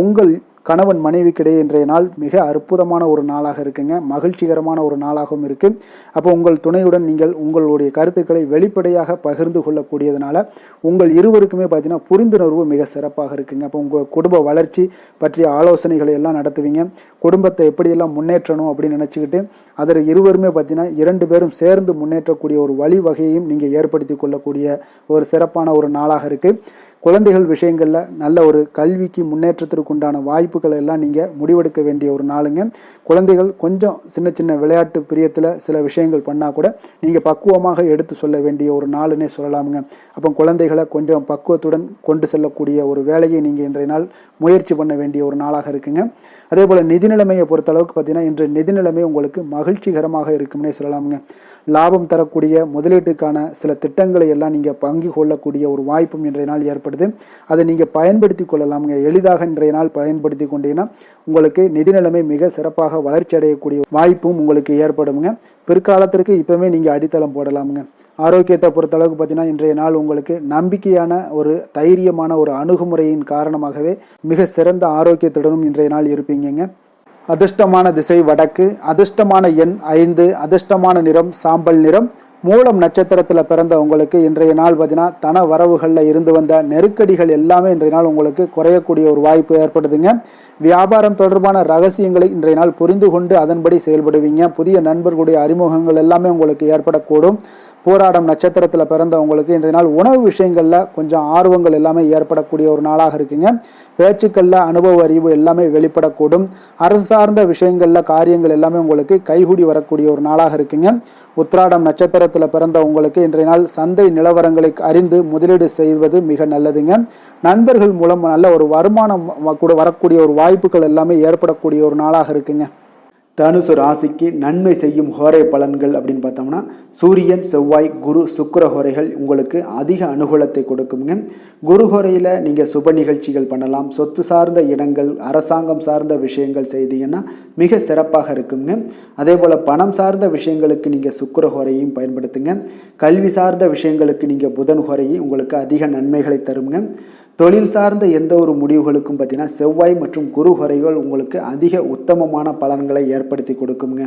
உங்கள் கணவன் மனைவிக்கிடையே இன்றைய நாள் மிக அற்புதமான ஒரு நாளாக இருக்குங்க. மகிழ்ச்சிகரமான ஒரு நாளாகவும் இருக்குது. அப்போ உங்கள் துணையுடன் நீங்கள் உங்களுடைய கருத்துக்களை வெளிப்படையாக பகிர்ந்து கொள்ளக்கூடியதுனால உங்கள் இருவருக்குமே பார்த்தீங்கன்னா புரிந்துணர்வு மிக சிறப்பாக இருக்குங்க. அப்போ உங்கள் குடும்ப வளர்ச்சி பற்றிய ஆலோசனைகளை எல்லாம் நடத்துவீங்க. குடும்பத்தை எப்படியெல்லாம் முன்னேற்றணும் அப்படின்னு நினச்சிக்கிட்டு அதில் இருவருமே பார்த்தீங்கன்னா 2 பேரும் சேர்ந்து முன்னேற்றக்கூடிய ஒரு வழிவகையையும் நீங்கள் ஏற்படுத்தி கொள்ளக்கூடிய ஒரு சிறப்பான ஒரு நாளாக இருக்குது. குழந்தைகள் விஷயங்களில் நல்ல ஒரு கல்விக்கு முன்னேற்றத்திற்கு உண்டான வாய்ப்புகளை எல்லாம் நீங்கள் முடிவெடுக்க வேண்டிய ஒரு நாளுங்க. குழந்தைகள் கொஞ்சம் சின்ன சின்ன விளையாட்டு பிரியத்தில் சில விஷயங்கள் பண்ணால் கூட நீங்கள் பக்குவமாக எடுத்து சொல்ல வேண்டிய ஒரு நாளுன்னே சொல்லலாமுங்க. அப்போ குழந்தைகளை கொஞ்சம் பக்குவத்துடன் கொண்டு செல்லக்கூடிய ஒரு வேலையை நீங்கள் இன்றைய நாள் முயற்சி பண்ண வேண்டிய ஒரு நாளாக இருக்குங்க. அதே போல் நிதி நிலைமையை பொறுத்த அளவுக்கு பார்த்தீங்கன்னா இன்று நிதி நிலைமை உங்களுக்கு மகிழ்ச்சிகரமாக இருக்கும்னே சொல்லலாமுங்க. லாபம் தரக்கூடிய முதலீட்டுக்கான சில திட்டங்களை எல்லாம் நீங்கள் பங்கு கொள்ளக்கூடிய ஒரு வாய்ப்பும் இன்றைய நாள் ஏற்படுது. அதை நீங்கள் பயன்படுத்தி கொள்ளலாமுங்க. எளிதாக இன்றைய நாள் பயன்படுத்தி கொண்டீங்கன்னா உங்களுக்கு நிதி நிலைமை மிக சிறப்பாக வளர்ச்சி அடையக்கூடிய வாய்ப்பும் உங்களுக்கு ஏற்படுங்க. பிற்காலத்திற்கு இப்பவுமே நீங்கள் அடித்தளம் போடலாமுங்க. ஆரோக்கியத்தை பொறுத்தளவுக்கு பார்த்தீங்கன்னா இன்றைய நாள் உங்களுக்கு நம்பிக்கையான ஒரு தைரியமான ஒரு அணுகுமுறையின் காரணமாகவே மிக சிறந்த ஆரோக்கியத்துடனும் இன்றைய நாள் இருப்பீங்க. அதிர்ஷ்டமான திசை வடக்கு, அதிர்ஷ்டமான எண் 5, அதிர்ஷ்டமான நிறம் சாம்பல் நிறம். மூலம் நட்சத்திரத்தில் பிறந்த உங்களுக்கு இன்றைய நாள் பார்த்தீங்கன்னா தன வரவுகளில் இருந்து வந்த நெருக்கடிகள் எல்லாமே இன்றைய நாள் உங்களுக்கு குறையக்கூடிய ஒரு வாய்ப்பு ஏற்படுதுங்க. வியாபாரம் தொடர்பான ரகசியங்களை இன்றைய நாள் புரிந்து கொண்டு அதன்படி செயல்படுவீங்க. புதிய நண்பர்களுடைய அறிமுகங்கள் எல்லாமே உங்களுக்கு ஏற்படக்கூடும். போராடம் நட்சத்திரத்தில் பிறந்த உங்களுக்கு இன்றைய நாள் உணவு விஷயங்களில் கொஞ்சம் ஆர்வங்கள் எல்லாமே ஏற்படக்கூடிய ஒரு நாளாக இருக்குங்க. பேச்சுக்களில் அனுபவ அறிவு எல்லாமே வெளிப்படக்கூடும். அரசு சார்ந்த விஷயங்களில் காரியங்கள் எல்லாமே உங்களுக்கு கைகூடி வரக்கூடிய ஒரு நாளாக இருக்குங்க. உத்திராடம் நட்சத்திரத்தில் பிறந்த உங்களுக்கு இன்றைய நாள் சந்தை நிலவரங்களை அறிந்து முதலீடு செய்வது மிக நல்லதுங்க. நண்பர்கள் மூலம் நல்ல ஒரு வருமானம் கூட வரக்கூடிய ஒரு வாய்ப்புகள் எல்லாமே ஏற்படக்கூடிய ஒரு நாளாக இருக்குங்க. தனுசு ராசிக்கு நன்மை செய்யும் ஹோரை பலன்கள் அப்படின்னு பார்த்தோம்னா சூரியன், செவ்வாய், குரு, சுக்கிர ஹோரைகள் உங்களுக்கு அதிக அனுகூலத்தை கொடுக்குங்க. குரு ஹோரையில் நீங்கள் சுப நிகழ்ச்சிகள் பண்ணலாம். சொத்து சார்ந்த இடங்கள், அரசாங்கம் சார்ந்த விஷயங்கள் செய்தீங்கன்னா மிக சிறப்பாக இருக்குங்க. அதே போல் பணம் சார்ந்த விஷயங்களுக்கு நீங்கள் சுக்கிர ஹோரையும் பயன்படுத்துங்க. கல்வி சார்ந்த விஷயங்களுக்கு நீங்கள் புதன் ஹோரையும் உங்களுக்கு அதிக நன்மைகளை தருங்க. தொழில் சார்ந்த எந்த ஒரு முடிவுகளுக்கும் பார்த்தீங்கன்னா செவ்வாய் மற்றும் குரு ஹோரைகள் உங்களுக்கு அதிக உத்தமமான பலன்களை ஏற்படுத்தி கொடுக்குங்க.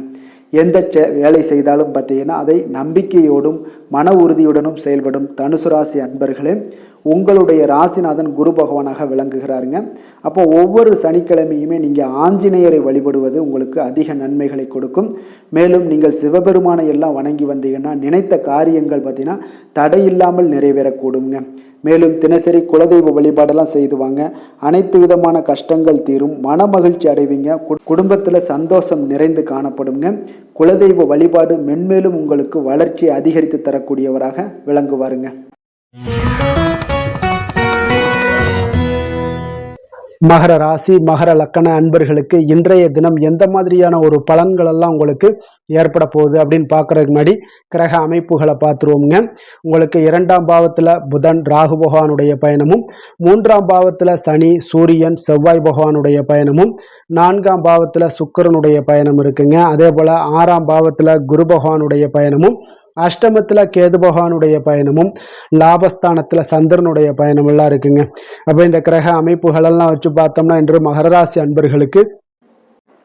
எந்த வேலை செய்தாலும் பார்த்தீங்கன்னா அதை நம்பிக்கையோடும் மன உறுதியுடனும் செயல்படும் தனுசு ராசி அன்பர்களே, உங்களுடைய ராசிநாதன் குரு பகவானாக விளங்குகிறாருங்க. அப்போ ஒவ்வொரு சனிக்கிழமையுமே நீங்கள் ஆஞ்சநேயரை வழிபடுவது உங்களுக்கு அதிக நன்மைகளை கொடுக்கும். மேலும் நீங்கள் சிவபெருமானை எல்லாம் வணங்கி வந்தீங்கன்னா நினைத்த காரியங்கள் பார்த்தீங்கன்னா தடையில்லாமல் நிறைவேறக்கூடுங்க. மேலும் தினசரி குலதெய்வ வழிபாடெல்லாம் செய்து வாங்க. அனைத்து விதமான கஷ்டங்கள் தீரும், மன மகிழ்ச்சி அடைவீங்க, குடும்பத்தில் சந்தோஷம் நிறைந்து காணப்படுங்க. குலதெய்வ வழிபாடு மென்மேலும் உங்களுக்கு வளர்ச்சியை அதிகரித்து தரக்கூடியவராக விளங்குவாருங்க. மகர ராசி மகர லக்கண அன்பர்களுக்கு இன்றைய தினம் எந்த மாதிரியான ஒரு பலன்கள் எல்லாம் உங்களுக்கு ஏற்பட போகுது அப்படின்னு பார்க்கறதுக்கு முன்னாடி கிரக அமைப்புகளை பார்த்துருவோம்ங்க. உங்களுக்கு 2ஆம் பாவத்தில் புதன் ராகு பகவானுடைய பயணமும், 3ஆம் பாவத்தில் சனி சூரியன் செவ்வாய் பகவானுடைய பயணமும், 4ஆம் பாவத்தில் சுக்கிரனுடைய பயணம் இருக்குங்க. அதே போல் 6ஆம் பாவத்தில் குரு பகவானுடைய பயணமும், அஷ்டமத்துல கேது பகவானுடைய பயணமும், லாபஸ்தானத்துல சந்திரனுடைய பயணம் எல்லாம் இருக்குங்க. அப்ப இந்த கிரக அமைப்புகள் எல்லாம் வச்சு பார்த்தோம்னா இன்று மகர ராசி அன்பர்களுக்கு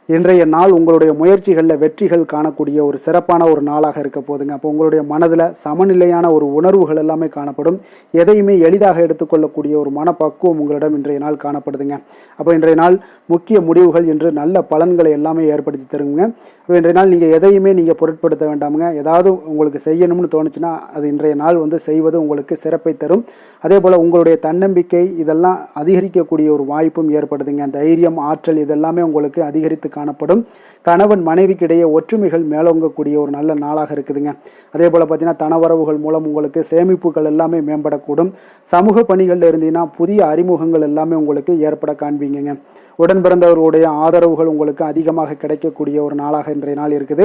இன்றைய நாள் உங்களுடைய முயற்சிகளில் வெற்றிகள் காணக்கூடிய ஒரு சிறப்பான ஒரு நாளாக இருக்க போதுங்க. அப்போ உங்களுடைய மனதில் சமநிலையான ஒரு உணர்வுகள் எல்லாமே காணப்படும். எதையுமே எளிதாக எடுத்துக்கொள்ளக்கூடிய ஒரு மனப்பக்குவம் உங்களிடம் இன்றைய நாள் காணப்படுதுங்க. அப்போ இன்றைய நாள் முக்கிய முடிவுகள் என்று நல்ல பலன்களை எல்லாமே ஏற்படுத்தி தருங்க. அப்போ இன்றைய நாள் நீங்கள் எதையுமே நீங்கள் பொருட்படுத்த வேண்டாமுங்க. ஏதாவது உங்களுக்கு செய்யணும்னு தோணுச்சுன்னா அது இன்றைய நாள் செய்வது உங்களுக்கு சிறப்பை தரும். அதே போல் உங்களுடைய தன்னம்பிக்கை இதெல்லாம் அதிகரிக்கக்கூடிய ஒரு வாய்ப்பும் ஏற்படுதுங்க. தைரியம், ஆற்றல் இதெல்லாமே உங்களுக்கு அதிகரித்து காணப்படும். கணவன் மனைவிக்கிடையே ஒற்றுமைகள் மேலோங்கக்கூடிய ஒரு நல்ல நாளாக இருக்குதுங்க. அதே போல் பார்த்தீங்கன்னா தனவரவுகள் மூலம் உங்களுக்கு சேமிப்புகள் எல்லாமே மேம்படக்கூடும். சமூக பணிகளில் இருந்தீங்கன்னா புதிய அறிமுகங்கள் எல்லாமே உங்களுக்கு ஏற்பட காண்பீங்க. உடன் பிறந்தவர்களுடைய ஆதரவுகள் உங்களுக்கு அதிகமாக கிடைக்கக்கூடிய ஒரு நாளாக இன்றைய நாள் இருக்குது.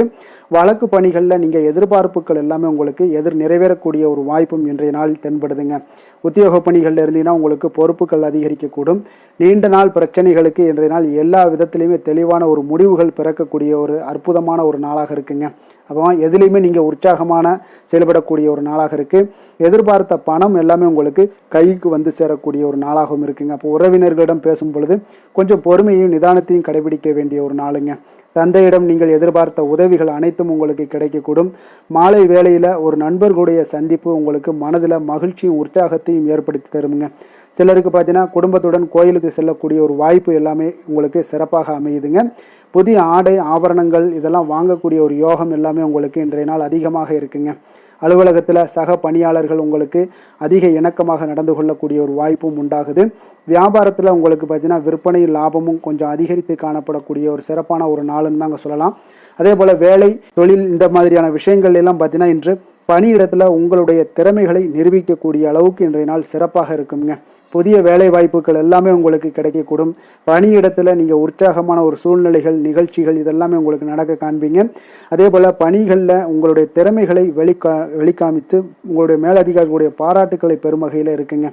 வழக்கு பணிகளில் நீங்கள் எதிர்பார்ப்புகள் எல்லாமே உங்களுக்கு நிறைவேறக்கூடிய ஒரு வாய்ப்பும் இன்றைய நாள் தென்படுதுங்க. உத்தியோக பணிகளில் இருந்தீங்கன்னா உங்களுக்கு பொறுப்புகள் அதிகரிக்கக்கூடும். நீண்ட நாள் பிரச்சனைகளுக்கு இன்றைய நாள் எல்லா விதத்திலையுமே தெளிவான ஒரு முடிவுகள் பிறக்கக்கூடிய ஒரு அற்புதமான ஒரு நாளாக இருக்குங்க. அப்போ எதுலேயுமே நீங்கள் உற்சாகமான செயல்படக்கூடிய ஒரு நாளாக இருக்குது. எதிர்பார்த்த பணம் எல்லாமே உங்களுக்கு கைக்கு சேரக்கூடிய ஒரு நாளாகவும் இருக்குங்க. அப்போ உறவினர்களிடம் பேசும் பொழுது கொஞ்சம் பொறுமையும் நிதானத்தையும் கடைபிடிக்க வேண்டிய ஒரு நாளுங்க. தந்தையிடம் நீங்கள் எதிர்பார்த்த உதவிகள் அனைத்தும் உங்களுக்கு கிடைக்கக்கூடும். மாலை வேளையில் ஒரு நண்பர்களுடைய சந்திப்பு உங்களுக்கு மனதில் மகிழ்ச்சியும் உற்சாகத்தையும் ஏற்படுத்தி தருமுங்க. சிலருக்கு பார்த்தீங்கன்னா குடும்பத்துடன் கோயிலுக்கு செல்லக்கூடிய ஒரு வாய்ப்பு எல்லாமே உங்களுக்கு சிறப்பாக அமையுதுங்க. புதிய ஆடை ஆபரணங்கள் இதெல்லாம் வாங்கக்கூடிய ஒரு யோகம் எல்லாமே உங்களுக்கு இன்றைய நாள் அதிகமாக இருக்குங்க. அலுவலகத்தில் சக பணியாளர்கள் உங்களுக்கு அதிக இணக்கமாக நடந்து கொள்ளக்கூடிய ஒரு வாய்ப்பும் உண்டாகுது. வியாபாரத்தில் உங்களுக்கு பார்த்தீங்கன்னா விற்பனை லாபமும் கொஞ்சம் அதிகரித்து காணப்படக்கூடிய ஒரு சிறப்பான ஒரு நாளுன்னு தாங்க சொல்லலாம். அதே போல் வேலை, தொழில் இந்த மாதிரியான விஷயங்கள் எல்லாம் பார்த்தீங்கன்னா இன்று பணியிடத்தில் உங்களுடைய திறமைகளை நிரூபிக்கக்கூடிய அளவுக்கு இன்றைய நாள் சிறப்பாக இருக்குங்க. புதிய வேலை வாய்ப்புகள் எல்லாமே உங்களுக்கு கிடைக்கக்கூடும். பணியிடத்தில் நீங்கள் உற்சாகமான ஒரு சூழ்நிலைகள், நிகழ்ச்சிகள் இதெல்லாமே உங்களுக்கு நடக்க காண்பீங்க. அதே போல் பணிகளில் உங்களுடைய திறமைகளை வெளிக்காமித்து உங்களுடைய மேலதிகாரிகளுடைய பாராட்டுக்களை பெறும் வகையில் இருக்குங்க.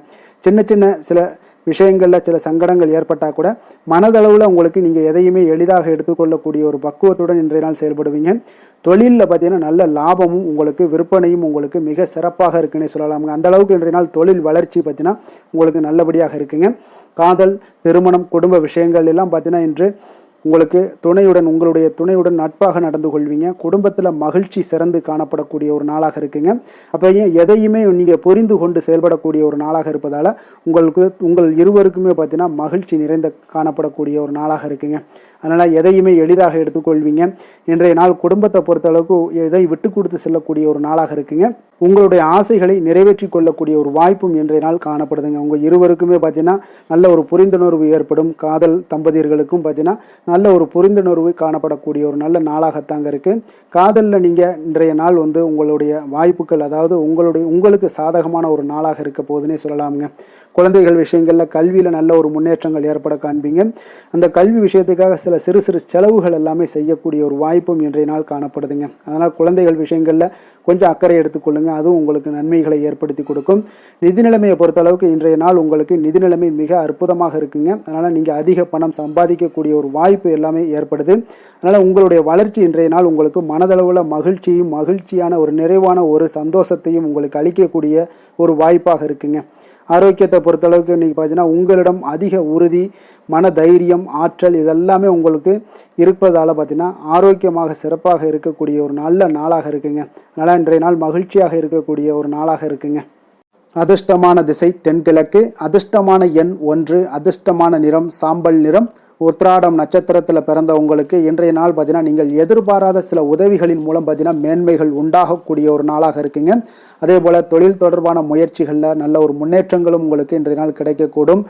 சின்ன சின்ன சில விஷயங்களில் சில சங்கடங்கள் ஏற்பட்டால் கூட மனதளவில் உங்களுக்கு நீங்கள் எதையுமே எளிதாக எடுத்துக்கொள்ளக்கூடிய ஒரு பக்குவத்துடன் இன்றைய நாள் செயல்படுவீங்க. தொழிலில் பார்த்தீங்கன்னா நல்ல லாபமும் உங்களுக்கு விற்பனையும் உங்களுக்கு மிக சிறப்பாக இருக்குன்னே சொல்லலாமுங்க. அந்த அளவுக்கு இன்றைய நாள் தொழில் வளர்ச்சி பார்த்தீங்கன்னா உங்களுக்கு நல்லபடியாக இருக்குங்க. காதல், திருமணம், குடும்ப விஷயங்கள் எல்லாம் பார்த்தீங்கன்னா இன்று உங்களுக்கு உங்களுடைய துணையுடன் நட்பாக நடந்து கொள்வீங்க. குடும்பத்தில் மகிழ்ச்சி சிறந்து காணப்படக்கூடிய ஒரு நாளாக இருக்குங்க. அப்போ எதையுமே நீங்கள் புரிந்து கொண்டு செயல்படக்கூடிய ஒரு நாளாக இருப்பதால் உங்கள் இருவருக்குமே பார்த்தீங்கன்னா மகிழ்ச்சி நிறைந்த காணப்படக்கூடிய ஒரு நாளாக இருக்குங்க. அதனால் எதையுமே எளிதாக எடுத்துக்கொள்வீங்க. இன்றைய நாள் குடும்பத்தை பொறுத்தளவுக்கு எதை விட்டு கொடுத்து செல்லக்கூடிய ஒரு நாளாக இருக்குங்க. உங்களுடைய ஆசைகளை நிறைவேற்றி கொள்ளக்கூடிய ஒரு வாய்ப்பும் இன்றைய நாள் காணப்படுதுங்க. உங்கள் இருவருக்குமே பார்த்தீங்கன்னா நல்ல ஒரு புரிந்துணர்வு ஏற்படும். காதல் தம்பதியர்களுக்கும் பார்த்தீங்கன்னா நல்ல ஒரு புரிந்துணர்வு காணப்படக்கூடிய ஒரு நல்ல நாளாகத்தாங்க இருக்குது. காதலில் நீங்கள் இன்றைய நாள் உங்களுடைய வாய்ப்புகள், அதாவது உங்களுக்கு சாதகமான ஒரு நாளாக இருக்க போதுன்னே சொல்லலாமுங்க. குழந்தைகள் விஷயங்களில் கல்வியில் நல்ல ஒரு முன்னேற்றங்கள் ஏற்பட காண்பீங்க. அந்த கல்வி விஷயத்துக்காக சில சிறு சிறு செலவுகள் எல்லாமே செய்யக்கூடிய ஒரு வாய்ப்பும் இன்றைய நாள் காணப்படுதுங்க. அதனால் குழந்தைகள் விஷயங்களில் கொஞ்சம் அக்கறை எடுத்துக்கொள்ளுங்க. அதுவும் உங்களுக்கு நன்மைகளை ஏற்படுத்தி கொடுக்கும். நிதி நிலைமையை பொறுத்தளவுக்கு இன்றைய நாள் உங்களுக்கு நிதி நிலைமை மிக அற்புதமாக இருக்குங்க. அதனால் நீங்கள் அதிக பணம் சம்பாதிக்கக்கூடிய ஒரு வாய்ப்பு எல்லாமே ஏற்படுது. அதனால் உங்களுடைய வளர்ச்சி இன்றைய நாள் உங்களுக்கு மனதளவில் மகிழ்ச்சியும் மகிழ்ச்சியான ஒரு நிறைவான ஒரு சந்தோஷத்தையும் உங்களுக்கு அளிக்கக்கூடிய ஒரு வாய்ப்பாக இருக்குங்க. ஆரோக்கியத்தை பொறுத்தளவுக்கு இன்றைக்கி பார்த்தீங்கன்னா உங்களிடம் அதிக உறுதி, மன தைரியம், ஆற்றல் இதெல்லாமே உங்களுக்கு இருப்பதால் பார்த்தீங்கன்னா ஆரோக்கியமாக சிறப்பாக இருக்கக்கூடிய ஒரு நல்ல நாளாக இருக்குங்க. அதனால் இன்றைய நாள் மகிழ்ச்சியாக இருக்கக்கூடிய ஒரு நாளாக இருக்குங்க. அதிர்ஷ்டமான திசை தென்கிழக்கு, அதிர்ஷ்டமான எண் 1, அதிர்ஷ்டமான நிறம் சாம்பல் நிறம். உத்திராடம் நட்சத்திரத்தில் பிறந்த உங்களுக்கு இன்றைய நாள் பார்த்தீங்கன்னா நீங்கள் எதிர்பாராத சில உதவிகளின் மூலம் பார்த்தீங்கன்னா மேன்மைகள் உண்டாகக்கூடிய ஒரு நாளாக இருக்குங்க. அதே போல் தொழில் தொடர்பான முயற்சிகளில் நல்ல ஒரு முன்னேற்றங்களும் உங்களுக்கு இன்றைய நாள் கிடைக்கக்கூடும்.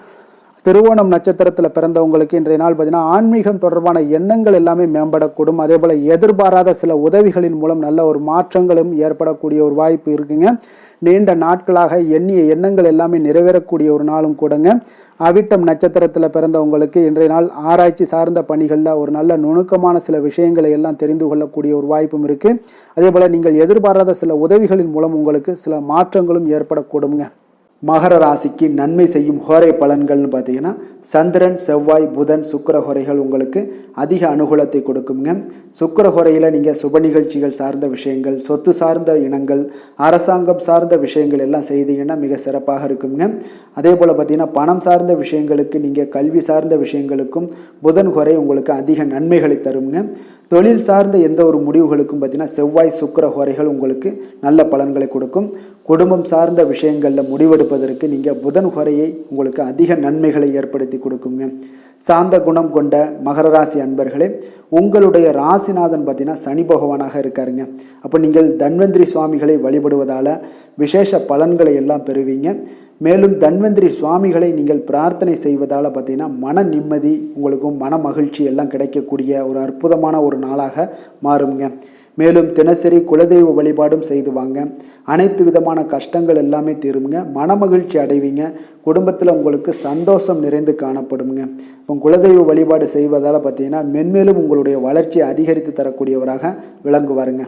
திருவோணம் நட்சத்திரத்தில் பிறந்தவங்களுக்கு இன்றைய நாள் பார்த்தீங்கன்னா ஆன்மீகம் தொடர்பான எண்ணங்கள் எல்லாமே மேம்படக்கூடும். அதே போல் எதிர்பாராத சில உதவிகளின் மூலம் நல்ல ஒரு மாற்றங்களும் ஏற்படக்கூடிய ஒரு வாய்ப்பு இருக்குங்க. நீண்ட நாட்களாக எண்ணிய எண்ணங்கள் எல்லாமே நிறைவேறக்கூடிய ஒரு நாளும் கூடங்க. அவிட்டம் நட்சத்திரத்தில் பிறந்தவங்களுக்கு இன்றைய நாள் ஆராய்ச்சி சார்ந்த பணிகளில் ஒரு நல்ல நுணுக்கமான சில விஷயங்களை எல்லாம் தெரிந்து கொள்ளக்கூடிய ஒரு வாய்ப்பும் இருக்குது. அதே போல் நீங்கள் எதிர்பாராத சில உதவிகளின் மூலம் உங்களுக்கு சில மாற்றங்களும் ஏற்படக்கூடுங்க. மகர ராசிக்கு நன்மை செய்யும் ஹோரை பலன்கள்னு பார்த்தீங்கன்னா சந்திரன், செவ்வாய், புதன், சுக்கிர ஹோரைகள் உங்களுக்கு அதிக அனுகூலத்தை கொடுக்குங்க. சுக்கிர ஹோரையில் நீங்கள் சுப நிகழ்ச்சிகள் சார்ந்த விஷயங்கள், சொத்து சார்ந்த இனங்கள், அரசாங்கம் சார்ந்த விஷயங்கள் எல்லாம் செய்தீங்கன்னா மிக சிறப்பாக இருக்குங்க. அதே போல் பார்த்தீங்கன்னா பணம் சார்ந்த விஷயங்களுக்கு, நீங்கள் கல்வி சார்ந்த விஷயங்களுக்கும் புதன் ஹோரை உங்களுக்கு அதிக நன்மைகளை தருங்க. தொழில் சார்ந்த எந்த ஒரு முடிவுகளுக்கும் பார்த்தீங்கன்னா செவ்வாய், சுக்கிர ஹோரைகள் உங்களுக்கு நல்ல பலன்களை கொடுக்கும். குடும்பம் சார்ந்த விஷயங்களில் முடிவெடுப்பதற்கு நீங்கள் புதன் ஹோரையை உங்களுக்கு அதிக நன்மைகளை ஏற்படுத்தி கொடுக்குங்க. சாந்த குணம் கொண்ட மகர ராசி அன்பர்களே, உங்களுடைய ராசிநாதன் பார்த்தீங்கன்னா சனி பகவானாக இருக்காருங்க. அப்போ நீங்கள் தன்வந்திரி சுவாமிகளை வழிபடுவதால் விசேஷ பலன்களை எல்லாம் பெறுவீங்க. மேலும் தன்வந்திரி சுவாமிகளை நீங்கள் பிரார்த்தனை செய்வதால் பார்த்தீங்கன்னா மன நிம்மதி, உங்களுக்கும் மன மகிழ்ச்சி எல்லாம் கிடைக்கக்கூடிய ஒரு அற்புதமான ஒரு நாளாக மாறுங்க. மேலும் தினசரி குலதெய்வ வழிபாடும் செய்து வாங்க. அனைத்து விதமான கஷ்டங்கள் எல்லாமே தீருங்க. மனமகிழ்ச்சி அடைவீங்க. குடும்பத்தில் உங்களுக்கு சந்தோஷம் நிறைந்து காணப்படுங்க. இப்போ குலதெய்வ வழிபாடு செய்வதால் பார்த்தீங்கன்னா மென்மேலும் உங்களுடைய வளர்ச்சியை அதிகரித்து தரக்கூடியவராக விளங்குவாருங்க.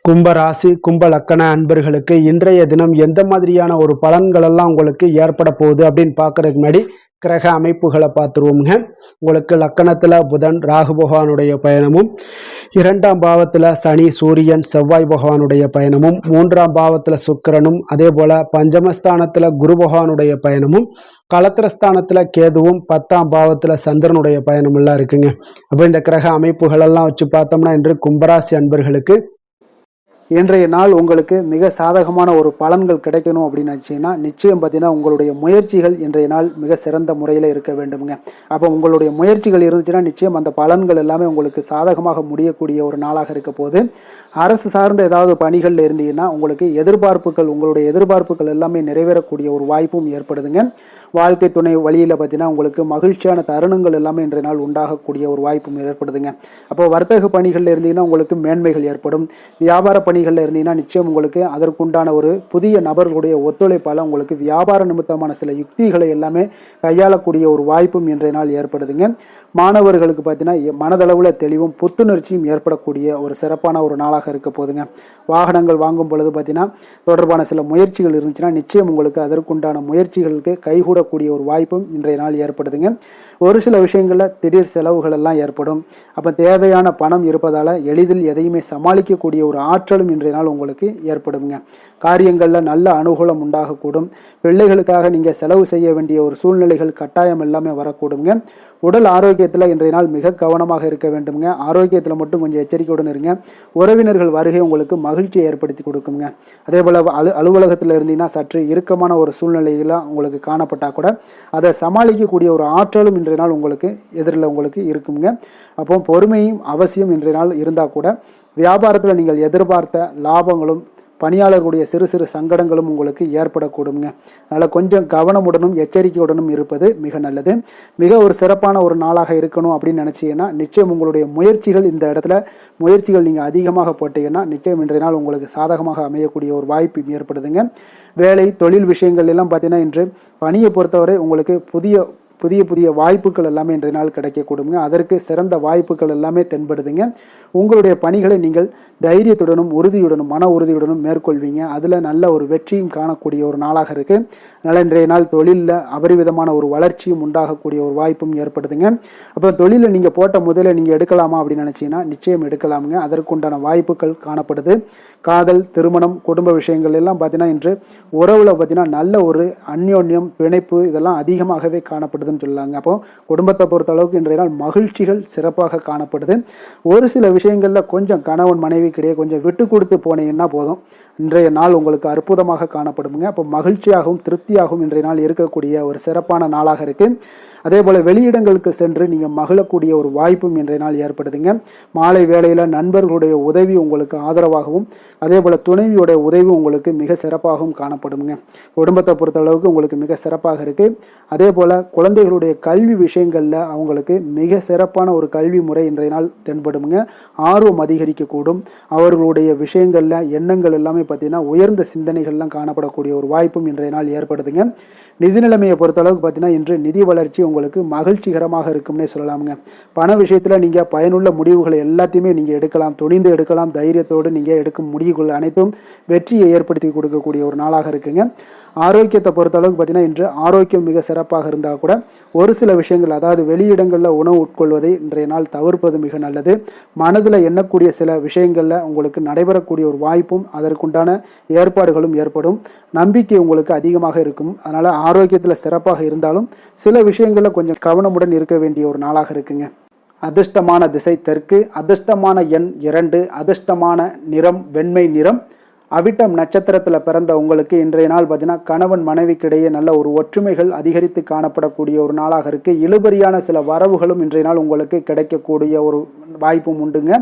கும்பராசி கும்ப லக்கண அன்பர்களுக்கு இன்றைய தினம் எந்த மாதிரியான ஒரு பலன்கள் எல்லாம் உங்களுக்கு ஏற்பட போகுது அப்படின்னு பார்க்கறதுக்கு முன்னாடி கிரக அமைப்புகளை பார்த்துருவோம்ங்க. உங்களுக்கு லக்கணத்துல புதன் ராகு பகவானுடைய பயணமும், 2ஆம் பாவத்துல சனி சூரியன் செவ்வாய் பகவானுடைய பயணமும், 3ஆம் பாவத்துல சுக்கிரனும், அதே போல பஞ்சமஸ்தானத்துல குரு பகவானுடைய பயணமும், களத்திரஸ்தானத்துல கேதுவும், 10ஆம் பாவத்துல சந்திரனுடைய பயணம் எல்லாம் இருக்குங்க. அப்போ இந்த கிரக அமைப்புகள் எல்லாம் வச்சு பார்த்தோம்னா இன்று கும்பராசி அன்பர்களுக்கு இன்றைய நாள் உங்களுக்கு மிக சாதகமான ஒரு பலன்கள் கிடைக்கணும் அப்படின்னு நினச்சிங்கன்னா நிச்சயம் பார்த்தீங்கன்னா உங்களுடைய முயற்சிகள் இன்றைய நாள் மிக சிறந்த முறையில் இருக்க வேண்டுமுங்க. அப்போ உங்களுடைய முயற்சிகள் இருந்துச்சுன்னா நிச்சயம் அந்த பலன்கள் எல்லாமே உங்களுக்கு சாதகமாக முடியக்கூடிய ஒரு நாளாக இருக்க போது. அரசு சார்ந்த ஏதாவது பணிகளில் இருந்தீங்கன்னா உங்களுக்கு உங்களுடைய எதிர்பார்ப்புகள் எல்லாமே நிறைவேறக்கூடிய ஒரு வாய்ப்பும் ஏற்படுதுங்க. வாழ்க்கை துணை வழியில் பார்த்தீங்கன்னா உங்களுக்கு மகிழ்ச்சியான தருணங்கள் எல்லாமே இன்றைய நாள் உண்டாகக்கூடிய ஒரு வாய்ப்பும் ஏற்படுதுங்க. அப்போ வர்த்தக பணிகளில் இருந்தீங்கன்னா உங்களுக்கு மேன்மைகள் ஏற்படும். வியாபார பணிகளில் இருந்தீங்கன்னா நிச்சயம் உங்களுக்கு அதற்குண்டான ஒரு புதிய நபர்களுடைய ஒத்துழைப்பால் உங்களுக்கு வியாபார நிமித்தமான சில யுக்திகளை எல்லாமே கையாளக்கூடிய ஒரு வாய்ப்பும் இன்றைய நாள் ஏற்படுதுங்க. மாணவர்களுக்கு பார்த்தீங்கன்னா மனதளவில் தெளிவும் புத்துணர்ச்சியும் ஏற்படக்கூடிய ஒரு சிறப்பான ஒரு நாளாக இருக்க போதுங்க. வாகனங்கள் வாங்கும் பொழுது பார்த்தீங்கன்னா தொடர்பான சில முயற்சிகள் இருந்துச்சுன்னா நிச்சயம் உங்களுக்கு அதற்குண்டான முயற்சிகளுக்கு கைகூடக்கூடிய ஒரு வாய்ப்பும் இன்றைய நாள் ஏற்படுதுங்க. ஒரு சில விஷயங்களில் திடீர் செலவுகள் எல்லாம் ஏற்படும். அப்போ தேவையான பணம் இருப்பதால் எளிதில் எதையுமே சமாளிக்கக்கூடிய ஒரு ஆற்றலும் ஆற்றலும் இன்றைய நாள் உங்களுக்கு ஏற்படுங்க. காரியங்களில் நல்ல அனுகூலம் உண்டாகக்கூடும். பிள்ளைகளுக்காக நீங்கள் செலவு செய்ய வேண்டிய ஒரு சூழ்நிலைகள் கட்டாயம் எல்லாமே வரக்கூடுங்க. உடல் ஆரோக்கியத்தில் இன்றைய நாள் மிக கவனமாக இருக்க வேண்டுங்க. ஆரோக்கியத்தில் மட்டும் கொஞ்சம் எச்சரிக்கையுடன் இருங்க. உறவினர்கள் வருகை உங்களுக்கு மகிழ்ச்சியை ஏற்படுத்தி கொடுக்குங்க. அதே போல் அலுவலகத்தில் இருந்தீங்கன்னா சற்று இறுக்கமான ஒரு சூழ்நிலையெல்லாம் உங்களுக்கு காணப்பட்டால் கூட அதை சமாளிக்கக்கூடிய ஒரு ஆற்றலும் இன்றைய நாள் உங்களுக்கு எதிரில் உங்களுக்கு இருக்குங்க. அப்போ பொறுமையும் அவசியம் இன்றைய நாள் இருந்தால் கூட வியாபாரத்தில் நீங்கள் எதிர்பார்த்த லாபங்களும் பணியாளர்களுடைய சிறு சிறு சங்கடங்களும் உங்களுக்கு ஏற்படக்கூடுங்க. அதனால் கொஞ்சம் கவனமுடனும் எச்சரிக்கையுடனும் இருப்பது மிக நல்லது. மிக ஒரு சிறப்பான ஒரு நாளாக இருக்கணும் அப்படின்னு நினச்சிங்கன்னா நிச்சயம் உங்களுடைய முயற்சிகள் இந்த இடத்துல முயற்சிகள் நீங்கள் அதிகமாக போட்டீங்கன்னா நிச்சயம் இன்றைய நாள் உங்களுக்கு சாதகமாக அமையக்கூடிய ஒரு வாய்ப்பு ஏற்படுதுங்க. வேலை தொழில் விஷயங்கள் எல்லாம் பார்த்தீங்கன்னா இன்று பணியை பொறுத்தவரை உங்களுக்கு புதிய வாய்ப்புகள் எல்லாமே இன்றைய நாள் கிடைக்கக்கூடுங்க. அதற்கு சிறந்த வாய்ப்புகள் எல்லாமே தென்படுதுங்க. உங்களுடைய பணிகளை நீங்கள் தைரியத்துடனும் உறுதியுடனும் மன உறுதியுடனும் மேற்கொள்வீங்க. அதில் நல்ல ஒரு வெற்றியும் காணக்கூடிய ஒரு நாளாக இருக்குது. அதனால் இன்றைய நாள் தொழிலில் அபரிவிதமான ஒரு வளர்ச்சியும் உண்டாகக்கூடிய ஒரு வாய்ப்பும் ஏற்படுதுங்க. அப்போ தொழிலில் நீங்கள் போட்ட முதல்ல நீங்கள் எடுக்கலாமா அப்படின்னு நினச்சிங்கன்னா நிச்சயம் எடுக்கலாமுங்க. அதற்குண்டான வாய்ப்புகள் காணப்படுது. காதல், திருமணம், குடும்ப விஷயங்கள் எல்லாம் பார்த்தீங்கன்னா இன்று உறவில் பார்த்தீங்கன்னா நல்ல ஒரு அந்யோன்யம், பிணைப்பு இதெல்லாம் அதிகமாகவே காணப்படுதுன்னு சொல்லலாங்க. அப்போ குடும்பத்தை பொறுத்த அளவுக்கு இன்றைய நாள் மகிழ்ச்சிகள் சிறப்பாக காணப்படுது. ஒரு சில விஷயங்களில் கொஞ்சம் கணவன் மனைவிக்கிடையே கொஞ்சம் விட்டு கொடுத்து போனீங்கன்னா போதும், இன்றைய நாள் உங்களுக்கு அற்புதமாக காணப்படுங்க. அப்போ மகிழ்ச்சியாகவும் திருப்தியாகவும் இன்றைய நாள் இருக்கக்கூடிய ஒரு சிறப்பான நாளாக இருக்குது. அதே போல் வெளியிடங்களுக்கு சென்று நீங்கள் மகிழக்கூடிய ஒரு வாய்ப்பும் இன்றைய நாள் ஏற்படுதுங்க. மாலை வேளையில் நண்பர்களுடைய உதவி உங்களுக்கு ஆதரவாகவும் அதே போல் துணைவியுடைய உதவி உங்களுக்கு மிக சிறப்பாகவும் காணப்படுங்க. குடும்பத்தை பொறுத்த அளவுக்கு உங்களுக்கு மிக சிறப்பாக இருக்குது. அதே போல் குழந்தைகளுடைய கல்வி விஷயங்களில் அவங்களுக்கு மிக சிறப்பான ஒரு கல்வி முறை இன்றைய நாள் தென்படுங்க. ஆர்வம் அதிகரிக்கக்கூடும். அவர்களுடைய விஷயங்களில் எண்ணங்கள் எல்லாமே பார்த்தீங்கன்னா உயர்ந்த சிந்தனைகள்லாம் காணப்படக்கூடிய ஒரு வாய்ப்பும் இன்றைய நாள் ஏற்படுதுங்க. நிதி நிலைமையை பொறுத்தளவுக்கு பார்த்தீங்கன்னா இன்று நிதி வளர்ச்சி உங்களுக்கு மகிழ்ச்சிகரமாக இருக்கும்னே சொல்லலாமுங்க. பண விஷயத்தில் நீங்கள் பயனுள்ள முடிவுகளை எல்லாத்தையுமே நீங்கள் எடுக்கலாம், துணிந்து எடுக்கலாம். தைரியத்தோடு நீங்கள் எடுக்கும் முடிவுகள் அனைத்தும் வெற்றியை ஏற்படுத்தி கொடுக்கக்கூடிய ஒரு நாளாக இருக்குங்க. ஆரோக்கியத்தை பொறுத்தளவுக்கு பார்த்தீங்கன்னா இன்று ஆரோக்கியம் மிக சிறப்பாக இருந்தால் கூட ஒரு சில விஷயங்கள், அதாவது வெளியிடங்களில் உணவு உட்கொள்வதை இன்றைய நாள் தவிர்ப்பது மிக நல்லது. மனதில் எண்ணக்கூடிய சில விஷயங்களில் உங்களுக்கு நடைபெறக்கூடிய ஒரு வாய்ப்பும் அதற்குண்டான ஏற்பாடுகளும் ஏற்படும். நம்பிக்கை உங்களுக்கு அதிகமாக இருக்கும். அதனால் ஆரோக்கியத்தில் சிறப்பாக இருந்தாலும் சில விஷயங்களில் கொஞ்சம் கவனமுடன் இருக்க வேண்டிய ஒரு நாளாக இருக்குங்க. அதிர்ஷ்டமான திசை தெற்கு, அதிர்ஷ்டமான எண் 2, அதிர்ஷ்டமான நிறம் வெண்மை நிறம். அவிட்டம் நட்சத்திரத்தில் பிறந்த உங்களுக்கு இன்றைய நாள் பார்த்தீங்கன்னா கணவன் மனைவிக்கிடையே நல்ல ஒரு ஒற்றுமைகள் அதிகரித்து காணப்படக்கூடிய ஒரு நாளாக இருக்குது. இழுபறியான சில வரவுகளும் இன்றைய நாள் உங்களுக்கு கிடைக்கக்கூடிய ஒரு வாய்ப்பும் உண்டுங்க.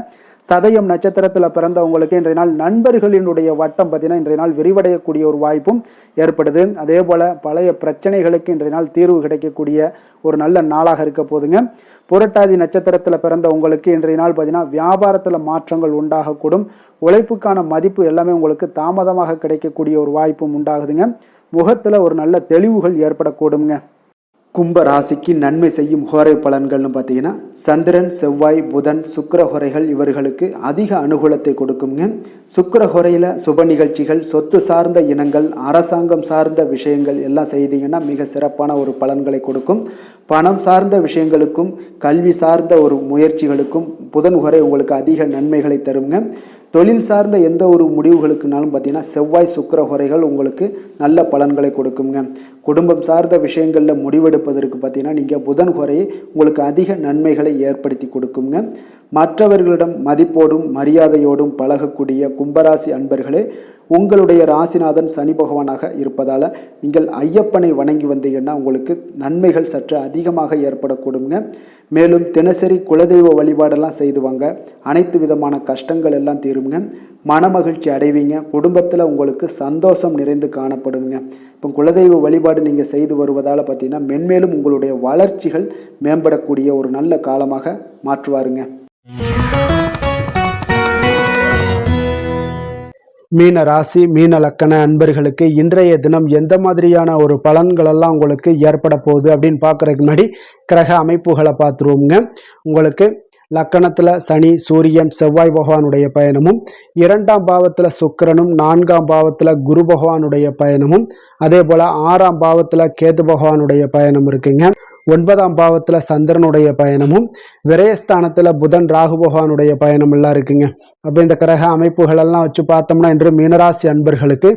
சதயம் நட்சத்திரத்தில் பிறந்தவங்களுக்கு இன்றைய நாள் நண்பர்களினுடைய வட்டம் பார்த்தீங்கன்னா இன்றைய நாள் விரிவடையக்கூடிய ஒரு வாய்ப்பும் ஏற்படுது. அதே போல் பழைய பிரச்சனைகளுக்கு இன்றைய நாள் தீர்வு கிடைக்கக்கூடிய ஒரு நல்ல நாளாக இருக்க போதுங்க. புரட்டாதி நட்சத்திரத்தில் பிறந்த உங்களுக்கு இன்றைய நாள் பார்த்தீங்கன்னா வியாபாரத்தில் மாற்றங்கள் உண்டாகக்கூடும். உழைப்புக்கான மதிப்பு எல்லாமே உங்களுக்கு தாமதமாக கிடைக்கக்கூடிய ஒரு வாய்ப்பும் உண்டாகுதுங்க. முகத்தில் ஒரு நல்ல தெளிவுகள் ஏற்படக்கூடுங்க. கும்ப ராசிக்கு நன்மை செய்யும் ஹோரை பலன்கள்னு பார்த்தீங்கன்னா சந்திரன், செவ்வாய், புதன், சுக்கிர ஹோரைகள் இவர்களுக்கு அதிக அனுகூலத்தை கொடுக்குங்க. சுக்கிர ஹோரையில் சுப நிகழ்ச்சிகள், சொத்து சார்ந்த இனங்கள், அரசாங்கம் சார்ந்த விஷயங்கள் எல்லாம் செய்தீங்கன்னா மிக சிறப்பான ஒரு பலன்களை கொடுக்கும். பணம் சார்ந்த விஷயங்களுக்கும் கல்வி சார்ந்த ஒரு முயற்சிகளுக்கும் புதன் ஹோரை உங்களுக்கு அதிக நன்மைகளை தருங்க. தொழில் சார்ந்த எந்த ஒரு முடிவுகளுக்குனாலும் பார்த்தீங்கன்னா செவ்வாய், சுக்கிர ஹோரைகள் உங்களுக்கு நல்ல பலன்களை கொடுக்குங்க. குடும்பம் சார்ந்த விஷயங்களில் முடிவெடுப்பதற்கு பார்த்தீங்கன்னா நீங்கள் புதன் ஹோரையை உங்களுக்கு அதிக நன்மைகளை ஏற்படுத்தி கொடுக்குங்க. மற்றவர்களிடம் மதிப்போடும் மரியாதையோடும் பழகக்கூடிய கும்பராசி அன்பர்களே, உங்களுடைய ராசிநாதன் சனி பகவானாக இருப்பதால் நீங்கள் ஐயப்பனை வணங்கி வந்தீங்கன்னா உங்களுக்கு நன்மைகள் சற்று அதிகமாக ஏற்படக்கூடுங்க. மேலும் தினசரி குலதெய்வ வழிபாடெல்லாம் செய்து வாங்க, அனைத்து விதமான கஷ்டங்கள் எல்லாம் தீருங்க. மனமகிழ்ச்சி அடைவீங்க. குடும்பத்தில் உங்களுக்கு சந்தோஷம் நிறைந்து காணப்படுங்க. இப்போ குலதெய்வ வழிபாடு நீங்கள் செய்து வருவதால் பார்த்தீங்கன்னா மென்மேலும் உங்களுடைய வளர்ச்சிகள் மேம்படக்கூடிய ஒரு நல்ல காலமாக மாற்றுவாருங்க. மீன ராசி மீன லக்கண அன்பர்களுக்கு இன்றைய தினம் எந்த மாதிரியான ஒரு பலன்கள் எல்லாம் உங்களுக்கு ஏற்பட போகுது அப்படின்னு பார்க்கறதுக்கு முன்னாடி கிரக அமைப்புகளை பார்த்துருவோங்க. உங்களுக்கு லக்கணத்துல சனி, சூரியன், செவ்வாய் பகவானுடைய பயணமும், 2ஆம் பாவத்துல சுக்கிரனும், 4ஆம் பாவத்துல குரு பகவானுடைய பயணமும், அதே போல 6ஆம் பாவத்துல கேது பகவானுடைய பயணம் இருக்குங்க. 9ஆம் பாவத்துல சந்திரனுடைய பயணமும், விரயஸ்தானத்துல புதன் ராகு பகவானுடைய பயணம் எல்லாம் இருக்குங்க. அப்ப இந்த கிரக அமைப்புகள் எல்லாம் வச்சு பார்த்தோம்னா இன்று மீனராசி அன்பர்களுக்கு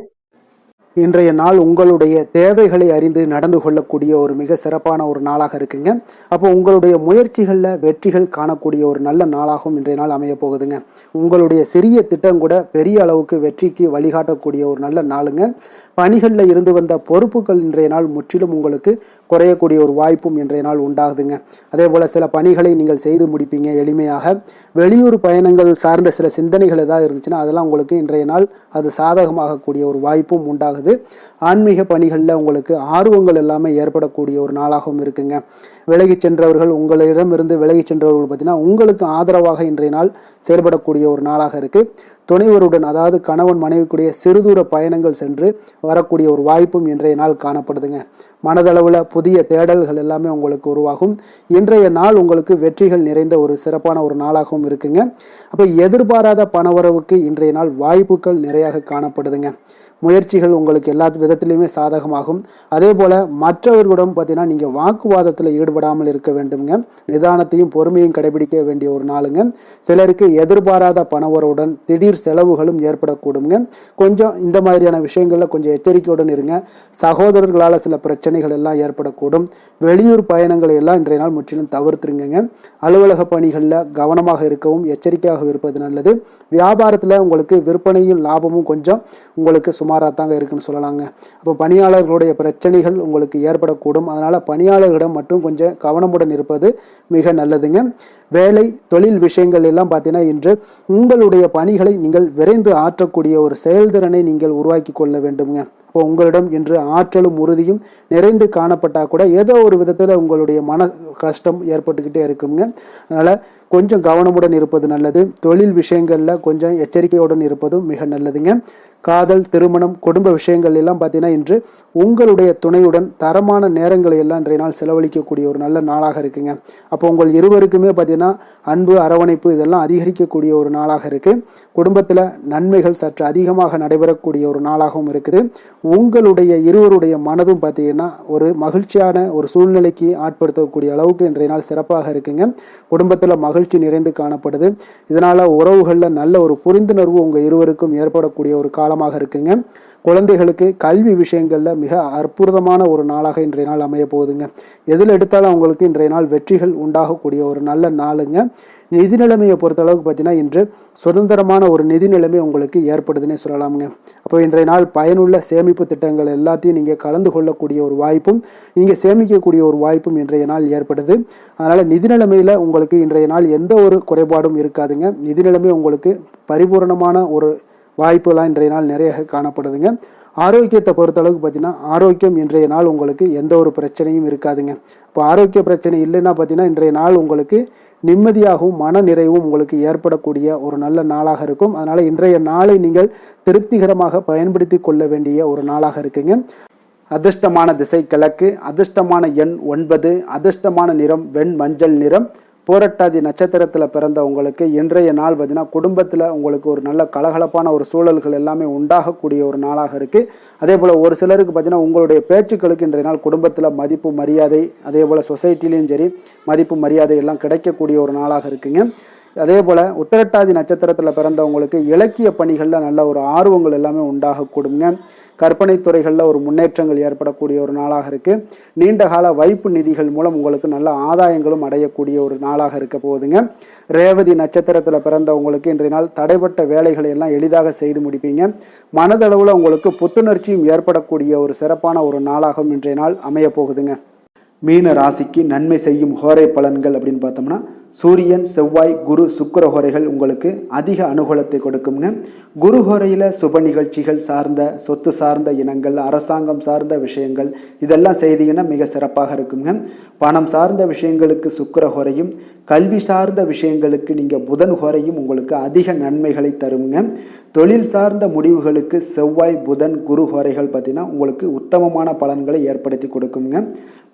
இன்றைய நாள் உங்களுடைய தேவைகளை அறிந்து நடந்து கொள்ளக்கூடிய ஒரு மிக சிறப்பான ஒரு நாளாக இருக்குங்க. அப்போ உங்களுடைய முயற்சிகளில் வெற்றிகள் காணக்கூடிய ஒரு நல்ல நாளாகவும் இன்றைய நாள் அமைய போகுதுங்க. உங்களுடைய சிறிய திட்டம் கூட பெரிய அளவுக்கு வெற்றிக்கு வழிகாட்டக்கூடிய ஒரு நல்ல நாளுங்க. பணிகளில் இருந்து வந்த பொறுப்புகள் இன்றைய நாள் முற்றிலும் உங்களுக்கு குறையக்கூடிய ஒரு வாய்ப்பும் இன்றைய நாள் உண்டாகுதுங்க. அதே போல் சில பணிகளை நீங்கள் செய்து முடிப்பீங்க எளிமையாக. வெளியூர் பயணங்கள் சார்ந்த சில சிந்தனைகள் ஏதாவது இருந்துச்சுன்னா அதெல்லாம் உங்களுக்கு இன்றைய நாள் அது சாதகமாகக்கூடிய ஒரு வாய்ப்பும் உண்டாகுது. ஆன்மீக பணிகளில் உங்களுக்கு ஆர்வங்கள் எல்லாமே ஏற்படக்கூடிய ஒரு நாளாகவும் இருக்குங்க. விலகி சென்றவர்கள், உங்களிடமிருந்து விலகி சென்றவர்கள் பார்த்தீங்கன்னா உங்களுக்கு ஆதரவாக இன்றைய நாள் செயல்படக்கூடிய ஒரு நாளாக இருக்குது. துணைவருடன், அதாவது கணவன் மனைவிக்குடைய சிறுதூர பயணங்கள் சென்று வரக்கூடிய ஒரு வாய்ப்பும் இன்றைய நாள் காணப்படுதுங்க. மனதளவில் புதிய தேடல்கள் எல்லாமே உங்களுக்கு உருவாகும். இன்றைய நாள் உங்களுக்கு வெற்றிகள் நிறைந்த ஒரு சிறப்பான ஒரு நாளாகவும் இருக்குங்க. அப்போ எதிர்பாராத பணவரவுக்கு இன்றைய நாள் வாய்ப்புகள் நிறையாக காணப்படுதுங்க. முயற்சிகள் உங்களுக்கு எல்லா விதத்திலையுமே சாதகமாகும். அதே போல் மற்றவர்களிடம் பார்த்தீங்கன்னா நீங்கள் வாக்குவாதத்தில் ஈடுபடாமல் இருக்க வேண்டுங்க. நிதானத்தையும் பொறுமையும் கடைபிடிக்க வேண்டிய ஒரு நாளுங்க. சிலருக்கு எதிர்பாராத பணவரவுடன் திடீர் செலவுகளும் ஏற்படக்கூடுங்க. கொஞ்சம் இந்த மாதிரியான விஷயங்களில் கொஞ்சம் எச்சரிக்கையுடன் இருங்க. சகோதரர்களால் சில பிரச்சனைகள் எல்லாம் ஏற்படக்கூடும். வெளியூர் பயணங்களை எல்லாம் இன்றைய நாள் முற்றிலும் தவிர்த்துருங்க. அலுவலக பணிகளில் கவனமாக இருக்கவும் எச்சரிக்கையாக இருப்பது நல்லது. வியாபாரத்தில் உங்களுக்கு விற்பனையும் லாபமும் கொஞ்சம் உங்களுக்கு சுமாராக தாங்க இருக்குன்னு சொல்லலாங்க. அப்போ பணியாளர்களுடைய பிரச்சனைகள் உங்களுக்கு ஏற்படக்கூடும். அதனால் பணியாளர்களிடம் மட்டும் கொஞ்சம் கவனமுடன் இருப்பது மிக நல்லதுங்க. வேலை தொழில் விஷயங்கள் எல்லாம் பார்த்தீங்கன்னா இன்று உங்களுடைய பணிகளை நீங்கள் விரைந்து ஆற்றக்கூடிய ஒரு செயல்திறனை நீங்கள் உருவாக்கி கொள்ள வேண்டுங்க. இப்போ உங்களிடம் இன்று ஆற்றலும் உறுதியும் நிறைந்து காணப்பட்டால் கூட ஏதோ ஒரு விதத்தில் உங்களுடைய மன கஷ்டம் ஏற்பட்டுக்கிட்டே இருக்குங்க. அதனால் கொஞ்சம் கவனமுடன் இருப்பது நல்லது. தொழில் விஷயங்களில் கொஞ்சம் எச்சரிக்கையுடன் இருப்பதும் மிக நல்லதுங்க. காதல், திருமணம், குடும்ப விஷயங்கள் எல்லாம் பார்த்தீங்கன்னா இன்று உங்களுடைய துணையுடன் தரமான நேரங்களை எல்லாம் இன்றைய நாள் செலவழிக்கக்கூடிய ஒரு நல்ல நாளாக இருக்குங்க. அப்போ உங்கள் இருவருக்குமே பார்த்தீங்கன்னா அன்பு, அரவணைப்பு இதெல்லாம் அதிகரிக்கக்கூடிய ஒரு நாளாக இருக்குது. குடும்பத்தில் நன்மைகள் சற்று அதிகமாக நடைபெறக்கூடிய ஒரு நாளாகவும் இருக்குது. உங்களுடைய இருவருடைய மனதும் பார்த்தீங்கன்னா ஒரு மகிழ்ச்சியான ஒரு சூழ்நிலைக்கு ஆட்படுத்தக்கூடிய அளவுக்கு இன்றைய நாள் சிறப்பாக இருக்குங்க. குடும்பத்தில் மகிழ்ச்சி நிறைந்து காணப்படுது. இதனால் உறவுகளில் நல்ல ஒரு புரிந்துணர்வு உங்கள் இருவருக்கும் ஏற்படக்கூடிய ஒரு காலமாக இருக்குங்க. குழந்தைகளுக்கு கல்வி விஷயங்களில் மிக அற்புதமான ஒரு நாளாக இன்றைய நாள் அமைய போகுதுங்க. எதில் எடுத்தாலும் அவங்களுக்கு இன்றைய நாள் வெற்றிகள் உண்டாகக்கூடிய ஒரு நல்ல நாளுங்க. நிதி நிலைமையை பொறுத்தளவுக்கு பார்த்தீங்கன்னா இன்று சுதந்திரமான ஒரு நிதி நிலைமை உங்களுக்கு ஏற்படுதுன்னே சொல்லலாமுங்க. அப்போ இன்றைய நாள் பயனுள்ள சேமிப்பு திட்டங்கள் எல்லாத்தையும் நீங்கள் கலந்து கொள்ளக்கூடிய ஒரு வாய்ப்பும் நீங்கள் சேமிக்கக்கூடிய ஒரு வாய்ப்பும் இன்றைய நாள் ஏற்படுது. அதனால் நிதி நிலைமையில் உங்களுக்கு இன்றைய நாள் எந்த ஒரு குறைபாடும் இருக்காதுங்க. நிதி நிலைமை உங்களுக்கு பரிபூரணமான ஒரு வாய்ப்புலாம் இன்றைய நாள் நிறைய காணப்படுதுங்க. ஆரோக்கியத்தை பொறுத்தளவுக்கு பார்த்தீங்கன்னா ஆரோக்கியம் இன்றைய நாள் உங்களுக்கு எந்த ஒரு பிரச்சனையும் இருக்காதுங்க. இப்போ ஆரோக்கிய பிரச்சனை இல்லைன்னா பார்த்தீங்கன்னா இன்றைய நாள் உங்களுக்கு நிம்மதியாகவும் மன நிறைவும் உங்களுக்கு ஏற்படக்கூடிய ஒரு நல்ல நாளாக இருக்கும். அதனால் இன்றைய நாளை நீங்கள் திருப்திகரமாக பயன்படுத்தி கொள்ள வேண்டிய ஒரு நாளாக இருக்குங்க. அதிர்ஷ்டமான திசை கிழக்கு, அதிர்ஷ்டமான எண் 9, அதிர்ஷ்டமான நிறம் வெண் மஞ்சள் நிறம். பூரட்டாதி நட்சத்திரத்தில் பிறந்த உங்களுக்கு இன்றைய நாள் பார்த்தீங்கன்னா குடும்பத்தில் உங்களுக்கு ஒரு நல்ல கலகலப்பான ஒரு சூழல்கள் எல்லாமே உண்டாகக்கூடிய ஒரு நாளாக இருக்குது. அதே போல் ஒரு சிலருக்கு பார்த்தீங்கன்னா உங்களுடைய பேச்சுக்களுக்கு இன்றைய நாள் குடும்பத்தில் மதிப்பு மரியாதை, அதே போல் சொசைட்டிலையும் சரி மதிப்பு மரியாதை எல்லாம் கிடைக்கக்கூடிய ஒரு நாளாக இருக்குங்க. அதே போல் உத்திரட்டாதி நட்சத்திரத்தில் பிறந்தவங்களுக்கு இலக்கிய பணிகளில் நல்ல ஒரு ஆர்வங்கள் எல்லாமே உண்டாகக்கூடுங்க. கற்பனை துறைகளில் ஒரு முன்னேற்றங்கள் ஏற்படக்கூடிய ஒரு நாளாக இருக்குது. நீண்டகால வைப்பு நிதிகள் மூலம் உங்களுக்கு நல்ல ஆதாயங்களும் அடையக்கூடிய ஒரு நாளாக இருக்க போகுதுங்க. ரேவதி நட்சத்திரத்தில் பிறந்தவங்களுக்கு இன்றைய நாள் தடைப்பட்ட வேலைகளை எல்லாம் எளிதாக செய்து முடிப்பீங்க. மனதளவில் உங்களுக்கு புத்துணர்ச்சியும் ஏற்படக்கூடிய ஒரு சிறப்பான ஒரு நாளாகவும் இன்றைய நாள் அமைய போகுதுங்க. மீன ராசிக்கு நன்மை செய்யும் ஹோரை பலன்கள் அப்படின்னு பார்த்தோம்னா சூரியன், செவ்வாய், குரு, சுக்கிர ஹோரைகள் உங்களுக்கு அதிக அனுகூலத்தை கொடுக்குங்க. குரு ஹோரையில் சுப நிகழ்ச்சிகள் சார்ந்த, சொத்து சார்ந்த இனங்கள், அரசாங்கம் சார்ந்த விஷயங்கள் இதெல்லாம் செய்தீங்கன்னா மிக சிறப்பாக இருக்குங்க. பணம் சார்ந்த விஷயங்களுக்கு சுக்கிர ஹோரையும், கல்வி சார்ந்த விஷயங்களுக்கு நீங்கள் புதன் ஹோரையும் உங்களுக்கு அதிக நன்மைகளை தருங்க. தொழில் சார்ந்த முடிவுகளுக்கு செவ்வாய், புதன், குரு ஹோரைகள் பார்த்தீங்கன்னா உங்களுக்கு உத்தமமான பலன்களை ஏற்படுத்தி கொடுக்குங்க.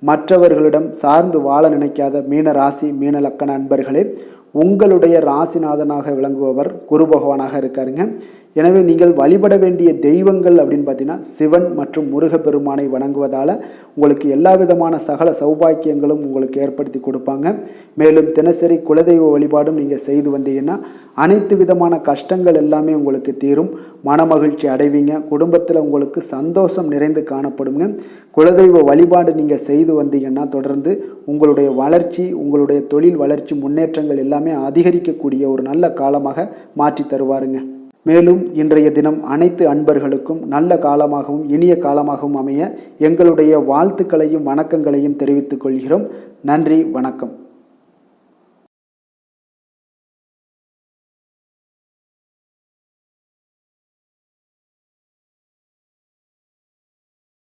மற்றவர்களிடம் சார்ந்து வாழ நினைக்காத மீன ராசி, மீன லக்கண அன்பர்களே, உங்களுடைய ராசிநாதனாக விளங்குபவர் குரு பகவானாக இருக்காருங்க. எனவே நீங்கள் வழிபட வேண்டிய தெய்வங்கள் அப்படின்னு பார்த்தீங்கன்னா சிவன் மற்றும் முருகப்பெருமானை வணங்குவதால் உங்களுக்கு எல்லா விதமான சகல சௌபாக்கியங்களும் உங்களுக்கு ஏற்படுத்தி கொடுப்பாங்க. மேலும் தினசரி குலதெய்வ வழிபாடும் நீங்கள் செய்து வந்தீங்கன்னா அனைத்து விதமான கஷ்டங்கள் எல்லாமே உங்களுக்கு தீரும், மனமகிழ்ச்சி அடைவீங்க, குடும்பத்தில் உங்களுக்கு சந்தோஷம் நிறைந்து காணப்படுங்க. குலதெய்வ வழிபாடு நீங்கள் செய்து வந்தீங்கன்னா தொடர்ந்து உங்களுடைய வளர்ச்சி, உங்களுடைய தொழில் வளர்ச்சி, முன்னேற்றங்கள் எல்லாமே அதிகரிக்கக்கூடிய ஒரு நல்ல காலமாக மாற்றி தருவாருங்க. மேலும் இன்றைய தினம் அனைத்து அன்பர்களுக்கும் நல்ல காலமாகவும் இனிய காலமாகவும் அமைய எங்களுடைய வாழ்த்துக்களையும் வணக்கங்களையும் தெரிவித்துக் கொள்கிறோம். நன்றி, வணக்கம்.